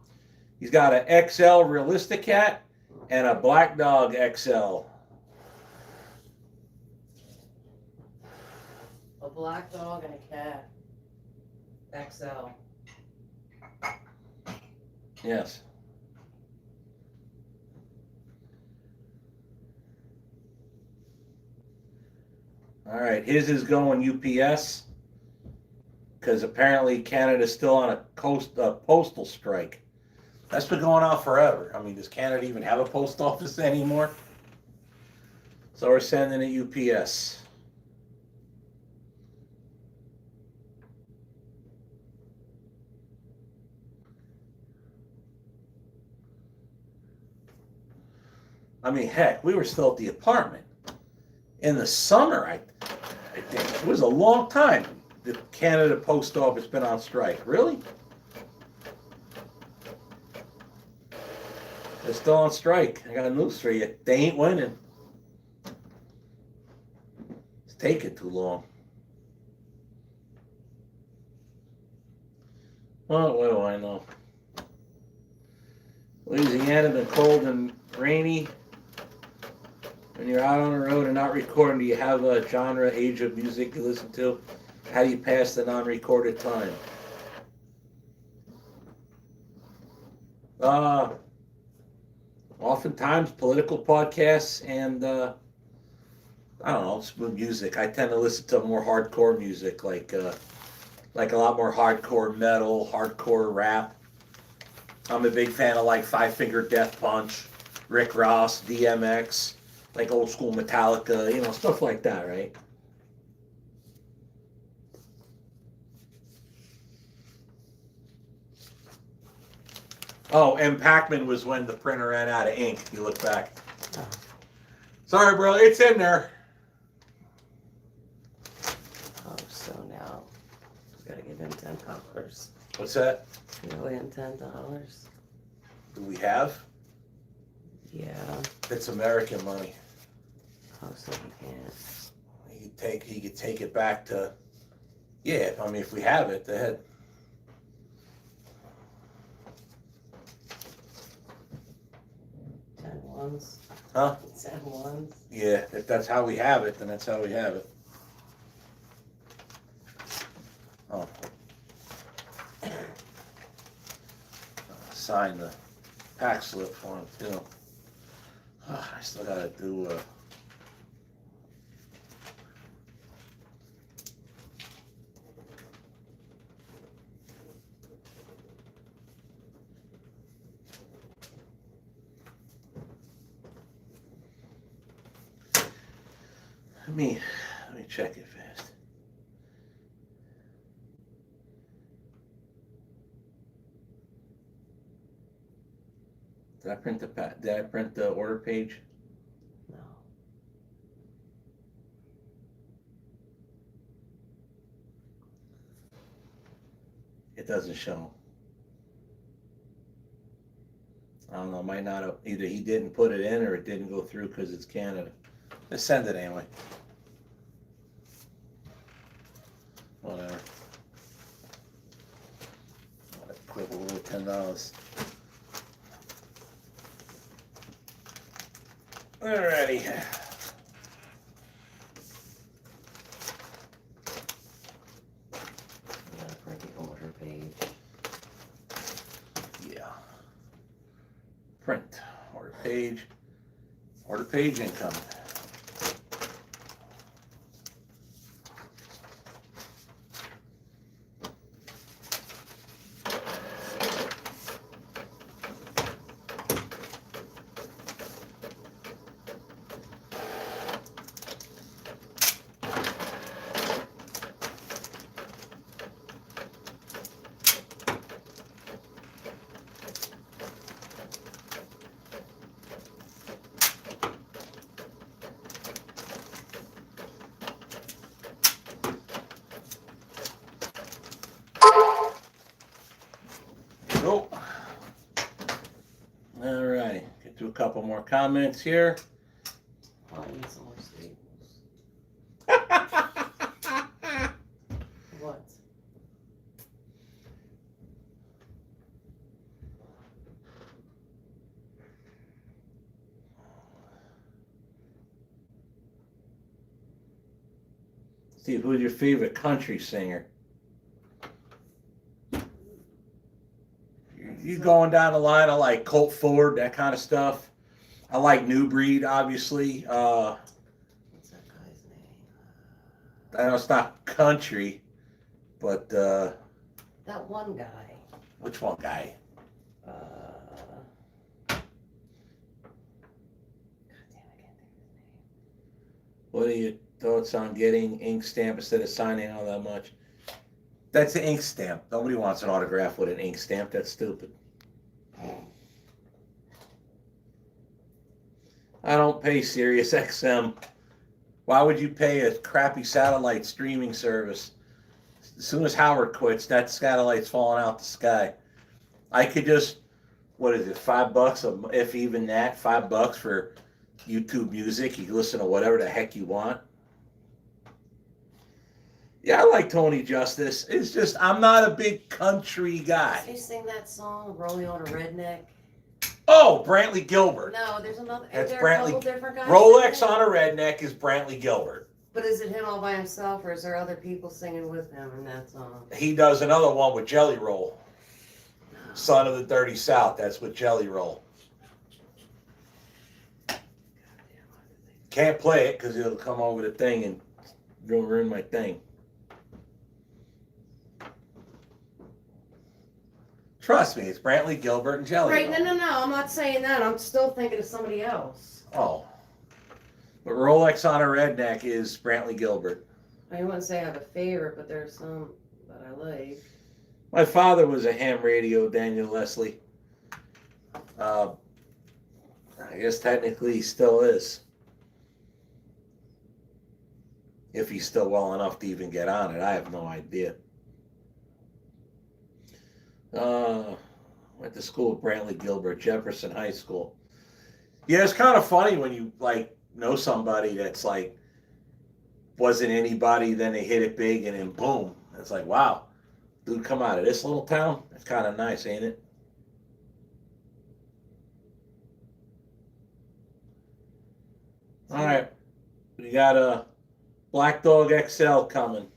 He's got an XL Realistic Cat and a Black Dog XL. A black dog and a cat. XL. Yes. All right, his is going UPS because apparently Canada's still on a postal strike. That's been going on forever. I mean, does Canada even have a post office anymore? So we're sending it UPS. I mean, heck, we were still at the apartment. In the summer, I think it was a long time the Canada Post Office been on strike. Really? They're still on strike. I got news for you. They ain't winning. It's taking too long. Well, what do I know? Louisiana been cold and rainy. When you're out on the road and not recording, do you have a genre, age of music you listen to? How do you pass the non-recorded time? Oftentimes political podcasts and I don't know, smooth music. I tend to listen to more hardcore music, like a lot more hardcore metal, hardcore rap. I'm a big fan of like Five Finger Death Punch, Rick Ross, DMX. Like old school Metallica, you know, stuff like that, right? Oh, and Pac-Man was when the printer ran out of ink. You look back. Oh. Sorry, bro, it's in there. Oh, so now we gotta give him $10. What's that? You owe him $10. Do we have? Yeah. It's American money. Oh, so he can't. He could take it back to. Yeah, I mean, if we have it, then. 10 ones. Huh? 10 ones. Yeah, if that's how we have it, then that's how we have it. Oh. Sign the pack slip for him too. Oh, I still gotta do. Let me check it fast. Did I print the order page? No. It doesn't show. I don't know, might not have, either he didn't put it in or it didn't go through because it's Canada. Let's send it anyway. Whatever. I'll quibble with $10. Alrighty. Yeah, for the order page. Yeah. Print. Order page. Order page income. Go. All right, get through a couple more comments here. Oh, I need some more staples. What? Steve, who's your favorite country singer? You going down the line, I like Colt Ford, that kind of stuff. I like New Breed, obviously. What's that guy's name? I know it's not country, but That one guy. which one guy? God damn, I can't think of his name. What are your thoughts on getting ink stamp instead of signing all that much? That's an ink stamp. Nobody wants an autograph with an ink stamp. That's stupid. I don't pay Sirius XM. Why would you pay a crappy satellite streaming service? As soon as Howard quits, that satellite's falling out the sky. I could just, what is it, $5, if even that, $5 for YouTube Music. You can listen to whatever the heck you want. Yeah, I like Tony Justice. It's just, I'm not a big country guy. Did you sing that song, Rolling on a Redneck? Oh, Brantley Gilbert. No, there's another. That's Is there Brantley. a couple different guys? Rolex singing? on a Redneck is Brantley Gilbert. But is it him all by himself, or is there other people singing with him in that song? He does another one with Jelly Roll. Son of the Dirty South. That's with Jelly Roll. Can't play it because it'll come over the thing and ruin my thing. Trust me, it's Brantley Gilbert and Jelly Right, Roll. no, I'm not saying that. I'm still thinking of somebody else. Oh. But Rolex on a Redneck is Brantley Gilbert. I wouldn't say I have a favorite, but there's some that I like. My father was a ham radio, Daniel Leslie. I guess technically he still is. If he's still well enough to even get on it, I have no idea. Went to school with Brantley Gilbert, Jefferson High School. Yeah, it's kind of funny when you like know somebody that's like wasn't anybody, then they hit it big, and then boom, it's like, wow, dude, come out of this little town. It's kind of nice, ain't it? All right, we got a Black Dog XL coming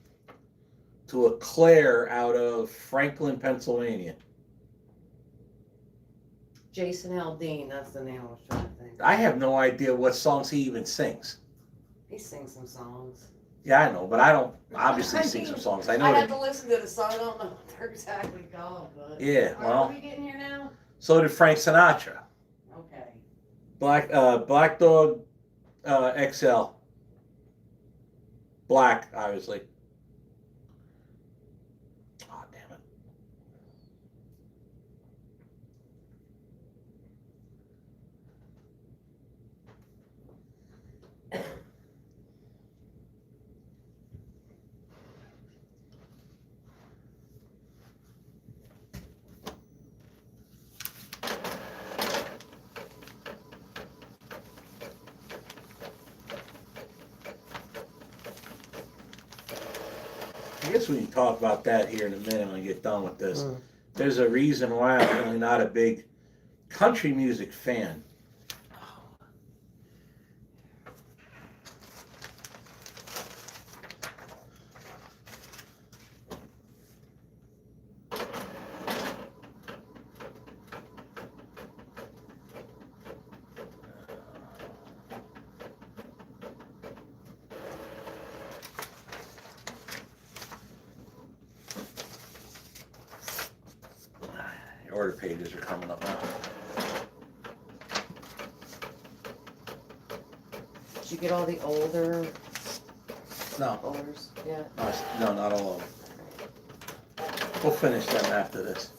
to a Claire out of Franklin, Pennsylvania. Jason Aldean, that's the name I was trying to think. I have no idea what songs he even sings. He sings some songs. Yeah, I know, but I don't obviously sing some songs. I know I have that. to listen to the song. I don't know what they're exactly called, but. Yeah, Are well, we getting here now? so did Frank Sinatra. Okay. Black Dog XL. Black, obviously. Oh, damn it. guess we can talk about that here in a minute when I get done with this. Mm. There's a reason why I'm really not a big country music fan. Order pages are coming up now. Did you get all the older No, orders? Yeah. no, not all of them. We'll finish them after this.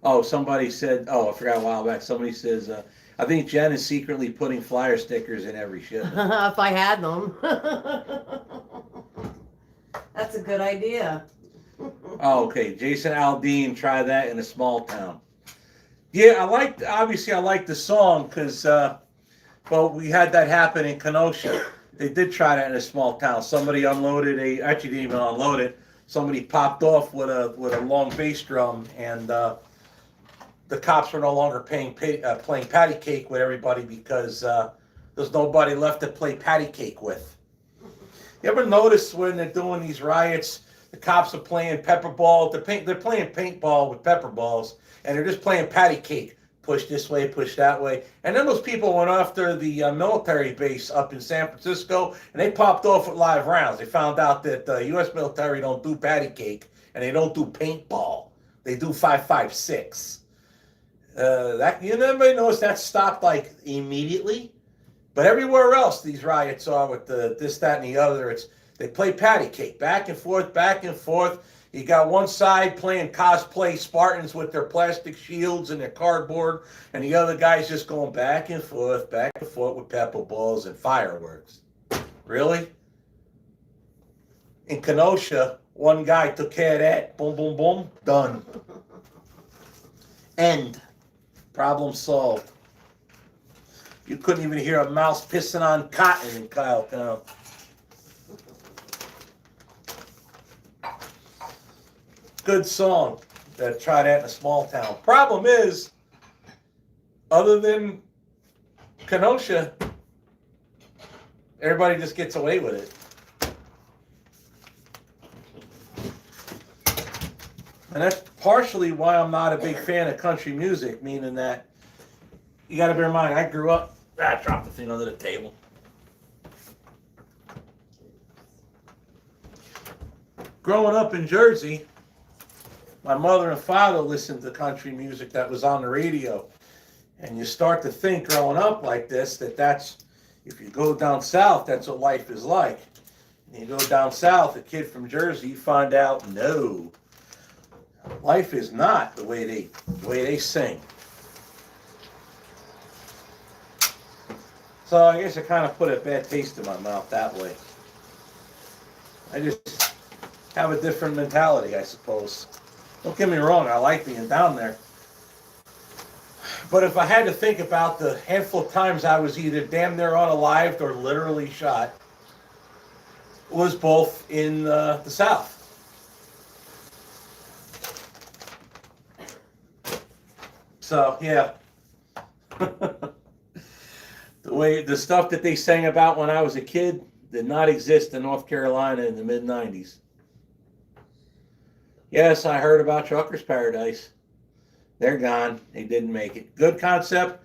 Oh, somebody said, oh, I forgot a while back. Somebody says, I think Jen is secretly putting flyer stickers in every shipment. If I had them. That's a good idea. Oh, okay. Jason Aldean, try that in a small town. Yeah, obviously I like the song because, well, we had that happen in Kenosha. They did try that in a small town. Somebody unloaded actually didn't even unload it. Somebody popped off with a long bass drum, and the cops were no longer playing patty cake with everybody because there's nobody left to play patty cake with. You ever notice when they're doing these riots, the cops are playing pepper ball, they're playing paintball with pepper balls, and they're just playing patty cake. Push this way, push that way. And then those people went after the military base up in San Francisco, and they popped off with live rounds. They found out that the U.S. military don't do patty cake, and they don't do paintball. They do 5.56. Everybody knows that stopped like immediately. But everywhere else, these riots are with this, that, and the other. They play patty cake, back and forth, back and forth. You got one side playing cosplay Spartans with their plastic shields and their cardboard, and the other guy's just going back and forth with pepper balls and fireworks. Really? In Kenosha, one guy took care of that. Boom, boom, boom. Done. End. Problem solved. You couldn't even hear a mouse pissing on cotton in Kyletown. Good song. Try that in a small town. Problem is, other than Kenosha, everybody just gets away with it. And that's partially why I'm not a big fan of country music, meaning that you got to bear in mind, I grew up, I dropped the thing under the table. Growing up in Jersey, my mother and father listened to country music that was on the radio. And you start to think growing up like this, that's, if you go down south, that's what life is like. And you go down south, a kid from Jersey, you find out, no, life is not the way they sing. So I guess I kind of put a bad taste in my mouth that way. I just have a different mentality, I suppose. Don't get me wrong, I like being down there. But if I had to think about the handful of times I was either damn near unalived or literally shot, it was both in the South. So, yeah. The stuff that they sang about when I was a kid did not exist in North Carolina in the mid-90s. Yes, I heard about Trucker's Paradise. They're gone. They didn't make it. Good concept,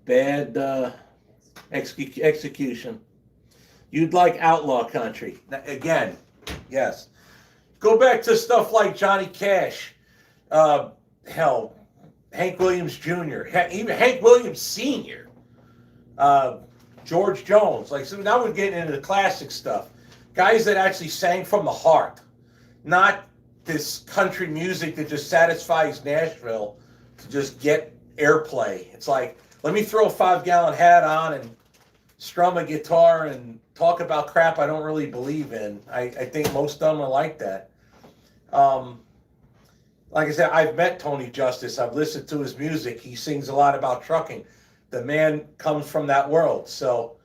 bad execution. You'd like outlaw country. Again, yes. Go back to stuff like Johnny Cash. Hell, Hank Williams Jr., even Hank Williams Sr., George Jones. Like, so now we're getting into the classic stuff. Guys that actually sang from the heart, not this country music that just satisfies Nashville to just get airplay. It's like, let me throw a 5-gallon hat on and strum a guitar and talk about crap I don't really believe in. I think most of them are like that. Like I said, I've met Tony Justice. I've listened to his music. He sings a lot about trucking. The man comes from that world. So,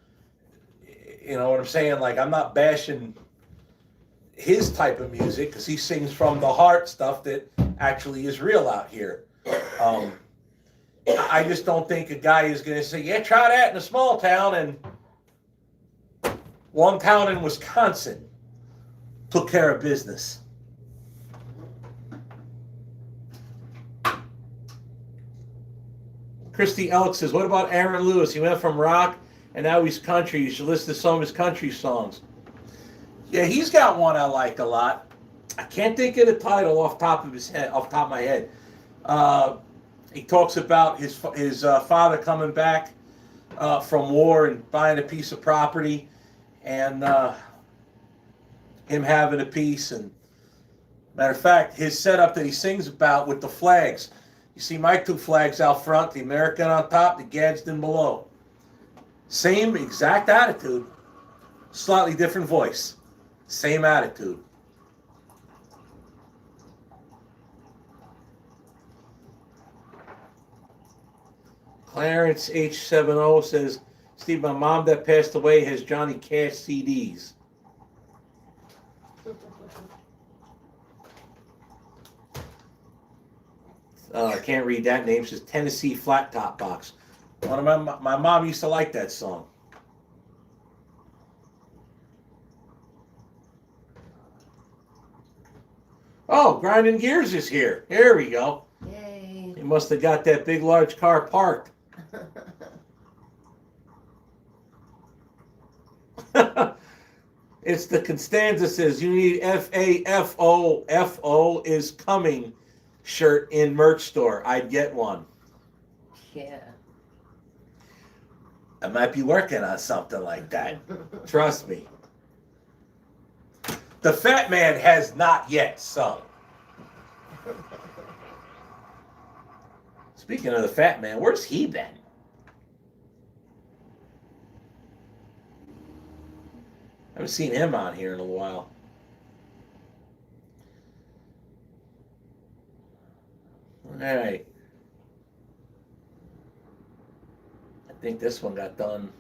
you know what I'm saying? Like, I'm not bashing his type of music because he sings from the heart stuff that actually is real out here. I just don't think a guy is going to say, yeah, try that in a small town. And one town in Wisconsin took care of business. Christy Elk says, what about Aaron Lewis? He went from rock and now he's country. You should listen to some of his country songs. Yeah, he's got one I like a lot. I can't think of the title off top of my head. He talks about his father coming back from war and buying a piece of property, and him having a piece. And matter of fact, his setup that he sings about with the flags. You see my 2 flags out front, the American on top, the Gadsden below. Same exact attitude, slightly different voice. Same attitude. Clarence H70 says, Steve, my mom that passed away has Johnny Cash CDs. I can't read that name. It says Tennessee Flat Top Box. One of my mom used to like that song. Oh, Grinding Gears is here. Here we go. Yay. He must have got that big, large car parked. It's the Constanza says, you need FAFO. FO is coming shirt in merch store. I'd get one. Yeah. I might be working on something like that. Trust me. The Fat Man has not yet sung. Speaking of the Fat Man, where's he been? I haven't seen him on here in a while. All right. I think this one got done.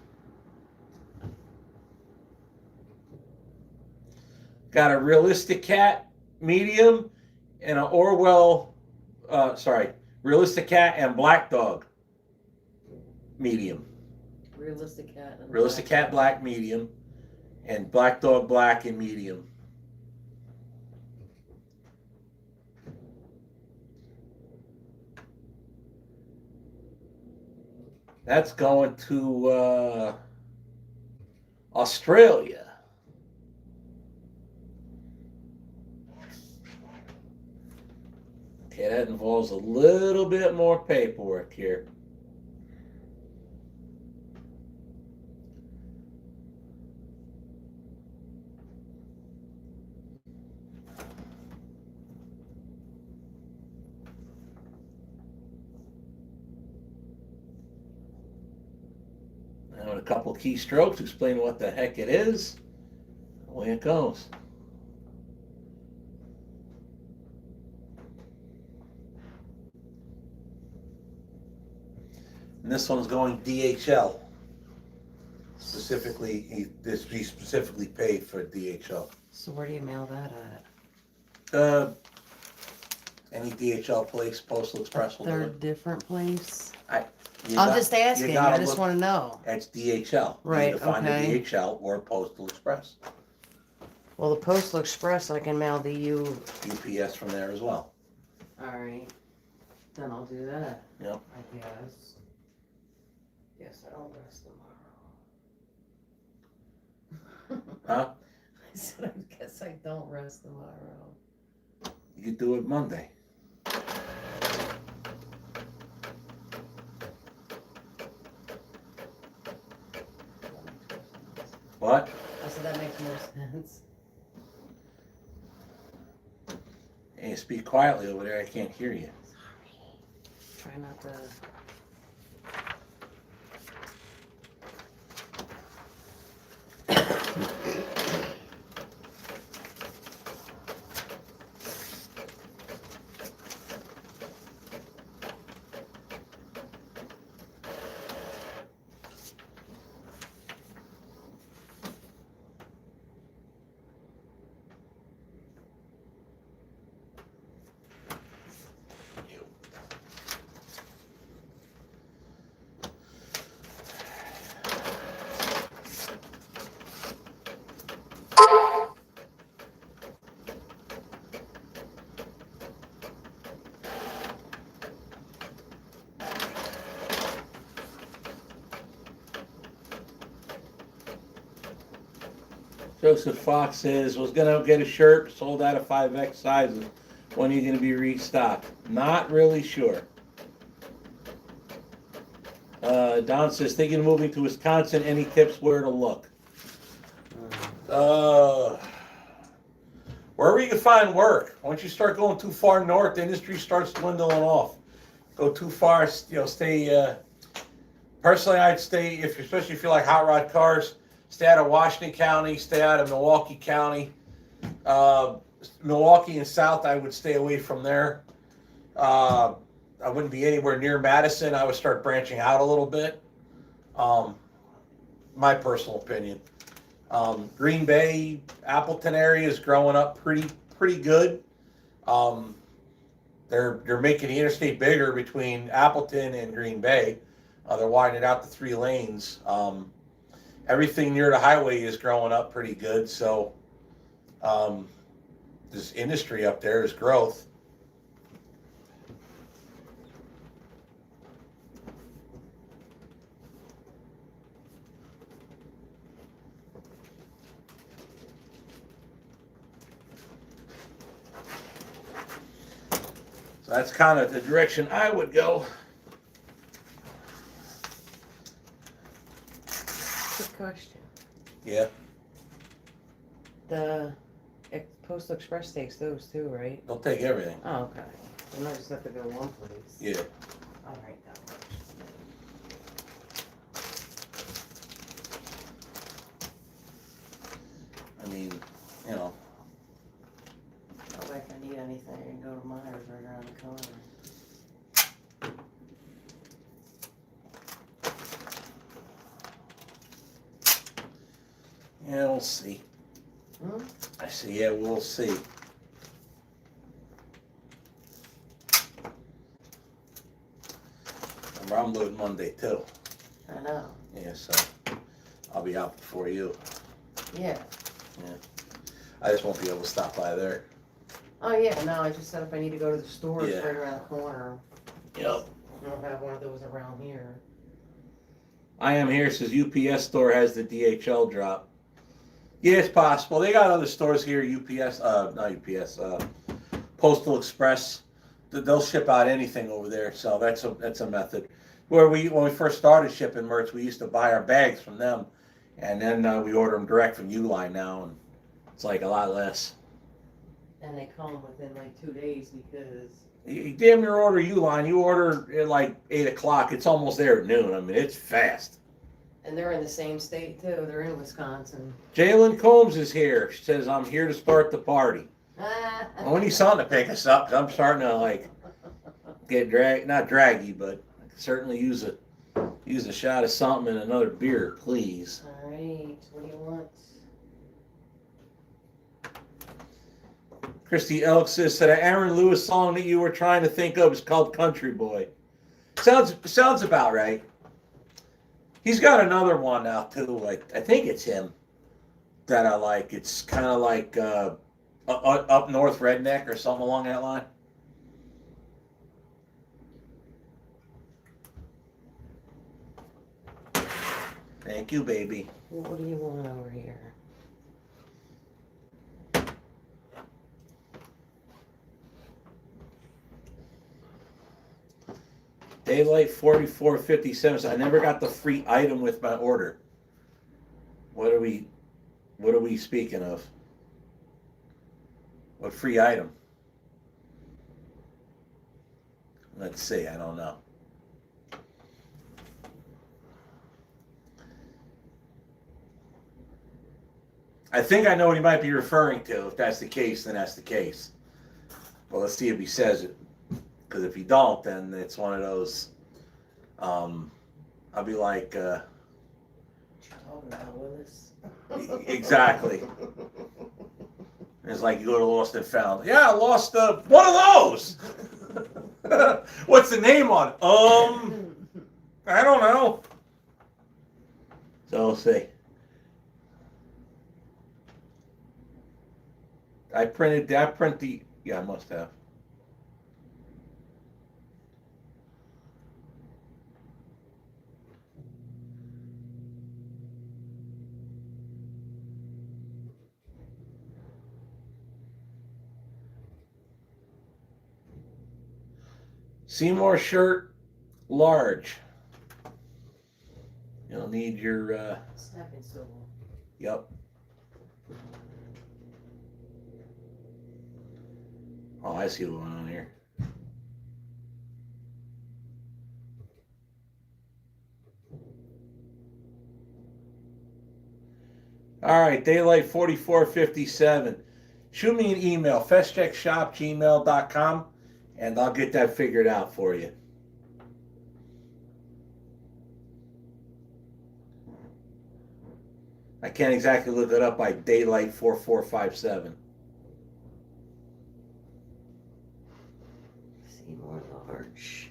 Got a Realistic Cat medium and an Realistic Cat and Black Dog medium. Realistic Cat. And Realistic Cat black medium and Black Dog black and medium. That's going to Australia. Okay, that involves a little bit more paperwork here. Now, in a couple keystrokes, explain what the heck it is. Away it goes. And this one's going DHL. Specifically, he specifically paid for DHL. So where do you mail that at? Any DHL place, Postal Express will do They're it. different place. You I'm got- just you asking. gotta I just look- want to know. That's DHL. You Right, need to find okay. a DHL or a Postal Express. Well, the Postal Express, I can mail the U. UPS from there as well. All right. Then I'll do that. Yep. I guess. Yes, I'll rest tomorrow. Huh? I said, I guess I don't rest tomorrow. You do it Monday. What? I said, that makes more sense. Hey, speak quietly over there. I can't hear you. Try not to Joseph Fox says, was gonna get a shirt, sold out of 5X sizes. When are you gonna be restocked? Not really sure. Don says, thinking of moving to Wisconsin. Any tips where to look? Wherever you can find work. Once you start going too far north, the industry starts dwindling off. Go too far, stay. Personally, I'd stay, especially if you like hot rod cars, stay out of Washington County, stay out of Milwaukee County. Milwaukee and South, I would stay away from there. I wouldn't be anywhere near Madison. I would start branching out a little bit. My personal opinion. Green Bay, Appleton area is growing up pretty good. They're making the interstate bigger between Appleton and Green Bay. They're widening out the 3 lanes. Everything near the highway is growing up pretty good. So this industry up there is growth. So that's kind of the direction I would go. Good question. Yeah. The Postal Express takes those too, right? They'll take everything. Oh, okay. I might just have to go one place. Yeah. All right, that works. I mean, you know. That way if I need anything, I can go to Myers right around the corner. Yeah, we'll see. Hmm? I see. Yeah, we'll see. Remember, I'm loading Monday too. I know. Yeah, so I'll be out before you. Yeah. I just won't be able to stop by there. Oh yeah, no, I just said if I need to go to the store, it's Yeah. right around the corner. Yep. I don't have one of those around here. I am here says UPS store has the DHL drop. Yeah, it's possible. They got other stores here, UPS, not UPS, Postal Express. They'll ship out anything over there, so that's a method. When we first started shipping merch, we used to buy our bags from them, and then we order them direct from Uline now, and it's like a lot less. And they come within like 2 days because You damn near order Uline. You order at like 8 o'clock. It's almost there at noon. I mean, it's fast. and they're in the same state too. They're in Wisconsin. Jalen Combs is here. She says, I'm here to start the party. Well, we need something to pick us up, 'cause I'm starting to like get not draggy, but I could certainly use a shot of something and another beer, please. All right, what do you want? Christy Elk says, so the Aaron Lewis song that you were trying to think of is called Country Boy. Sounds about right. He's got another one out too. Like I think it's him that I like. It's kind of like up north redneck or something along that line. Thank you, baby. What do you want over here? Daylight 4457. I never got the free item with my order. What are we speaking of? What free item? Let's see, I don't know. I think I know what he might be referring to. If that's the case, then that's the case. Well, let's see if he says it. Because if you don't, then it's one of those. I'll be like, Oh, no, Willis. exactly. It's like you go to Lost and Found. Yeah, I lost one of those. What's the name on it? I don't know. So we'll see. Did I print the? Yeah, I must have. Seymour shirt, large. You'll need your, Snapping swivel. yep. Oh, I see what went on here. All right, daylight 4457. Shoot me an email, festcheckshop@gmail.com, and I'll get that figured out for you. I can't exactly look it up by daylight 4457. Seymour large.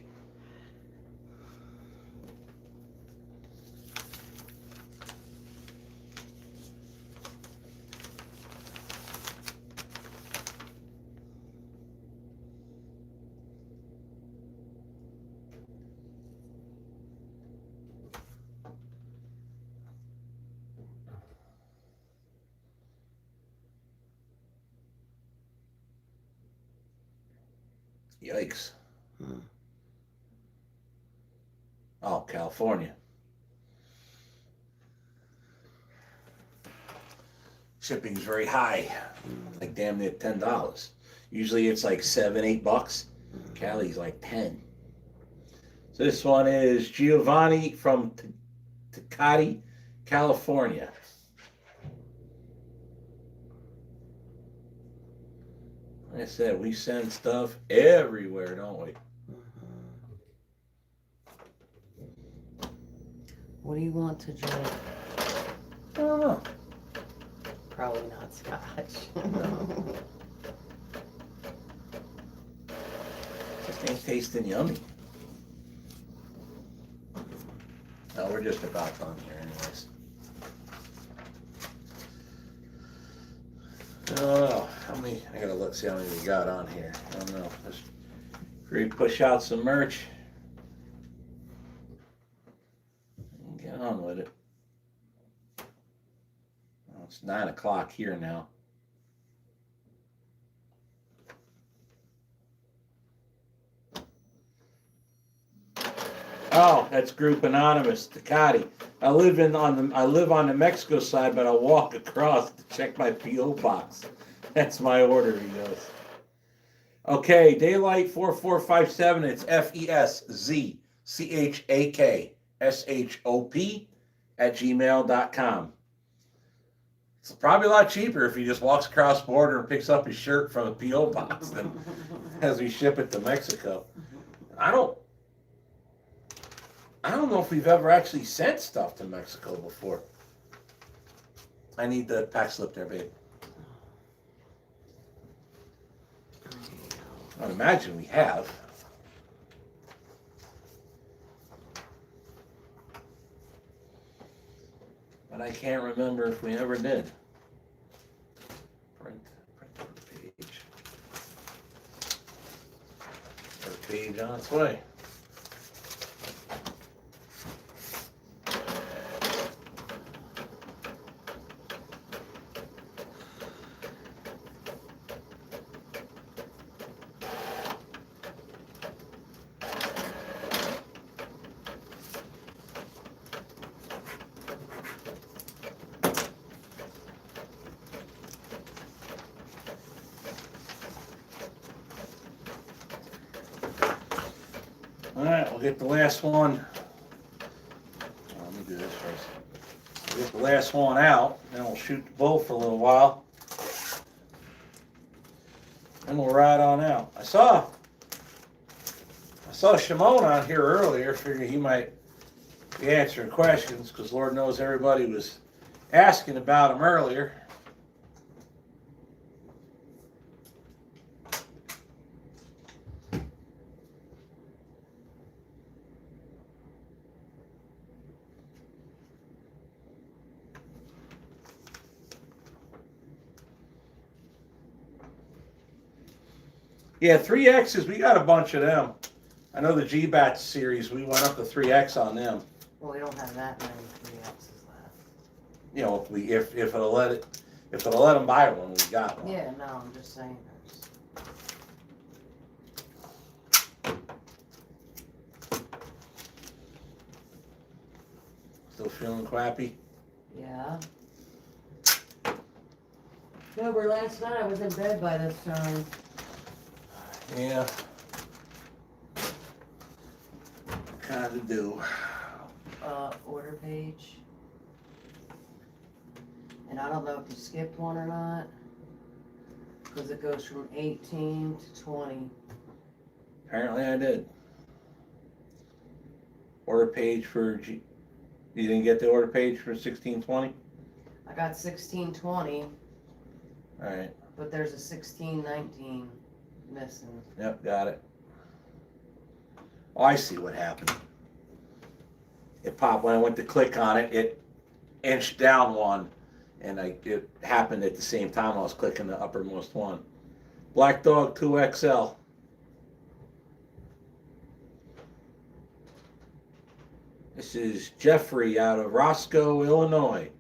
Yikes. Hmm. Oh, California. Shipping's very high, like damn near $10. Usually it's like $7-8. Cali's like 10. So this one is Giovanni from Tecate, California. Like I said, we send stuff everywhere, don't we? What do you want to drink? I don't know. Probably not scotch. Just ain't tasting yummy. No, we're just about done here anyways. I don't know. How many? I gotta look, see how many we got on here. I don't know. Let's push out some merch. And get on with it. Well, it's 9 o'clock here now. Oh, that's Group Anonymous, Tecate. I live on the Mexico side, but I walk across to check my PO box. That's my order, he goes. Okay, daylight 4457. It's FESZCHAKSHOP@gmail.com. It's probably a lot cheaper if he just walks across the border and picks up his shirt from a PO box than as we ship it to Mexico. I don't know if we've ever actually sent stuff to Mexico before. I need the pack slip there, babe. I'd imagine we have. But I can't remember if we ever did. Print page. First page on its way. All right, we'll get the last one. Let me do this first. We'll get the last one out, then we'll shoot the bull for a little while. Then we'll ride on out. I saw Shimon on here earlier. Figured he might be answering questions because Lord knows everybody was asking about him earlier. Yeah, 3Xs, we got a bunch of them. I know the G-Bats series, we went up to 3X on them. Well, we don't have that many 3Xs left. You know, if it'll let them buy one, we got one. Yeah, no, I'm just saying. Still feeling crappy? Yeah. No, but last night I was in bed by this time. Yeah. Kinda do. Order page. And I don't know if you skipped one or not. Because it goes from 18 to 20. Apparently I did. Order page for you didn't get the order page for 1620? I got 1620, Alright. but there's a 1619 missing. Yep, got it. Oh, I see what happened. It popped when I went to click on it, it inched down one, and it happened at the same time I was clicking the uppermost one. Black Dog 2XL. This is Jeffrey out of Roscoe, Illinois.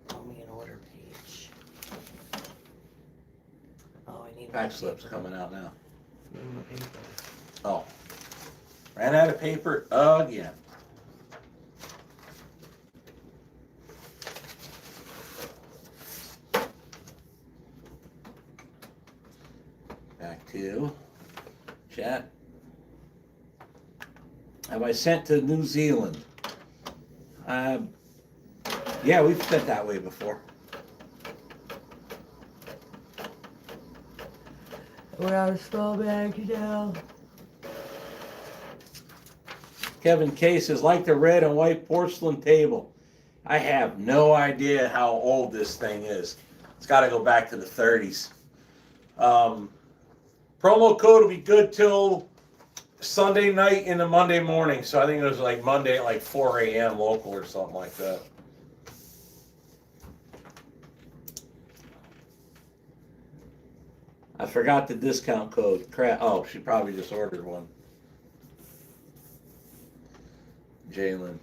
Tell me an order page. Oh, I need Patch slip's coming out now. paper. Oh. Ran out of paper again. Back to chat. Have I sent to New Zealand? Yeah, we've sent that way before. We're out of small bags now. Kevin K says, like the red and white porcelain table. I have no idea how old this thing is. It's got to go back to the 30s. Promo code will be good till Sunday night into Monday morning. So I think it was like Monday at like 4 a.m. local or something like that. I forgot the discount code. Crap. Oh, she probably just ordered one. Jalen.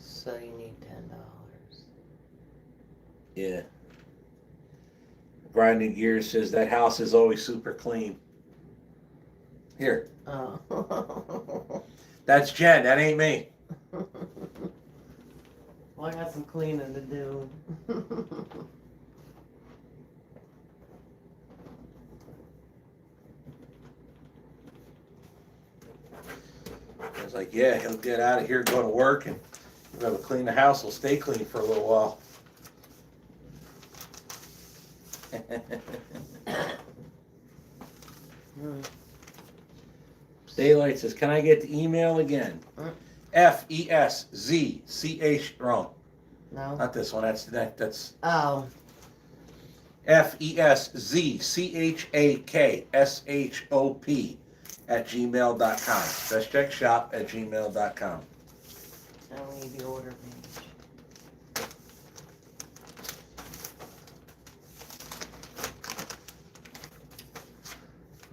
So you need $10. Yeah. Grinding Gears says that house is always super clean. Here. Oh. That's Jen. That ain't me. Well, I got some cleaning to do. I was like, yeah, he'll get out of here, go to work, and we'll have to clean the house. We'll stay clean for a little while. Daylight says, can I get the email again? FESZCH, wrong. No? Not this one, that's Oh. FESZCHAKSHOP @gmail.com. I need the order page.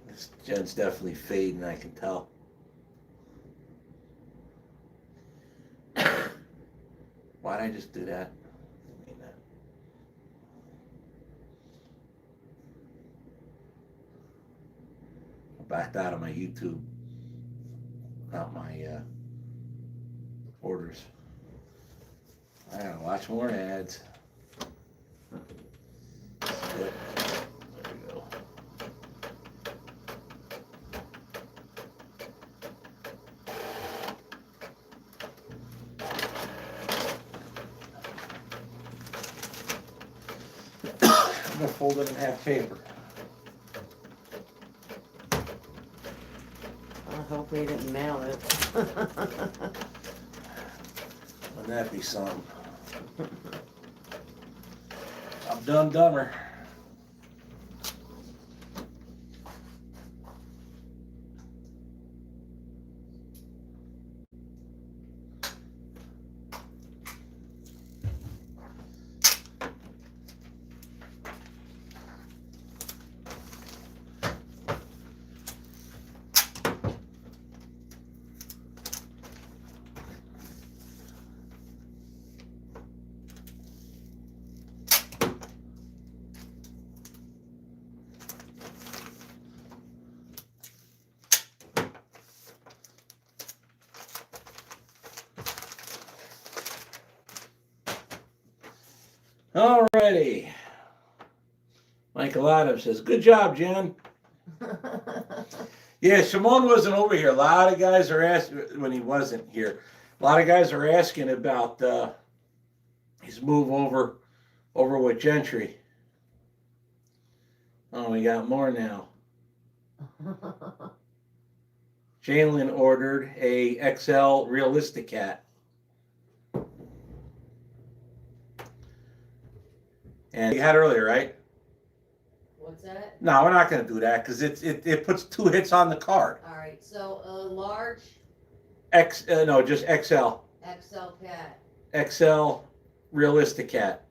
This Jen's definitely fading, I can tell. Why'd I just do that? Didn't mean that. I backed out of my YouTube, not my orders. I gotta watch more ads. Good. There we go. I'm gonna fold it in half paper. I hope they didn't mail it. Wouldn't that be something? Dumber. Alrighty. Michael Adams says, good job, Jen. Yeah, Shimon wasn't over here. A lot of guys are asking, when he wasn't here, a lot of guys are asking about his move over with Gentry. Oh, we got more now. Jalen ordered a XL realistic cat. And you had earlier, right? What's that? No, we're not going to do that because it puts 2 hits on the card. All right, so a large No, just XL. XL cat. XL realistic cat.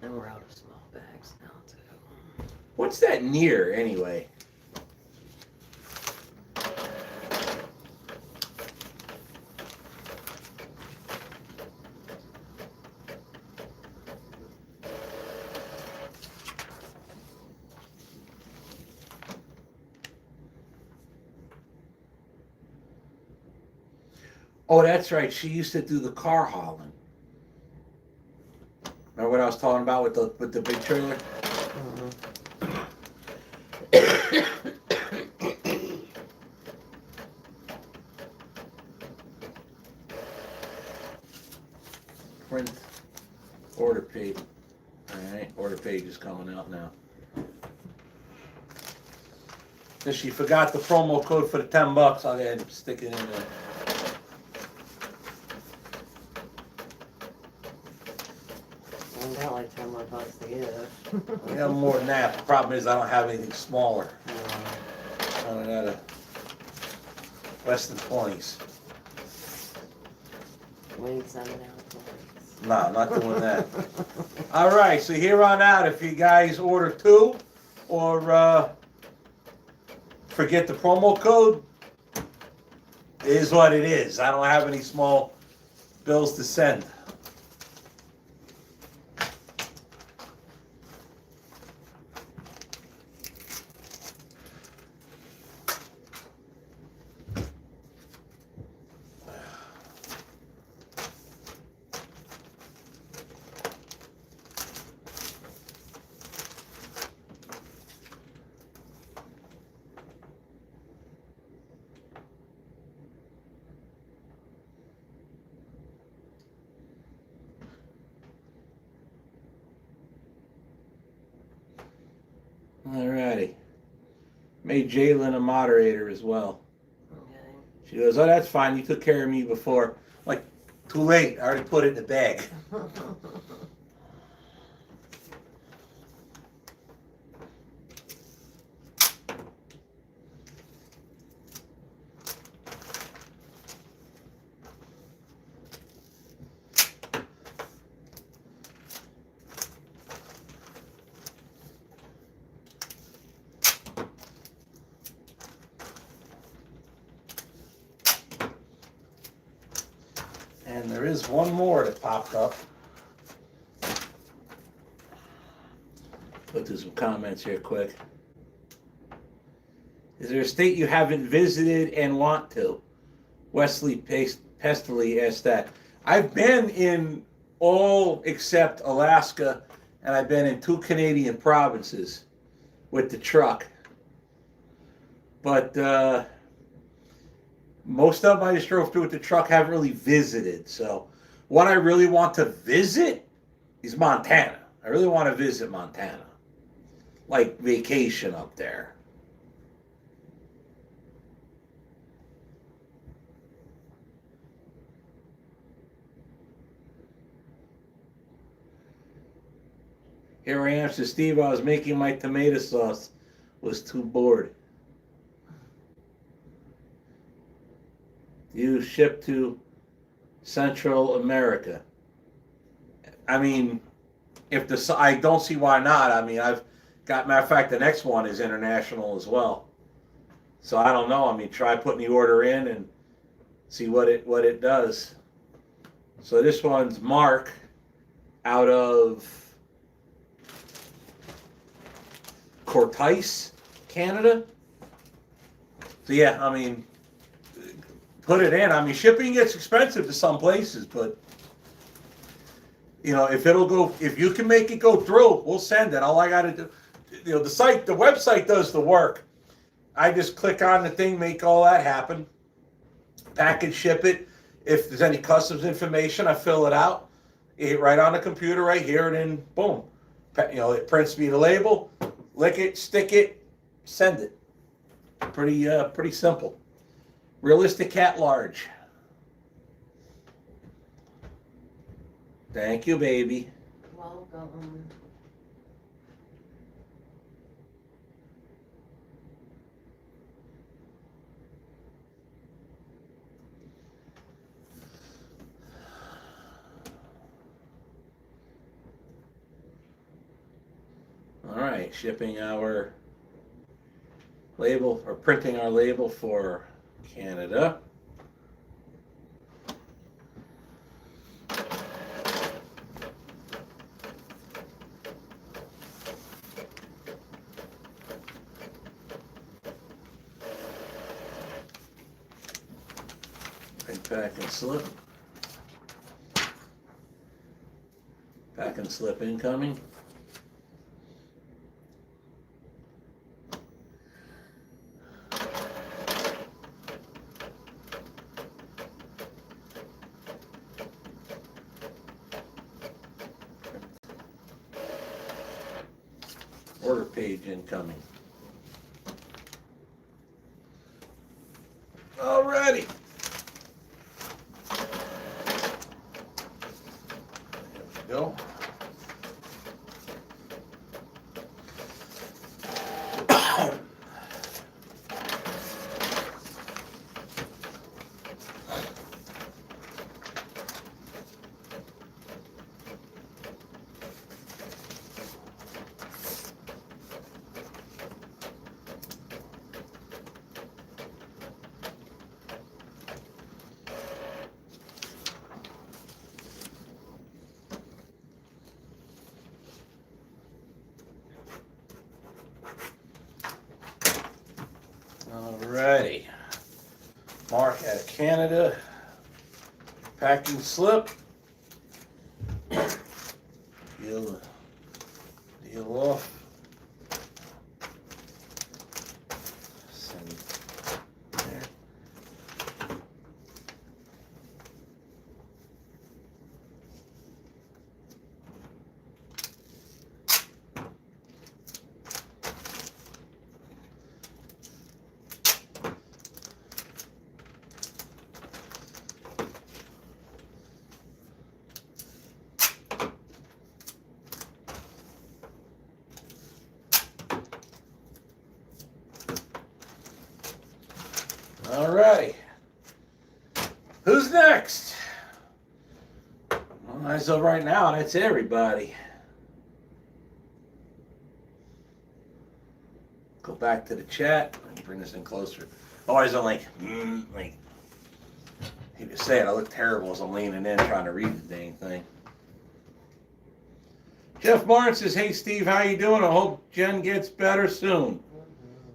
And we're out of small bags now, too. What's that near anyway? Oh, that's right. She used to do the car hauling. Remember what I was talking about with the big trailer? Print order page. All right, order page is coming out now. If she forgot the promo code for the $10, I'll go ahead and stick it in there. I got like 10 more bucks to give. I got more than that. The problem is I don't have anything smaller. I don't got a less than 20s. We ain't sending out toys. No, I'm not doing that. All right, so here on out, if you guys order 2 or forget the promo code, it is what it is. I don't have any small bills to send. Alrighty. Made Jalen a moderator as well. Okay. She goes, oh, that's fine. You took care of me before. I'm like, too late. I already put it in the bag. And there is one more that popped up. Go through some comments here quick. Is there a state you haven't visited and want to? Wesley Pestily asked that. I've been in all except Alaska, and I've been in 2 Canadian provinces with the truck. But Most of them I just drove through with the truck, haven't really visited. So what I really want to visit is Montana. I really want to visit Montana. Like vacation up there. Here I am, says Steve, I was making my tomato sauce. Was too bored. You ship to Central America. I mean, if the I don't see why not. I mean, I've got, matter of fact, the next one is international as well. So I don't know. I mean, try putting the order in and see what it does. So this one's Mark out of Cortice, Canada. So yeah, I mean, put it in. I mean, shipping gets expensive to some places, but you know, if you can make it go through, we'll send it. All I got to do, you know, the website does the work. I just click on the thing, make all that happen, package, ship it. If there's any customs information, I fill it out, right on the computer right here, and then boom, you know, it prints me the label, lick it, stick it, send it. Pretty simple. Realistic cat large. Thank you, baby. Welcome. All right, shipping our label, or printing our label for Canada. Pack and slip. Pack and slip incoming. Order page incoming. Alrighty. There we go. Alrighty. Mark out of Canada. Packing slip. Deal off. Send there. All right. Who's next? Well, as of right now, that's everybody. Go back to the chat. Let me bring this in closer. Always I'm like, I hate to say it, I look terrible as I'm leaning in trying to read the dang thing. Jeff Martin says, hey Steve, how you doing? I hope Jen gets better soon.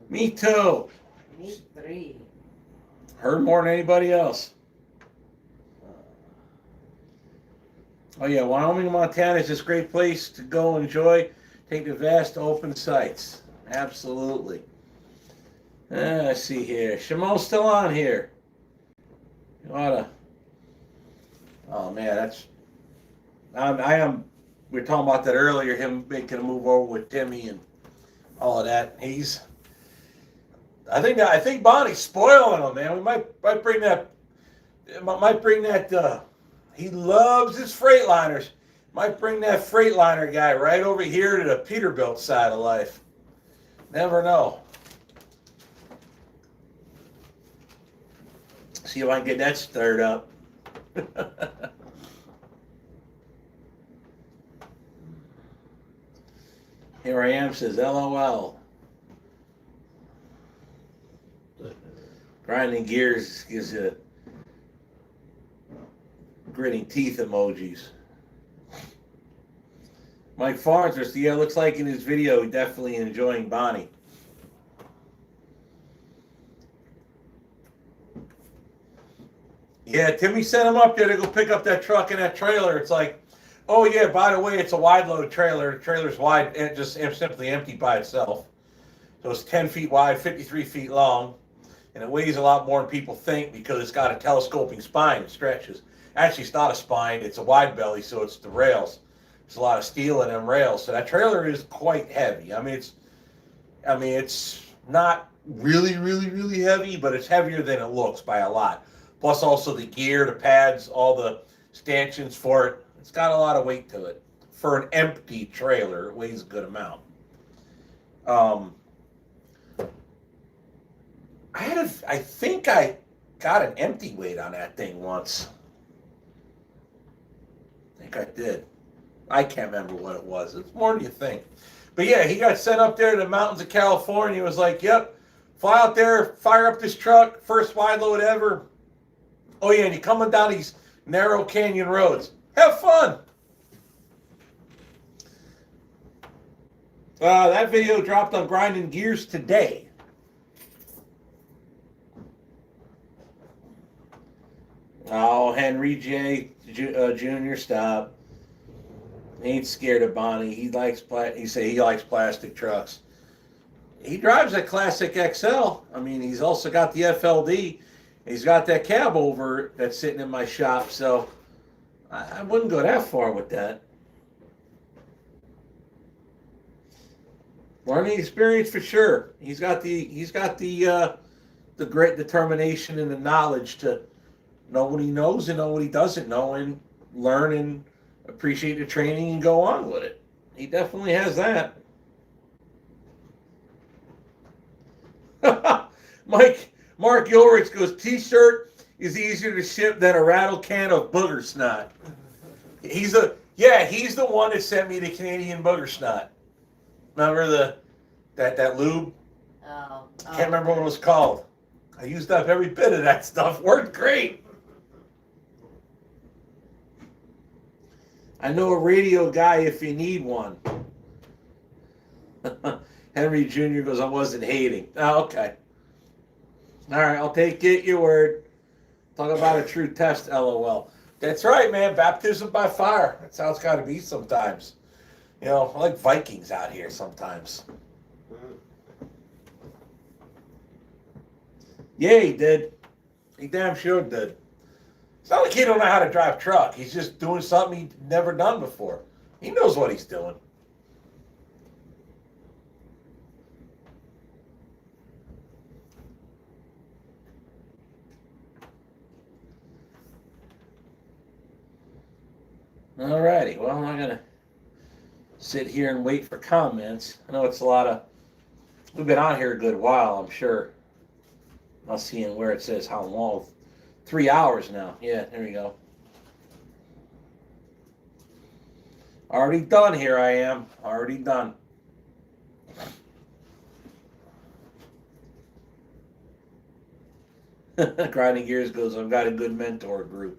Me too. Me three. Heard more than anybody else. Oh yeah, Wyoming, Montana is this great place to go enjoy. Take the vast open sites. Absolutely. Let's see here. Shimon's still on here. You ought to. Oh man, that's. I am. We were talking about that earlier. Him making a move over with Timmy and all of that. I think Bonnie's spoiling him, man. We might bring that. Might bring that. He loves his Freightliners. Might bring that Freightliner guy right over here to the Peterbilt side of life. Never know. See if I can get that stirred up. Here I am, says LOL. Grinding gears gives you gritting teeth emojis. Mike Farnsworth, yeah, looks like in his video, definitely enjoying Bonnie. Yeah, Timmy sent him up there to go pick up that truck and that trailer. It's like, oh yeah, by the way, it's a wide load trailer. The trailer's wide and just simply empty by itself. So it's 10 feet wide, 53 feet long, and it weighs a lot more than people think because it's got a telescoping spine. It stretches. Actually, it's not a spine. It's a wide belly, so it's the rails. There's a lot of steel in them rails. So that trailer is quite heavy. I mean, it's not really, really, really heavy, but it's heavier than it looks by a lot. Plus also the gear, the pads, all the stanchions for it. It's got a lot of weight to it. For an empty trailer, it weighs a good amount. I think I got an empty weight on that thing once. I think I did. I can't remember what it was. It's more than you think. But yeah, he got sent up there to the mountains of California. He was like, yep, fly out there, fire up this truck, first wide load ever. Oh yeah, and you're coming down these narrow canyon roads. Have fun. That video dropped on Grinding Gears today. Oh, Henry J. Jr., stop. He ain't scared of Bonnie. He likes plastic trucks. He drives a classic XL. I mean, he's also got the FLD. He's got that cab over that's sitting in my shop, so I wouldn't go that far with that. Learning experience for sure. He's got the great determination and the knowledge to know what he knows and know what he doesn't know and learn and appreciate the training and go on with it. He definitely has that. Mark Ulrich goes, T-shirt is easier to ship than a rattle can of booger snot. He's the one that sent me the Canadian booger snot. Remember that lube? Oh. I can't remember what it was called. I used up every bit of that stuff. Worked great. I know a radio guy if you need one. Henry Jr. goes, I wasn't hating. Oh, okay. All right, I'll take it, your word. Talk about a true test, LOL. That's right, man. Baptism by fire. That's how it's got to be sometimes. You know, I like Vikings out here sometimes. Yeah, he did. He damn sure did. It's not like he don't know how to drive a truck. He's just doing something he's never done before. He knows what he's doing. Alrighty, well, I'm going to sit here and wait for comments. I know it's we've been on here a good while, I'm sure. I'll see where it says how long. 3 hours now. Yeah, there we go. Already done here I am. Already done. Grinding Gears goes, I've got a good mentor group.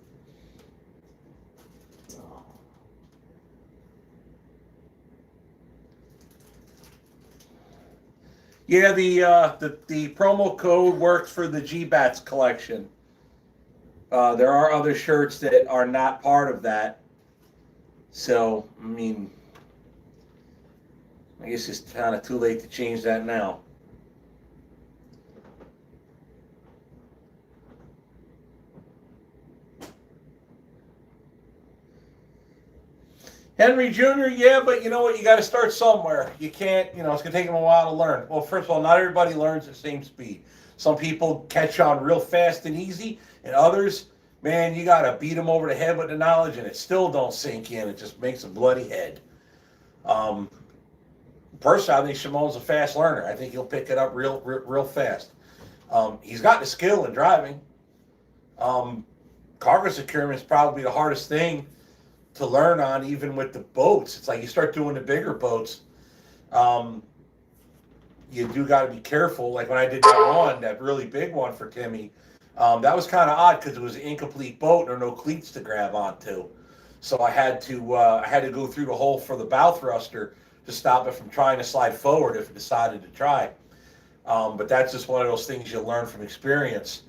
Yeah, the promo code works for the G-Bats collection. There are other shirts that are not part of that. So, I mean, I guess it's kind of too late to change that now. Henry Jr., yeah, but you know what? You got to start somewhere. You can't, it's going to take him a while to learn. Well, first of all, not everybody learns at the same speed. Some people catch on real fast and easy, and others, man, you got to beat them over the head with the knowledge, and it still don't sink in. It just makes a bloody head. Personally, I think Shimon's a fast learner. I think he'll pick it up real fast. He's got the skill in driving. Cargo securement is probably the hardest thing to learn on, even with the boats. It's like you start doing the bigger boats, you do got to be careful. Like when I did that really big one for Timmy, that was kind of odd because it was an incomplete boat and there were no cleats to grab onto. So I had to go through the hole for the bow thruster to stop it from trying to slide forward if it decided to try. But that's just one of those things you learn from experience.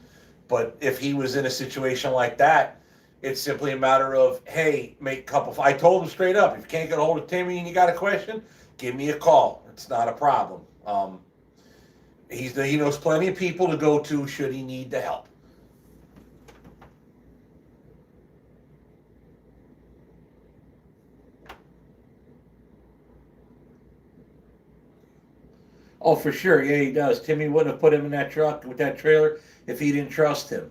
But if he was in a situation like that, it's simply a matter of, hey, make a couple. I told him straight up, if you can't get a hold of Timmy and you got a question, give me a call. It's not a problem. He knows plenty of people to go to should he need the help. Oh, for sure. Yeah, he does. Timmy wouldn't have put him in that truck with that trailer if he didn't trust him.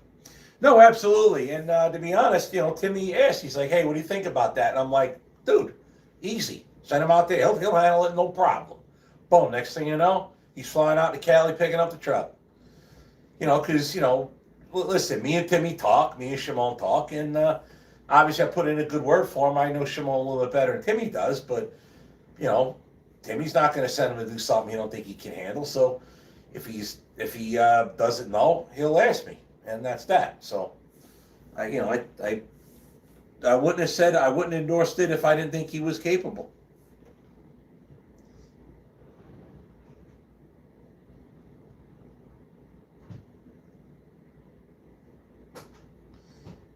No, absolutely. And to be honest, Timmy asked, he's like, hey, what do you think about that? And I'm like, dude, easy. Send him out there. He'll handle it, no problem. Boom. Next thing you know, he's flying out to Cali picking up the truck. Because, listen, me and Timmy talk, me and Shimon talk, and obviously I put in a good word for him. I know Shimon a little bit better than Timmy does, but, Timmy's not going to send him to do something he don't think he can handle. So if he doesn't know, he'll ask me. And that's that. So, I wouldn't have said, I wouldn't have endorsed it if I didn't think he was capable.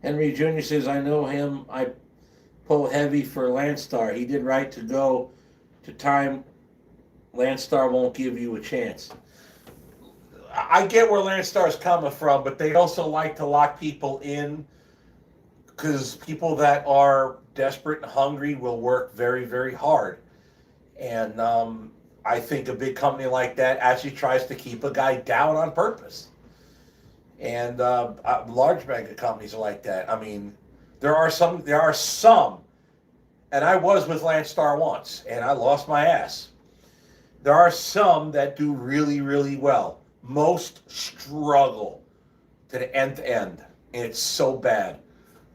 Henry Jr. says, I know him. I pull heavy for Landstar. He did right to go to time. Landstar won't give you a chance. I get where Landstar's coming from, but they also like to lock people in because people that are desperate and hungry will work very, very hard. And I think a big company like that actually tries to keep a guy down on purpose. And large mega companies are like that. I mean, there are some, and I was with Landstar once, and I lost my ass. There are some that do really, really well. Most struggle to the end to end. And it's so bad.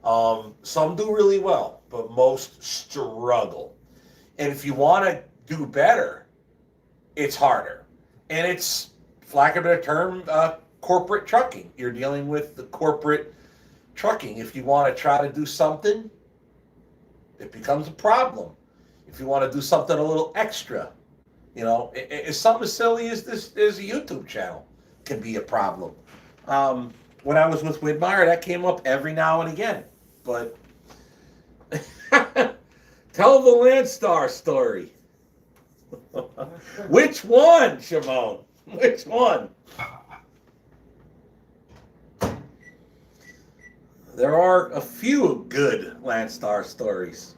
Some do really well, but most struggle. And if you want to do better, it's harder. And it's, for lack of a better term, corporate trucking. You're dealing with the corporate trucking. If you want to try to do something, it becomes a problem. If you want to do something a little extra, it's something as silly as this is a YouTube channel can be a problem. When I was with Widmeyer, that came up every now and again. But tell the Landstar story. Which one, Shimon? Which one? There are a few good Landstar stories.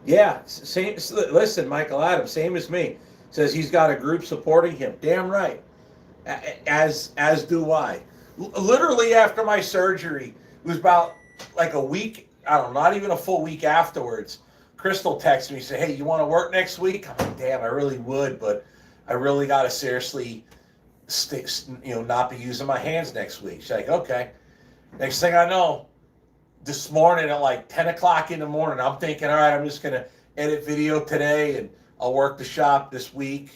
Yeah, same. Listen, Michael Adams, same as me. Says he's got a group supporting him. Damn right. As do I. Literally after my surgery, it was about like a week. I don't know, not even a full week afterwards. Crystal texted me, said, "Hey, you want to work next week?" I'm like, "Damn, I really would, but I really got to seriously, not be using my hands next week." She's like, "Okay." Next thing I know, this morning at like 10 o'clock in the morning, I'm thinking, all right, I'm just going to edit video today and I'll work the shop this week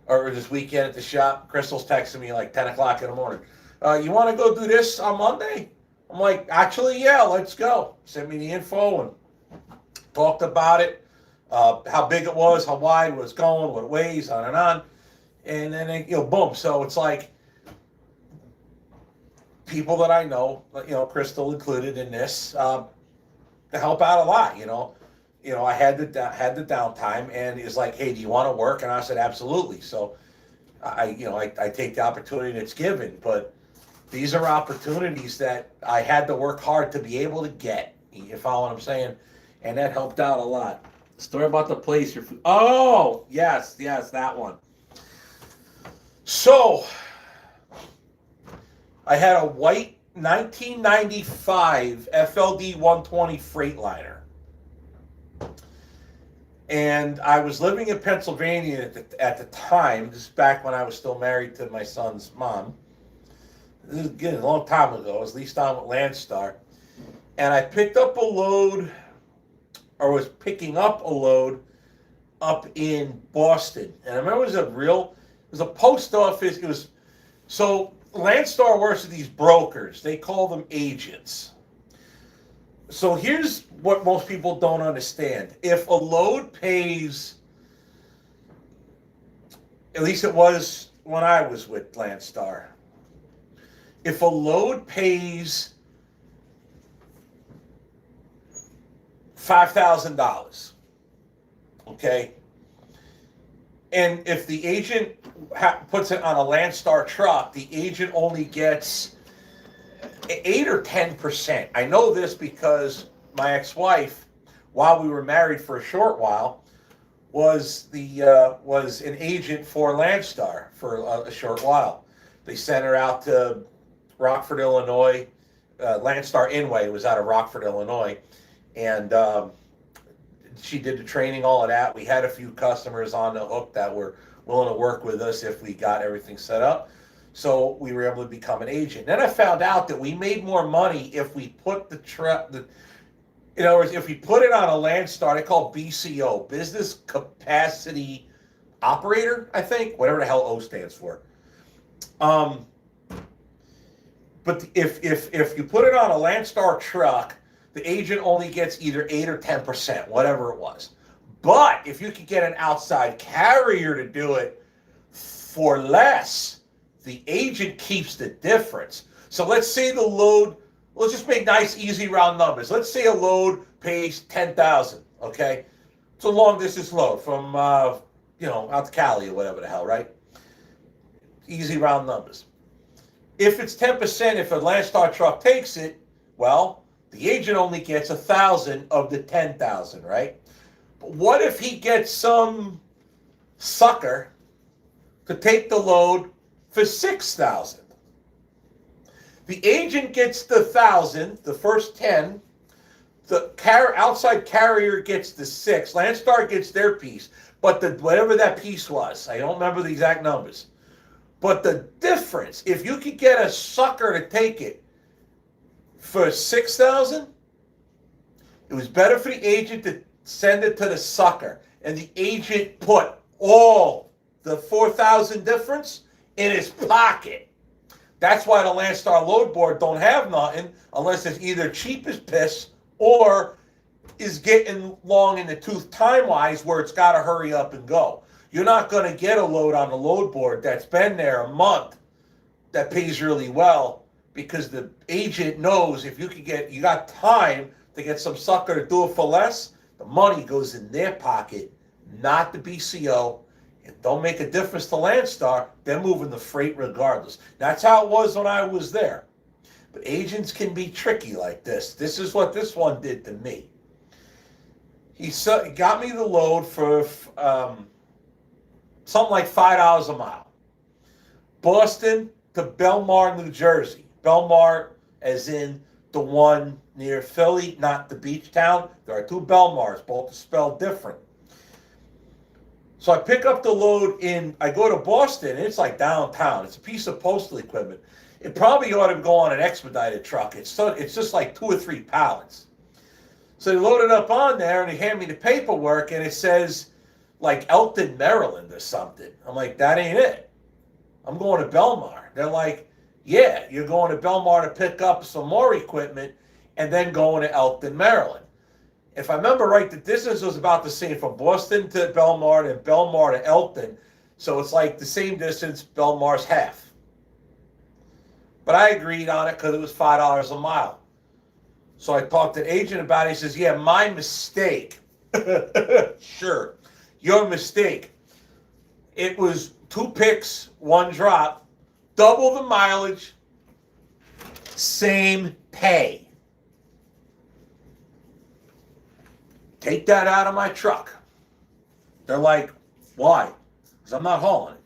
or this weekend at the shop. Crystal's texting me like 10 o'clock in the morning. You want to go do this on Monday? I'm like, actually, yeah, let's go. Send me the info and talked about it, how big it was, how wide it was going, what it weighs, on and on. And then, boom. So it's like, people that I know, Crystal included in this, to help out a lot. I had the downtime, and it's like, hey, do you want to work? And I said, absolutely. So I take the opportunity that's given, but these are opportunities that I had to work hard to be able to get. You follow what I'm saying? And that helped out a lot. Story about the place your food. Oh, yes, that one. So, I had a white 1995 FLD 120 Freightliner. And I was living in Pennsylvania at the time. This is back when I was still married to my son's mom. This is again a long time ago. I was leased on with Landstar. And I picked up a load, or was picking up a load up in Boston. And I remember it was a post office. So Landstar works with these brokers. They call them agents. So here's what most people don't understand. If a load pays, at least it was when I was with Landstar, if a load pays $5,000, okay, and if the agent puts it on a Landstar truck, the agent only gets 8 or 10%. I know this because my ex-wife, while we were married for a short while, was an agent for Landstar for a short while. They sent her out to Rockford, Illinois. Landstar Inway was out of Rockford, Illinois, and she did the training, all of that. We had a few customers on the hook that were willing to work with us if we got everything set up. So we were able to become an agent. Then I found out that we made more money if we put in other words, if we put it on a Landstar, they call BCO, Business Capacity Operator, I think, whatever the hell O stands for. But if you put it on a Landstar truck, the agent only gets either 8 or 10%, whatever it was. But if you could get an outside carrier to do it for less, the agent keeps the difference. So let's say the load, let's just make nice, easy, round numbers. Let's say a load pays $10,000, okay? It's a long distance load from, out to Cali or whatever the hell, right? Easy, round numbers. If it's 10%, if a Landstar truck takes it, well, the agent only gets 1,000 of the 10,000, right? But what if he gets some sucker to take the load for 6,000? The agent gets the 1,000, the first 10. The outside carrier gets the 6. Landstar gets their piece, but whatever that piece was, I don't remember the exact numbers. But the difference, if you could get a sucker to take it for 6,000, it was better for the agent to send it to the sucker, and the agent put all the 4,000 difference in his pocket. That's why the Landstar load board don't have nothing unless it's either cheap as piss or is getting long in the tooth time-wise where it's got to hurry up and go. You're not going to get a load on the load board that's been there a month that pays really well because the agent knows if you got time to get some sucker to do it for less, the money goes in their pocket, not the BCO. It don't make a difference to Landstar. They're moving the freight regardless. That's how it was when I was there. But agents can be tricky like this. This is what this one did to me. He got me the load for something like $5 a mile. Boston to Belmar, New Jersey. Belmar as in the one near Philly, not the beach town. There are two Belmars, both spelled different. So I pick up the load I go to Boston, and it's like downtown. It's a piece of postal equipment. It probably ought to go on an expedited truck. It's just like 2 or 3 pallets. So they load it up on there, and they hand me the paperwork, and it says, like, Elton, Maryland or something. I'm like, that ain't it. I'm going to Belmar. They're like, yeah, you're going to Belmar to pick up some more equipment and then going to Elton, Maryland. If I remember right, the distance was about the same from Boston to Belmar and Belmar to Elton. So it's like the same distance, Belmar's half. But I agreed on it because it was $5 a mile. So I talked to the agent about it. He says, yeah, my mistake. Sure, your mistake. It was 2 picks, 1 drop, double the mileage, same pay. Take that out of my truck. They're like, why? Because I'm not hauling it.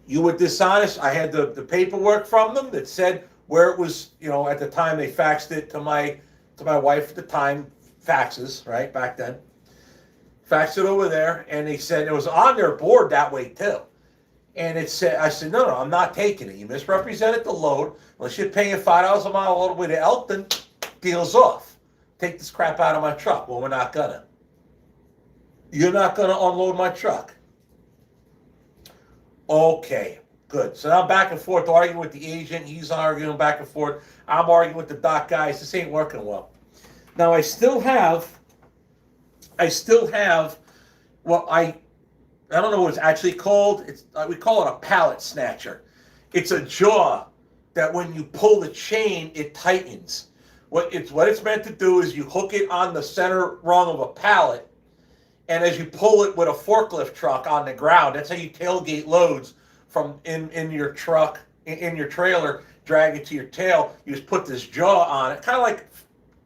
You were dishonest. I had the paperwork from them that said where it was, at the time they faxed it to my wife at the time, faxes, right, back then. Faxed it over there, and they said it was on their board that way too. And it said, I said, no, I'm not taking it. You misrepresented the load. Unless you're paying $5 a mile all the way to Elkton, deal's off. Take this crap out of my truck. Well, we're not gonna. You're not gonna unload my truck. Okay, good. So now I'm back and forth arguing with the agent. He's arguing back and forth. I'm arguing with the dock guys. This ain't working well. Now I still have what I don't know what it's actually called. We call it a pallet snatcher. It's a jaw that when you pull the chain, it tightens. What it's meant to do is you hook it on the center rung of a pallet, and as you pull it with a forklift truck on the ground, that's how you tailgate loads from in your truck, in your trailer, drag it to your tail. You just put this jaw on it, kind of like,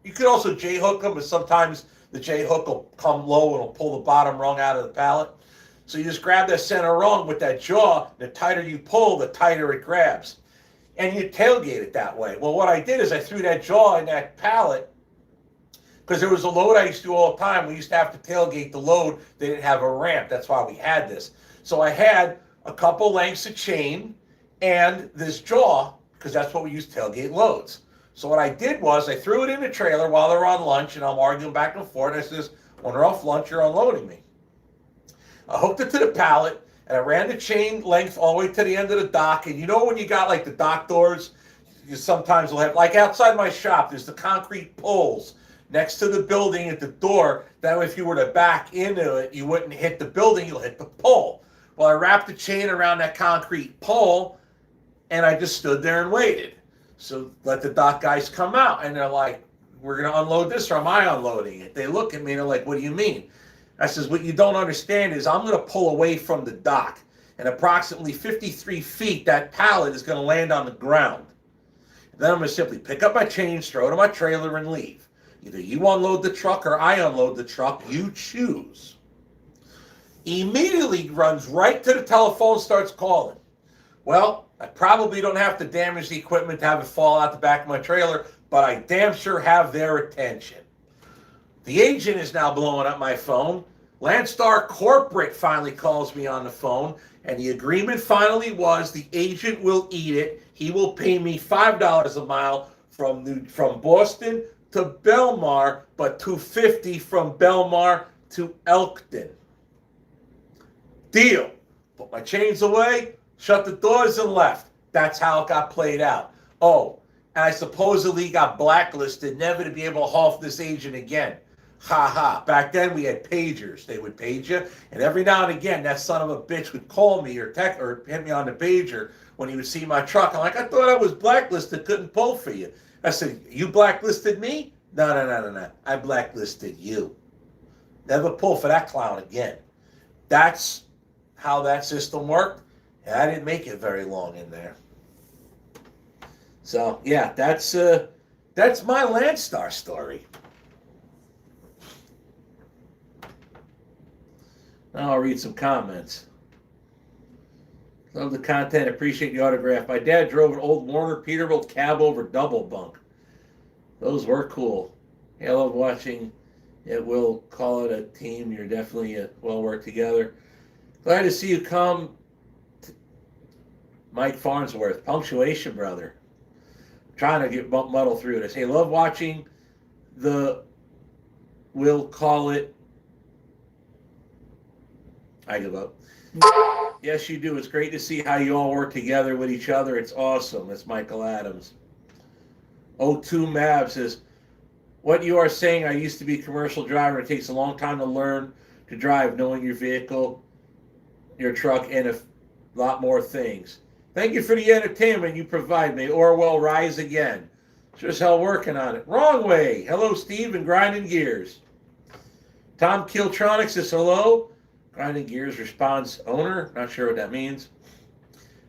you could also J-hook them, but sometimes the J-hook will come low and it'll pull the bottom rung out of the pallet. So you just grab that center rung with that jaw. The tighter you pull, the tighter it grabs. And you tailgate it that way. Well, what I did is I threw that jaw in that pallet, because there was a load I used to do all the time. We used to have to tailgate the load. They didn't have a ramp. That's why we had this. So I had a couple lengths of chain and this jaw, because that's what we used to tailgate loads. So what I did was I threw it in the trailer while they're on lunch, and I'm arguing back and forth. And I says, when they're off lunch, you're unloading me. I hooked it to the pallet, and I ran the chain length all the way to the end of the dock. And when you got like the dock doors, you sometimes will have, like outside my shop, there's the concrete poles next to the building at the door. That way if you were to back into it, you wouldn't hit the building, you'll hit the pole. Well, I wrapped the chain around that concrete pole, and I just stood there and waited. So let the dock guys come out, and they're like, we're going to unload this, or am I unloading it? They look at me and they're like, what do you mean? I says, what you don't understand is I'm going to pull away from the dock, and approximately 53 feet, that pallet is going to land on the ground. And then I'm going to simply pick up my chains, throw it in my trailer, and leave. Either you unload the truck or I unload the truck. You choose. Immediately runs right to the telephone, starts calling. Well, I probably don't have to damage the equipment to have it fall out the back of my trailer, but I damn sure have their attention. The agent is now blowing up my phone. Landstar Corporate finally calls me on the phone, and the agreement finally was the agent will eat it. He will pay me $5 a mile from Boston to Belmar, but $2.50 from Belmar to Elkton. Deal. Put my chains away, shut the doors, and left. That's how it got played out. Oh, and I supposedly got blacklisted, never to be able to haul for this agent again. Ha ha. Back then we had pagers. They would page you, and every now and again that son of a bitch would call me or text or hit me on the pager when he would see my truck. I'm like, I thought I was blacklisted, couldn't pull for you. I said, you blacklisted me? No. I blacklisted you. Never pull for that clown again. That's how that system worked, and I didn't make it very long in there. So yeah, that's my Landstar story. Now I'll read some comments. Love the content. Appreciate the autograph. My dad drove an old Warner Peterbilt cab over double bunk. Those were cool. Hey, I love watching it. We'll call it a team. You're definitely well worked together. Glad to see you come. Mike Farnsworth. Punctuation, brother. Trying to get muddled through this. Hey, love watching the, we'll call it, I give up. Yes, you do. It's great to see how you all work together with each other. It's awesome. That's Michael Adams. O2 Mab says, what you are saying, I used to be a commercial driver. It takes a long time to learn to drive, knowing your vehicle, your truck, and a lot more things. Thank you for the entertainment you provide me. Orwell, rise again. Sure as hell working on it. Wrong way. Hello, Steve, and grinding gears. Tom Kiltronic says hello. Grinding Gears responds, owner, not sure what that means.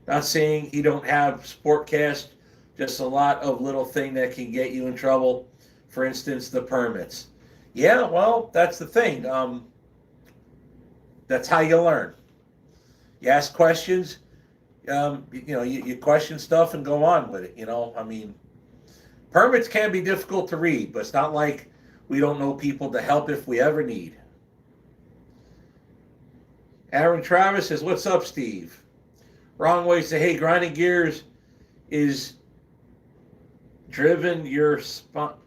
Not saying you don't have Sportcast, just a lot of little thing that can get you in trouble. For instance, the permits. Yeah, well, that's the thing. That's how you learn. You ask questions, you question stuff and go on with it. I mean, permits can be difficult to read, but it's not like we don't know people to help if we ever need. Aaron Travis says, what's up, Steve? Wrong way to say, hey, Grinding Gears is driven your sponsor.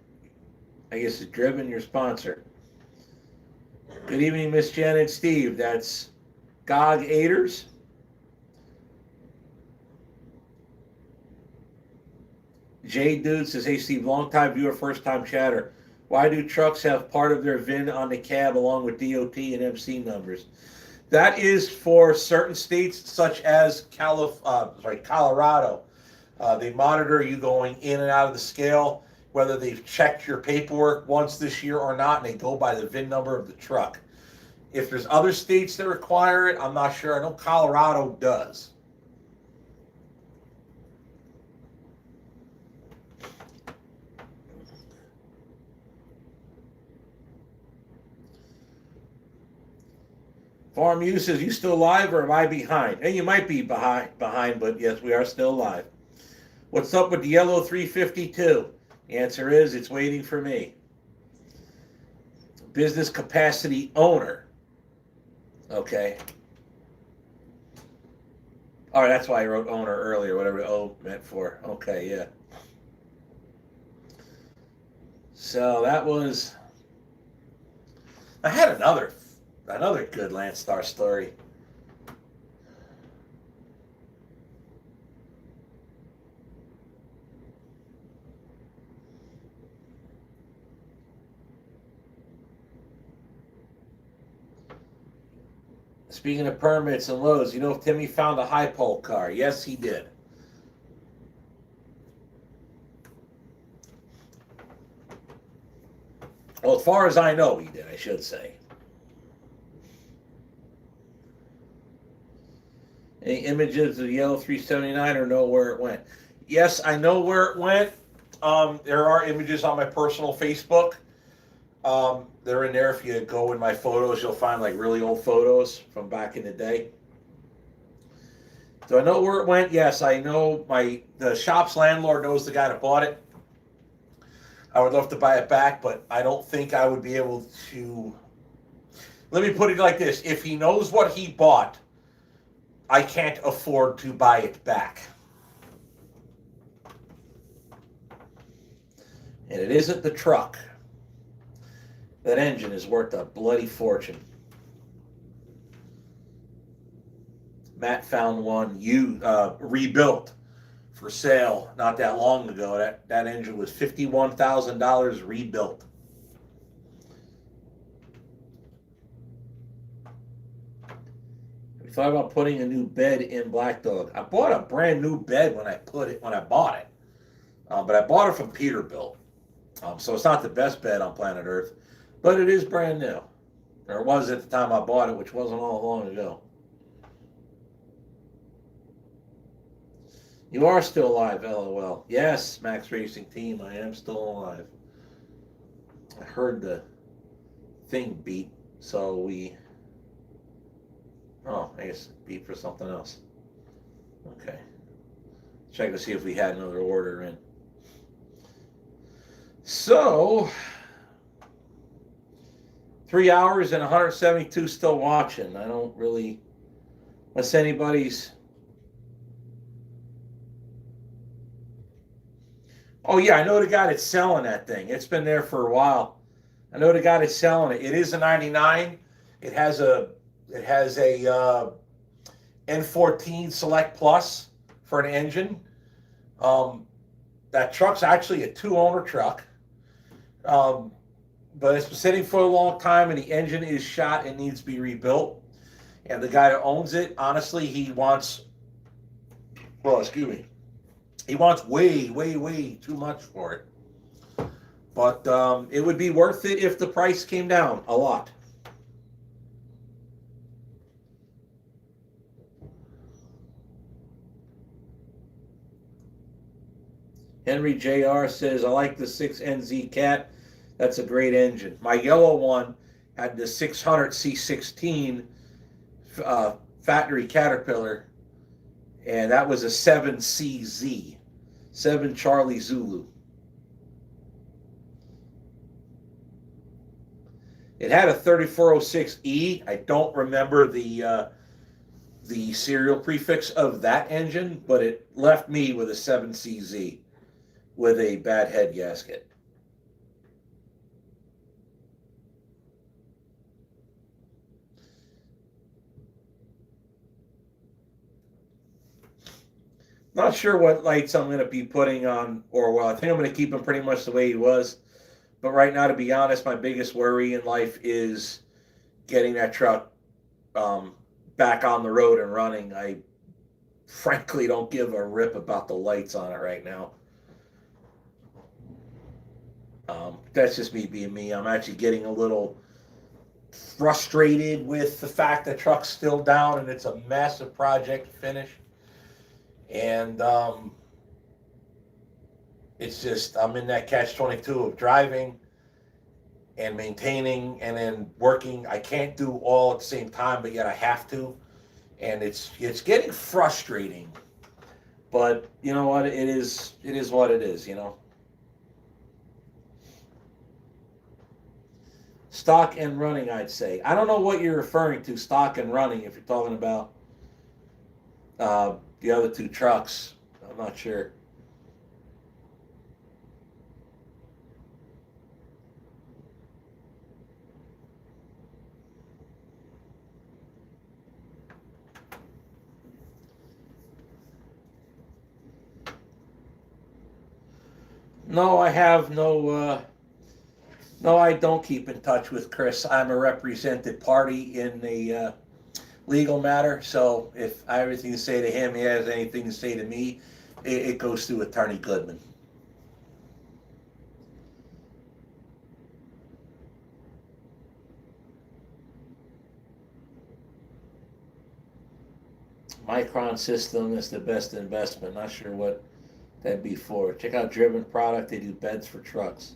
Good evening, Miss Jen and Steve. That's GOG Aiders. Jay Dude says, hey, Steve, long time viewer, first time chatter. Why do trucks have part of their VIN on the cab along with DOT and MC numbers? That is for certain states such as Colorado. They monitor you going in and out of the scale, whether they've checked your paperwork once this year or not, and they go by the VIN number of the truck. If there's other states that require it, I'm not sure. I know Colorado does. Farm U says, you still live or am I behind? And you might be behind, but yes, we are still live. What's up with the yellow 352? The answer is it's waiting for me. Business capacity owner. Okay. All right, that's why I wrote owner earlier, whatever the O meant for. Okay, yeah. So that was... I had another good Landstar story. Speaking of permits and loads, you know if Timmy found a high pole car? Yes, he did. Well, as far as I know, he did, I should say. Any images of the yellow 379 or know where it went? Yes, I know where it went. There are images on my personal Facebook. They're in there. If you go in my photos, you'll find like really old photos from back in the day. Do I know where it went? Yes, I know the shop's landlord knows the guy that bought it. I would love to buy it back, but I don't think I would be able to. Let me put it like this. If he knows what he bought, I can't afford to buy it back. And it isn't the truck. That engine is worth a bloody fortune. Matt found one rebuilt for sale not that long ago. That engine was $51,000 rebuilt. We thought about putting a new bed in Black Dog. I bought a brand new bed when I bought it, but I bought it from Peterbilt. So it's not the best bed on planet Earth, but it is brand new. Or it was at the time I bought it, which wasn't all long ago. You are still alive, LOL. Yes, Max Racing Team, I am still alive. I heard the thing beep, so we... Oh, I guess it beeped for something else. Okay. Check to see if we had another order in. So... 3 hours and 172 still watching. I don't really... Unless anybody's... Oh yeah, I know the guy that's selling that thing. It's been there for a while. I know the guy that's selling it. It is a 99. It has a N14 Select Plus for an engine. That truck's actually a 2-owner truck. But it's been sitting for a long time and the engine is shot and needs to be rebuilt. And the guy that owns it, honestly, he wants way, way, way too much for it. But it would be worth it if the price came down a lot. Henry JR says, I like the 6NZ Cat. That's a great engine. My yellow one had the 600 C16 factory Caterpillar, and that was a 7CZ, 7 Charlie Zulu. It had a 3406E. I don't remember the serial prefix of that engine, but it left me with a 7CZ with a bad head gasket. Not sure what lights I'm going to be putting on Orwell. I think I'm going to keep him pretty much the way he was. But right now, to be honest, my biggest worry in life is getting that truck back on the road and running. I frankly don't give a rip about the lights on it right now. That's just me being me. I'm actually getting a little frustrated with the fact that truck's still down and it's a massive project to finish. And it's just, I'm in that catch-22 of driving and maintaining and then working. I can't do all at the same time, but yet I have to. And it's getting frustrating. But you know what? It is what it is, you know. Stock and running, I'd say. I don't know what you're referring to, stock and running, if you're talking about the other two trucks. I'm not sure. No, I have no, I don't keep in touch with Chris. I'm a represented party in the legal matter, so if I have anything to say to him, he has anything to say to me, it goes through Attorney Goodman. Micron system is the best investment. Not sure what that'd be for. Check out Driven Product. They do beds for trucks.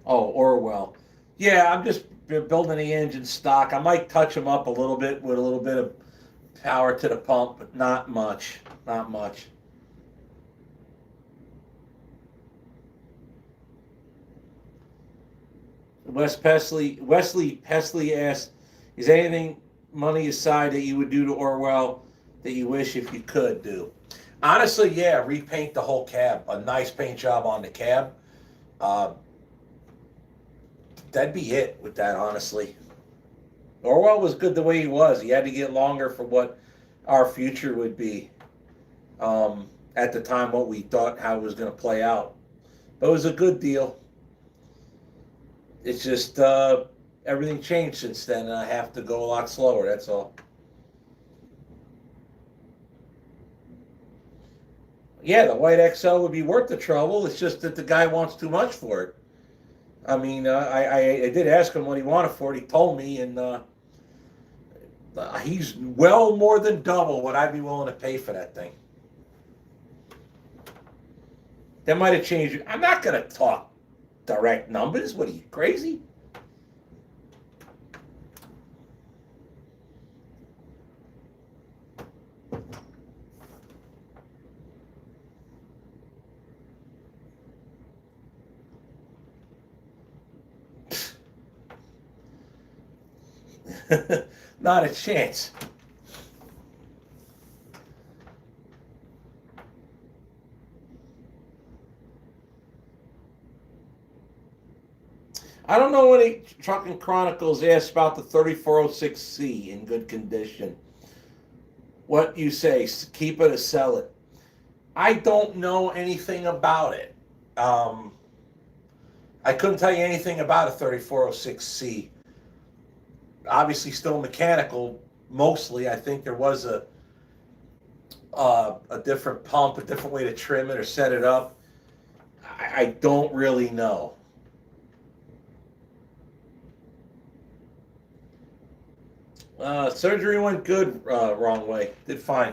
Oh, Orwell. Yeah, I'm just building the engine stock. I might touch them up a little bit with a little bit of power to the pump, but not much. Not much. Wesley Pesley asked, is anything money aside that you would do to Orwell that you wish if you could do? Honestly, yeah, repaint the whole cab. A nice paint job on the cab. That'd be it with that, honestly. Orwell was good the way he was. He had to get longer for what our future would be. At the time, what we thought how it was going to play out. But it was a good deal. It's just everything changed since then, and I have to go a lot slower, that's all. Yeah, the white XL would be worth the trouble. It's just that the guy wants too much for it. I mean, I did ask him what he wanted for it. He told me, and he's well more than double what I'd be willing to pay for that thing. That might have changed. I'm not going to talk direct numbers. What are you, crazy? Not a chance. I don't know what Trucking Chronicles asked about the 3406C in good condition. What you say, keep it or sell it? I don't know anything about it. I couldn't tell you anything about a 3406C. Obviously still mechanical, mostly. I think there was a different pump, a different way to trim it or set it up. I don't really know. Surgery went good, wrong way. Did fine.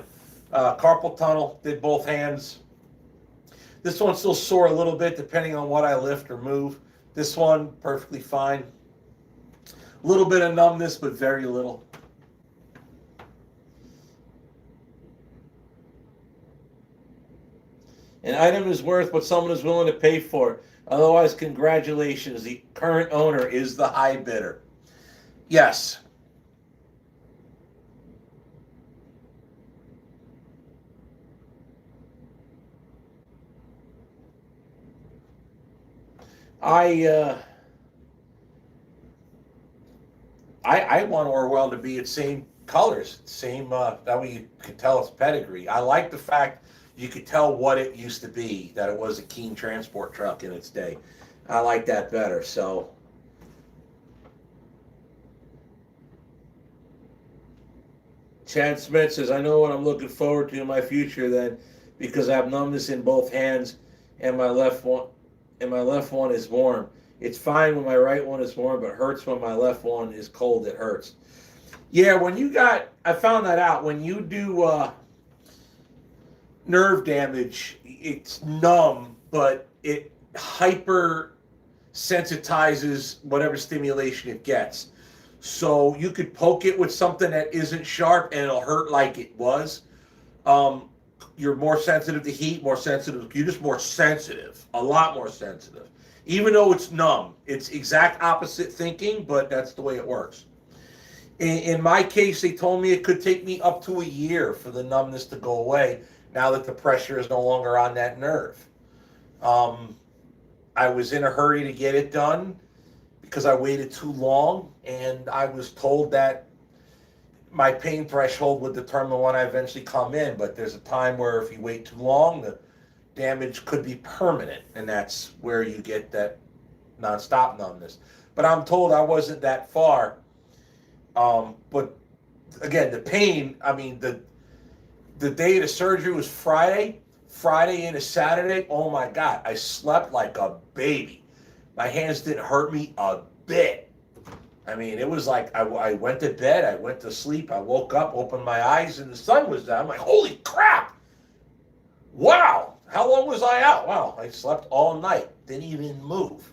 Carpal tunnel, did both hands. This one's still sore a little bit depending on what I lift or move. This one, perfectly fine. A little bit of numbness, but very little. An item is worth what someone is willing to pay for it. Otherwise, congratulations. The current owner is the high bidder. Yes. I want Orwell to be its same colors, same that way you could tell its pedigree. I like the fact you could tell what it used to be, that it was a Keen transport truck in its day. I like that better. So Chad Smith says, I know what I'm looking forward to in my future then, because I have numbness in both hands and my left one is warm. It's fine when my right one is warm, but hurts when my left one is cold. It hurts. Yeah, I found that out. When you do nerve damage, it's numb, but it hyper sensitizes whatever stimulation it gets. So you could poke it with something that isn't sharp and it'll hurt like it was. You're more sensitive to heat, you're just more sensitive, a lot more sensitive. Even though it's numb, it's exact opposite thinking, but that's the way it works. In my case, they told me it could take me up to a year for the numbness to go away now that the pressure is no longer on that nerve. I was in a hurry to get it done because I waited too long, and I was told that my pain threshold would determine when I eventually come in, but there's a time where if you wait too long, the damage could be permanent, and that's where you get that nonstop numbness. But I'm told I wasn't that far. But again, the pain, I mean, the day of the surgery was Friday into Saturday. Oh my God, I slept like a baby. My hands didn't hurt me a bit. I mean, it was like I went to bed, I went to sleep, I woke up, opened my eyes, and the sun was down. I'm like, holy crap! Wow! How long was I out? Wow, I slept all night. Didn't even move.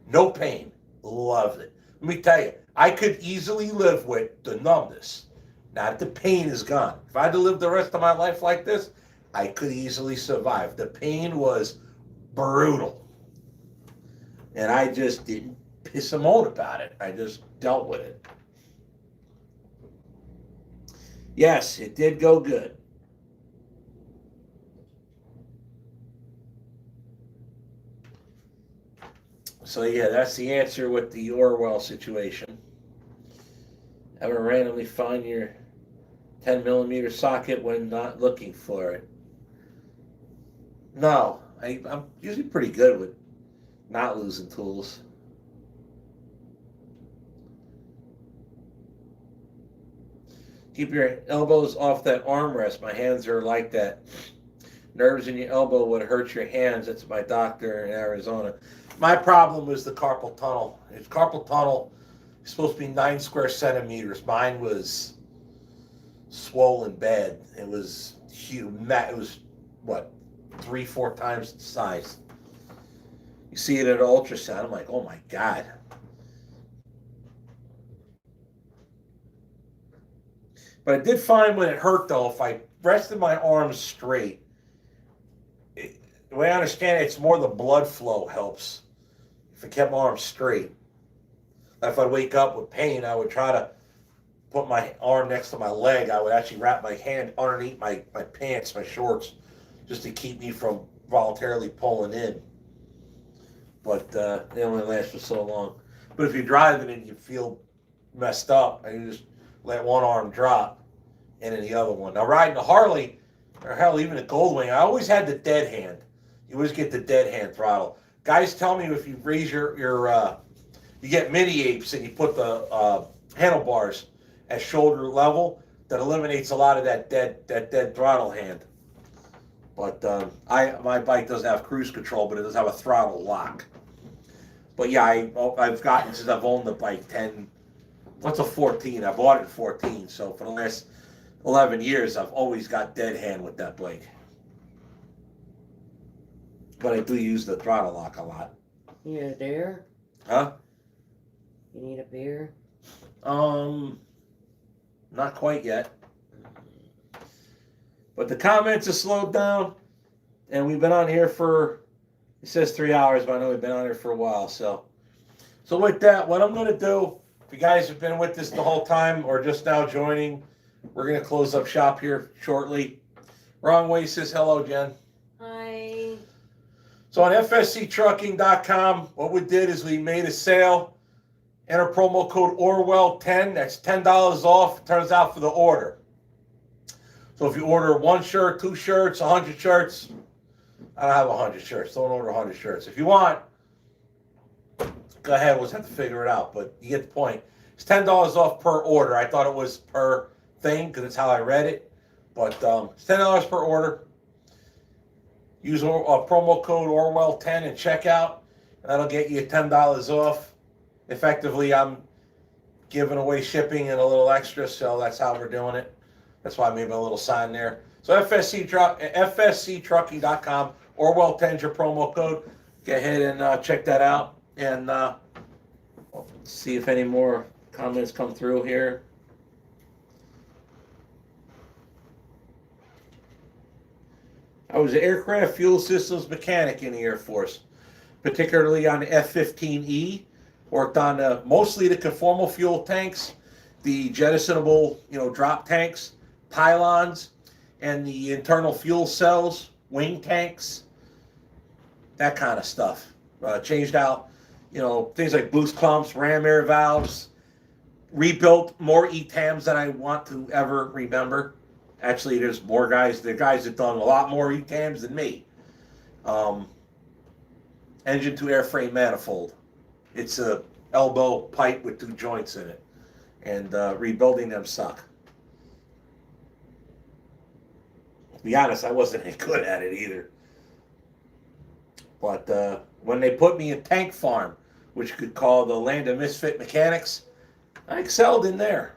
No pain. Loved it. Let me tell you, I could easily live with the numbness. Now that the pain is gone. If I had to live the rest of my life like this, I could easily survive. The pain was brutal. And I just didn't piss and moan about it. I just dealt with it. Yes, it did go good. So yeah, that's the answer with the Orwell situation. Ever randomly find your 10mm socket when not looking for it? No, I'm usually pretty good with not losing tools. Keep your elbows off that armrest. My hands are like that. Nerves in your elbow would hurt your hands. That's my doctor in Arizona. My problem was the carpal tunnel. It's carpal tunnel. It's supposed to be 9 square centimeters. Mine was swollen bad. It was huge. It was, what, 3-4 times the size. You see it at an ultrasound. I'm like, oh my God. But I did find when it hurt, though, if I rested my arms straight, the way I understand it, it's more the blood flow helps. If I kept my arms straight. If I'd wake up with pain, I would try to put my arm next to my leg. I would actually wrap my hand underneath my pants, my shorts, just to keep me from voluntarily pulling in. But they only last for so long. But if you're driving and you feel messed up, and you just let one arm drop and then the other one. Now riding a Harley, or hell, even a Goldwing, I always had the dead hand. You always get the dead hand throttle. Guys tell me if you raise your you get mini apes and you put the handlebars at shoulder level, that eliminates a lot of that dead throttle hand. But my bike doesn't have cruise control, but it does have a throttle lock. But yeah, I've gotten, since I've owned the bike 10, what's a 14? I bought it in 14, so for the last 11 years, I've always got dead hand with that bike. but I do use the throttle lock a lot. You need a beer? Huh? You need a beer? Not quite yet. But the comments have slowed down, and we've been on here for, it says 3 hours, but I know we've been on here for a while. So with that, what I'm going to do, if you guys have been with us the whole time or just now joining, we're going to close up shop here shortly. Wrong Way says hello, Jen. Hi. So on fsctrucking.com, what we did is we made a sale. Enter promo code Orwell10. That's $10 off. Turns out for the order. So if you order 1 shirt, 2 shirts, 100 shirts, I don't have 100 shirts. Don't order 100 shirts. If you want, go ahead. We'll just have to figure it out. But you get the point. It's $10 off per order. I thought it was per thing because it's how I read it. But it's $10 per order. Use promo code Orwell10 and checkout. And that'll get you $10 off. Effectively, I'm giving away shipping and a little extra, so that's how we're doing it. That's why I made a little sign there. So fsctrucking.com, Orwell10 your promo code. Go ahead and check that out. And see if any more comments come through here. I was an aircraft fuel systems mechanic in the Air Force, particularly on the F-15E. Worked on mostly the conformal fuel tanks, the jettisonable, drop tanks, pylons, and the internal fuel cells, wing tanks, that kind of stuff. Changed out, things like boost pumps, ram air valves, rebuilt more ETAMs than I want to ever remember. Actually, there's more guys. The guys have done a lot more ETAMs than me. Engine to airframe manifold. It's a elbow pipe with 2 joints in it. And rebuilding them suck. To be honest, I wasn't any good at it either. But when they put me in Tank Farm, which you could call the land of misfit mechanics, I excelled in there.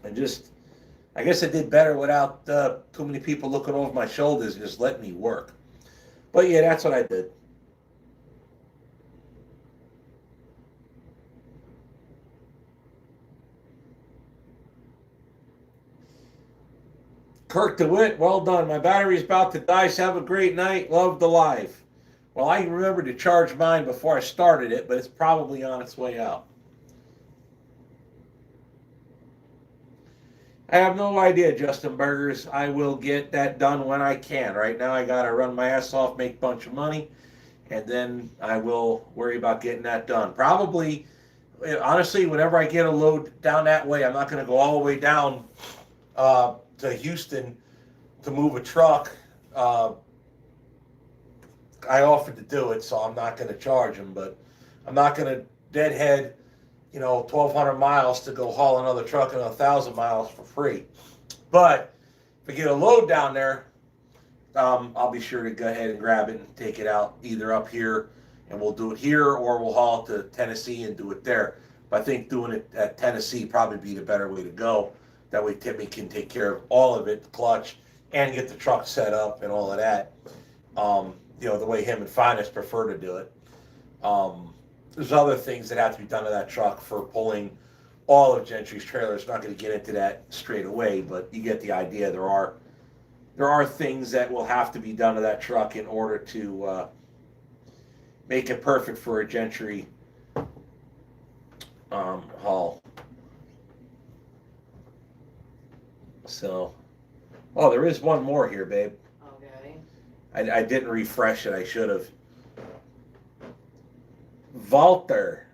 And I guess I did better without too many people looking over my shoulders and just letting me work. But yeah, that's what I did. Kirk DeWitt, well done. My battery's about to die, so have a great night. Love the live. Well, I remembered to charge mine before I started it, but it's probably on its way out. I have no idea, Justin Burgers. I will get that done when I can. Right now, I got to run my ass off, make a bunch of money, and then I will worry about getting that done. Probably, honestly, whenever I get a load down that way, I'm not going to go all the way down to Houston to move a truck. I offered to do it, so I'm not going to charge them, but I'm not going to deadhead 1,200 miles to go haul another truck and 1,000 miles for free. But if I get a load down there, I'll be sure to go ahead and grab it and take it out either up here, and we'll do it here, or we'll haul it to Tennessee and do it there. But I think doing it at Tennessee probably be the better way to go. That way Timmy can take care of all of it, the clutch, and get the truck set up and all of that. The way him and Finest prefer to do it. There's other things that have to be done to that truck for pulling all of Gentry's trailers. Not going to get into that straight away, but you get the idea. There are things that will have to be done to that truck in order to make it perfect for a Gentry haul. So, there is one more here, babe. Okay. I didn't refresh it. I should have. Walter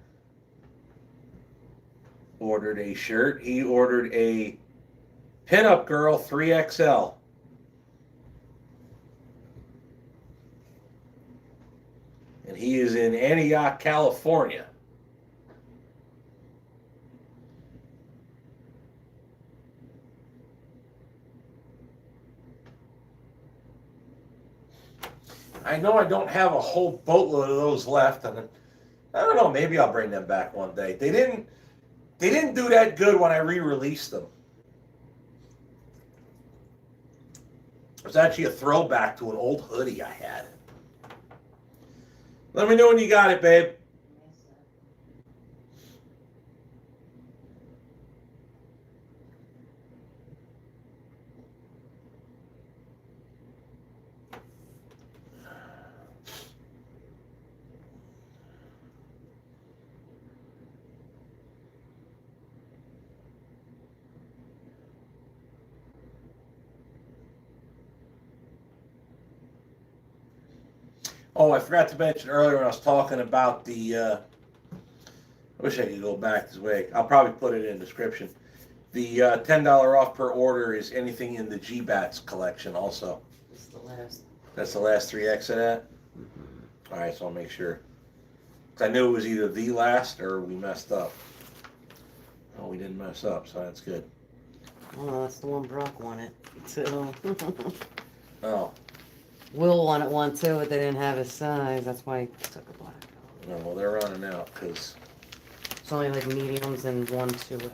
ordered a shirt. He ordered a Pinup Girl 3XL. And he is in Antioch, California. I know I don't have a whole boatload of those left, and I don't know, maybe I'll bring them back one day. They didn't do that good when I re-released them. It was actually a throwback to an old hoodie I had. Let me know when you got it, babe. Oh, I forgot to mention earlier when I was talking about the, I wish I could go back this way. I'll probably put it in the description. The $10 off per order is anything in the G-Bats collection also. It's the last. That's the last 3X of that? Mm-hmm. All right, so I'll make sure. 'Cause I knew it was either the last or we messed up. Oh, we didn't mess up, so that's good. Oh, that's the one Brock wanted, too. Oh, Will wanted one too, but they didn't have his size. That's why he took a black. no, well, they're running out because It's only like mediums and 1-2X.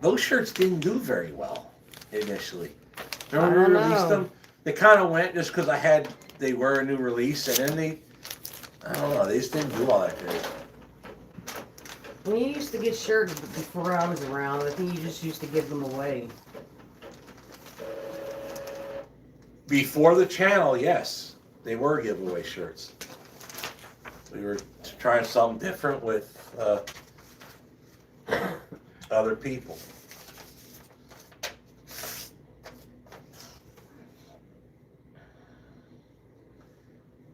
those shirts didn't do very well initially. I Remember don't we released know. them? They kind of went just because they were a new release, and then I don't know, they just didn't do all that good. When you used to get shirts before I was around, I think you just used to give them away. Before the channel, yes, they were giveaway shirts. We were trying something different with other people.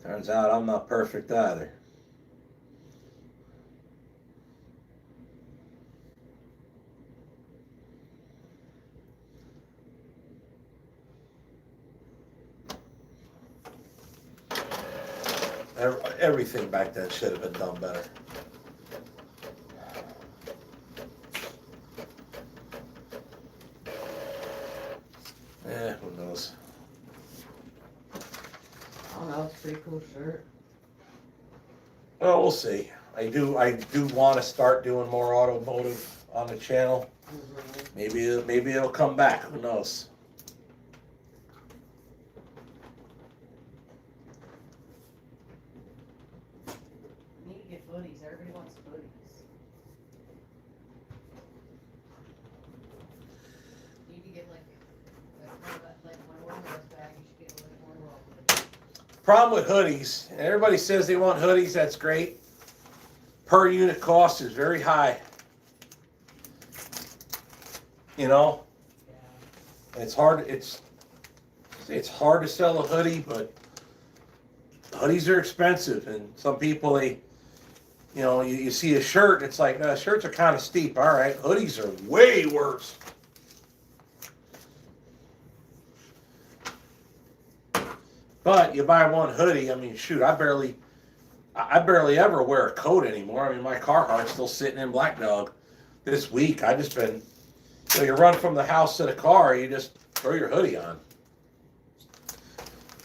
Turns out I'm not perfect either. Everything back then should have been done better. Who knows? I don't know, it's a pretty cool shirt. Well, we'll see. I do want to start doing more automotive on the channel. Maybe it'll come back. Who knows? You need to get hoodies. Everybody wants hoodies. You need to get like my Orwell's bag. You should get like Orwell hoodie. Problem with hoodies, and everybody says they want hoodies, that's great. Per unit cost is very high. You know, Yeah. it's hard to sell a hoodie, but hoodies are expensive, and some people you see a shirt, it's like shirts are kind of steep. All right, hoodies are way worse. But you buy one hoodie, I mean, shoot, I barely ever wear a coat anymore. I mean, my Carhartt's still sitting in Black Dog. This week, I just been, you run from the house to the car, you just throw your hoodie on.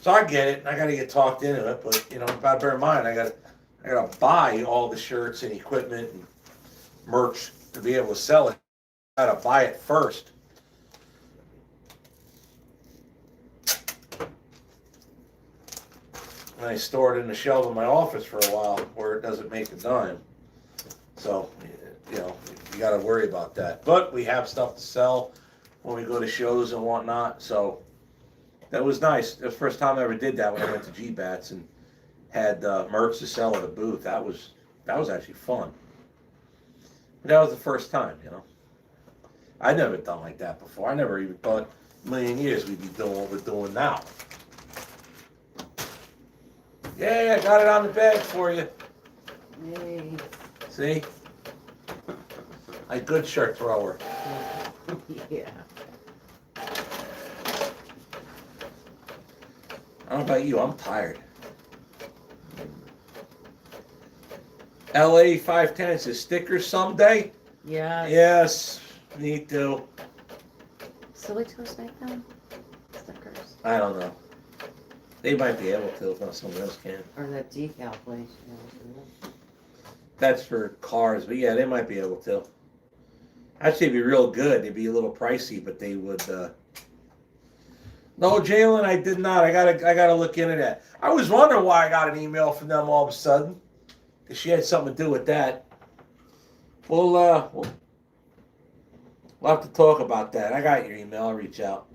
So I get it. I got to get talked into it, but bear in mind, I got to buy all the shirts and equipment and merch to be able to sell it. I got to buy it first. And I store it in the shelf in my office for a while where it doesn't make a dime. So, you got to worry about that. But we have stuff to sell when we go to shows and whatnot. So that was nice. It was the first time I ever did that when I went to G-Bats and had merch to sell at a booth. That was actually fun. But that was the first time, I'd never done like that before. I never even thought in a million years we'd be doing what we're doing now. Yeah, I got it on the bag for you. Yay. See? A good shirt thrower. Yeah. I don't know about you, I'm tired. LA 510 says stickers someday? Yeah. Yes, me too. Silly Toast make them? Stickers. I don't know. They might be able to if not someone else can. Or that decal place. That's for cars, but yeah, they might be able to. Actually, it'd be real good. It'd be a little pricey, but they would. No, Jalen, I did not. I gotta look into that. I was wondering why I got an email from them all of a sudden. because she had something to do with that. We'll have to talk about that. I got your email. I'll reach out.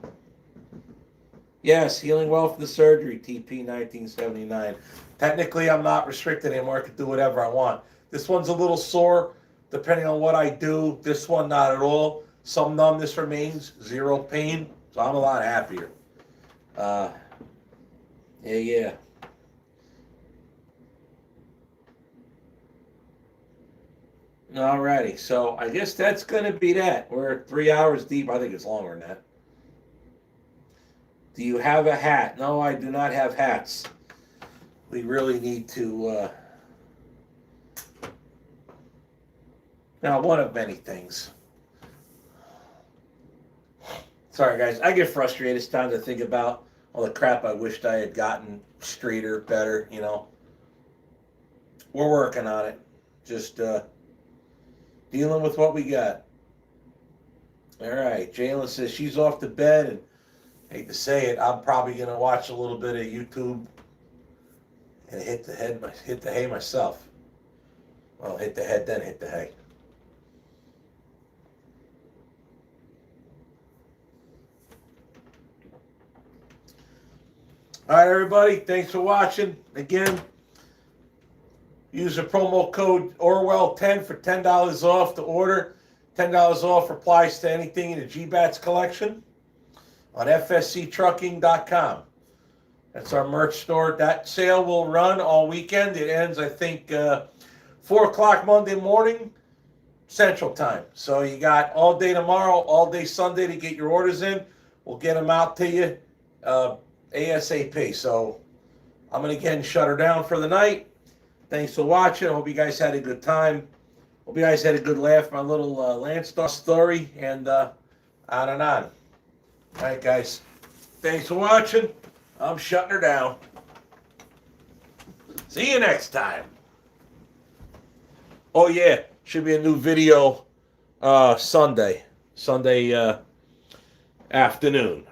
Yes, healing well from the surgery, TP 1979. Technically, I'm not restricted anymore. I can do whatever I want. This one's a little sore, depending on what I do. This one, not at all. Some numbness remains, zero pain, so I'm a lot happier. Yeah. Alrighty, so I guess that's going to be that. We're 3 hours deep. I think it's longer than that. Do you have a hat? No, I do not have hats. We really need to... Now, one of many things. Sorry, guys. I get frustrated. It's time to think about all the crap I wished I had gotten straighter, better, you know. We're working on it. Just dealing with what we got. All right. Jalen says she's off to bed, and hate to say it, I'm probably going to watch a little bit of YouTube and hit the hay myself. Well, hit the head, then hit the hay. All right, everybody. Thanks for watching. Again, use the promo code Orwell10 for $10 off the order. $10 off applies to anything in the G-Bats collection on fsctrucking.com. That's our merch store. That sale will run all weekend. It ends, I think, 4 o'clock Monday morning, Central Time. So you got all day tomorrow, all day Sunday to get your orders in. We'll get them out to you ASAP. So I'm going to again shut her down for the night. Thanks for watching. I hope you guys had a good time. Hope you guys had a good laugh. My little Landstar story and on and on. All right, guys. Thanks for watching. I'm shutting her down. See you next time. Oh, yeah. Should be a new video Sunday afternoon.